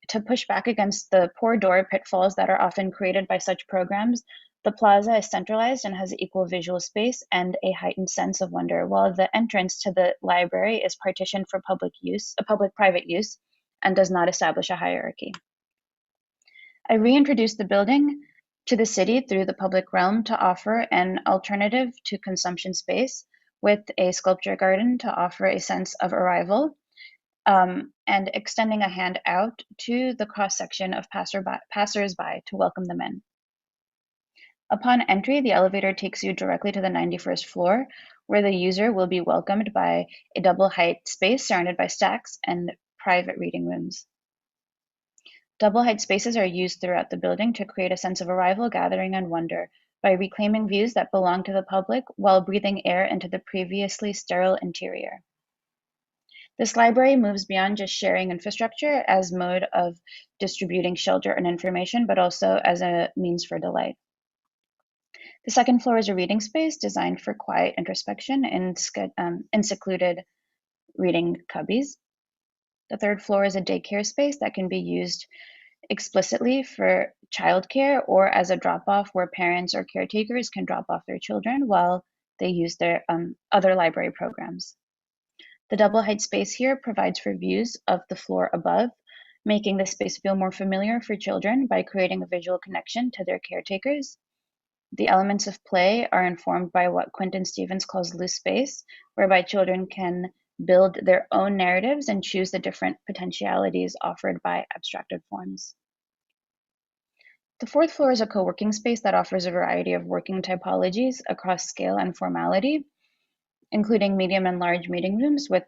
To push back against the poor door pitfalls that are often created by such programs, the plaza is centralized and has equal visual space and a heightened sense of wonder, while the entrance to the library is partitioned for public-private use, and does not establish a hierarchy. I reintroduced the building to the city through the public realm to offer an alternative to consumption space, with a sculpture garden to offer a sense of arrival, and extending a hand out to the cross-section of passers-by to welcome them in. Upon entry, the elevator takes you directly to the 91st floor, where the user will be welcomed by a double-height space surrounded by stacks and private reading rooms. Double-height spaces are used throughout the building to create a sense of arrival, gathering, and wonder by reclaiming views that belong to the public while breathing air into the previously sterile interior. This library moves beyond just sharing infrastructure as mode of distributing shelter and information, but also as a means for delight. The second floor is a reading space designed for quiet introspection in secluded reading cubbies. The third floor is a daycare space that can be used explicitly for childcare or as a drop-off where parents or caretakers can drop off their children while they use their other library programs. The double height space here provides for views of the floor above, making the space feel more familiar for children by creating a visual connection to their caretakers. The elements of play are informed by what Quentin Stevens calls loose space, whereby children can build their own narratives and choose the different potentialities offered by abstracted forms. The fourth floor is a co-working space that offers a variety of working typologies across scale and formality, including medium and large meeting rooms with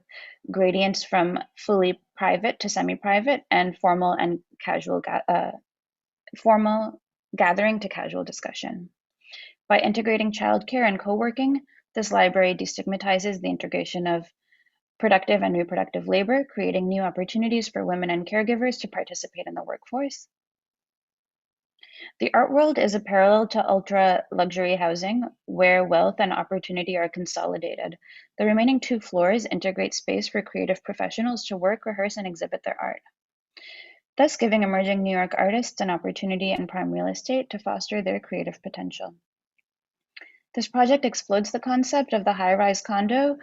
gradients from fully private to semi-private and formal and casual formal gathering to casual discussion. By integrating childcare and co-working, this library destigmatizes the integration of productive and reproductive labor, creating new opportunities for women and caregivers to participate in the workforce. The art world is a parallel to ultra-luxury housing, where wealth and opportunity are consolidated. The remaining 2 floors integrate space for creative professionals to work, rehearse, and exhibit their art, thus giving emerging New York artists an opportunity in prime real estate to foster their creative potential. This project explodes the concept of the high-rise condo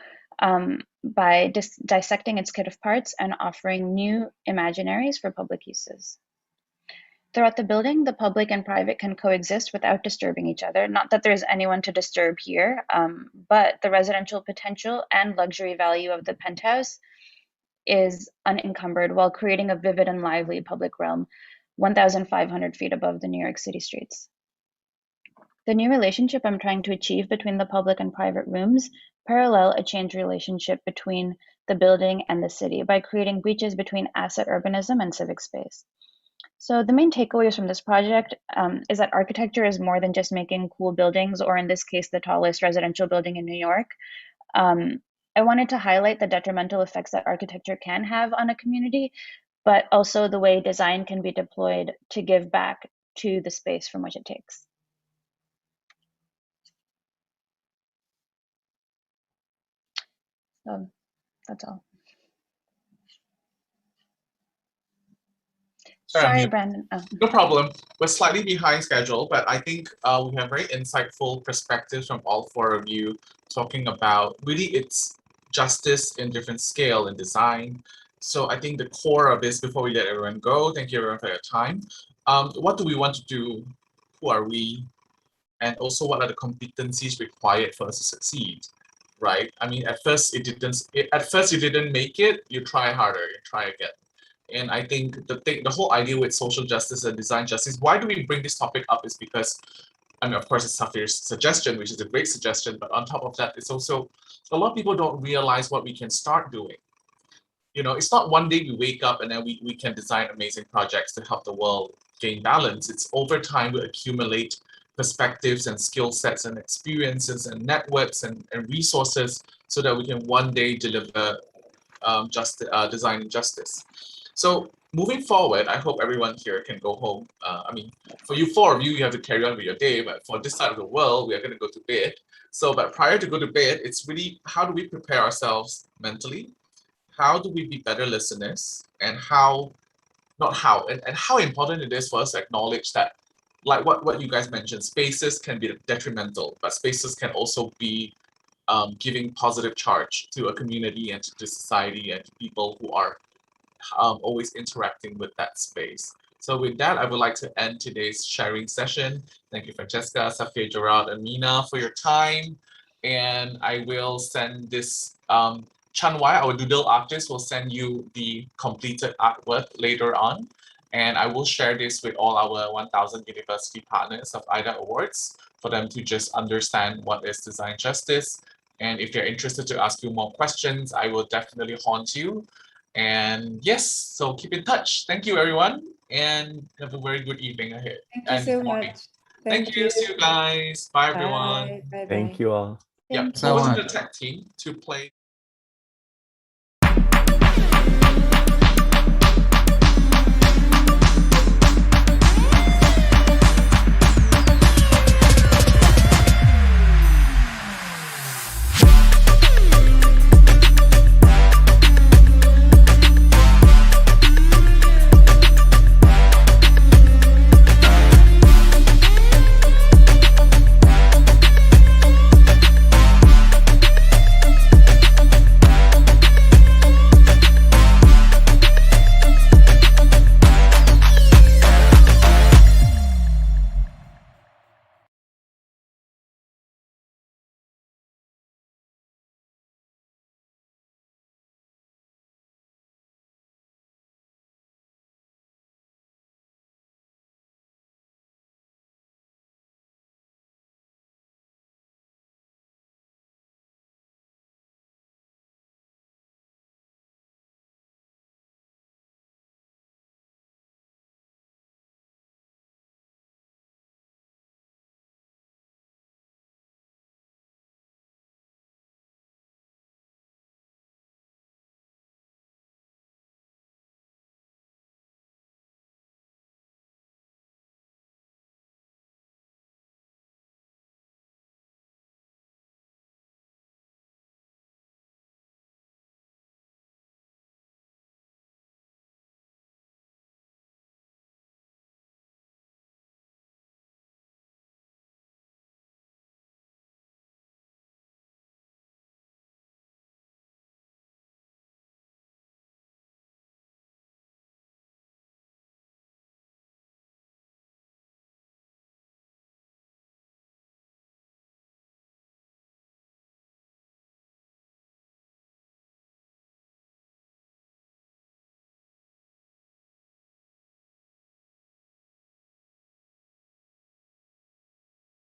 by dissecting its kit of parts and offering new imaginaries for public uses. Throughout the building, the public and private can coexist without disturbing each other. Not that there's anyone to disturb here, but the residential potential and luxury value of the penthouse is unencumbered while creating a vivid and lively public realm 1,500 feet above the New York City streets. The new relationship I'm trying to achieve between the public and private rooms parallel a change relationship between the building and the city by creating breaches between asset urbanism and civic space. So the main takeaways from this project is that architecture is more than just making cool buildings, or in this case, the tallest residential building in New York. I wanted to highlight the detrimental effects that architecture can have on a community, but also the way design can be deployed to give back to the space from which it takes. So that's all. Sorry, Brandon. Oh. No problem. We're slightly behind schedule, but I think we have very insightful perspectives from all 4 of you talking about really it's justice in different scale and design. So I think the core of this, before we let everyone go, thank you everyone for your time. What do we want to do? Who are we? And also what are the competencies required for us to succeed? Right? I mean, at first you didn't make it, you try harder, you try again. And I think the whole idea with social justice and design justice, why do we bring this topic up is because, I mean, of course, it's Safir's suggestion, which is a great suggestion, but on top of that, it's also, a lot of people don't realize what we can start doing. You know, it's not one day we wake up and then we can design amazing projects to help the world gain balance. It's over time we accumulate perspectives and skill sets and experiences and networks and resources so that we can one day deliver design and justice. So moving forward, I hope everyone here can go home. I mean, for you 4 of you, you have to carry on with your day, but for this side of the world, we are going to go to bed. So, but prior to go to bed, it's really how do we prepare ourselves mentally? How do we be better listeners? And how important it is for us to acknowledge that, like what you guys mentioned, spaces can be detrimental, but spaces can also be giving positive charge to a community and to society and to people who are always interacting with that space. So with that, I would like to end today's sharing session. Thank you, Francesca, Safir, Gerard, and Mina for your time. And I will send this, Chanwai, our doodle artist, will send you the completed artwork later on. And I will share this with all our 1,000 university partners of AYDA Awards for them to just understand what is design justice. And if they're interested to ask you more questions, I will definitely haunt you. And yes, so keep in touch. Thank you, everyone, and have a very good evening ahead. Thank you so much. Thank you. See you guys. Bye, everyone. Bye. Thank you all. Yeah, Thank over you. to the tech team to play.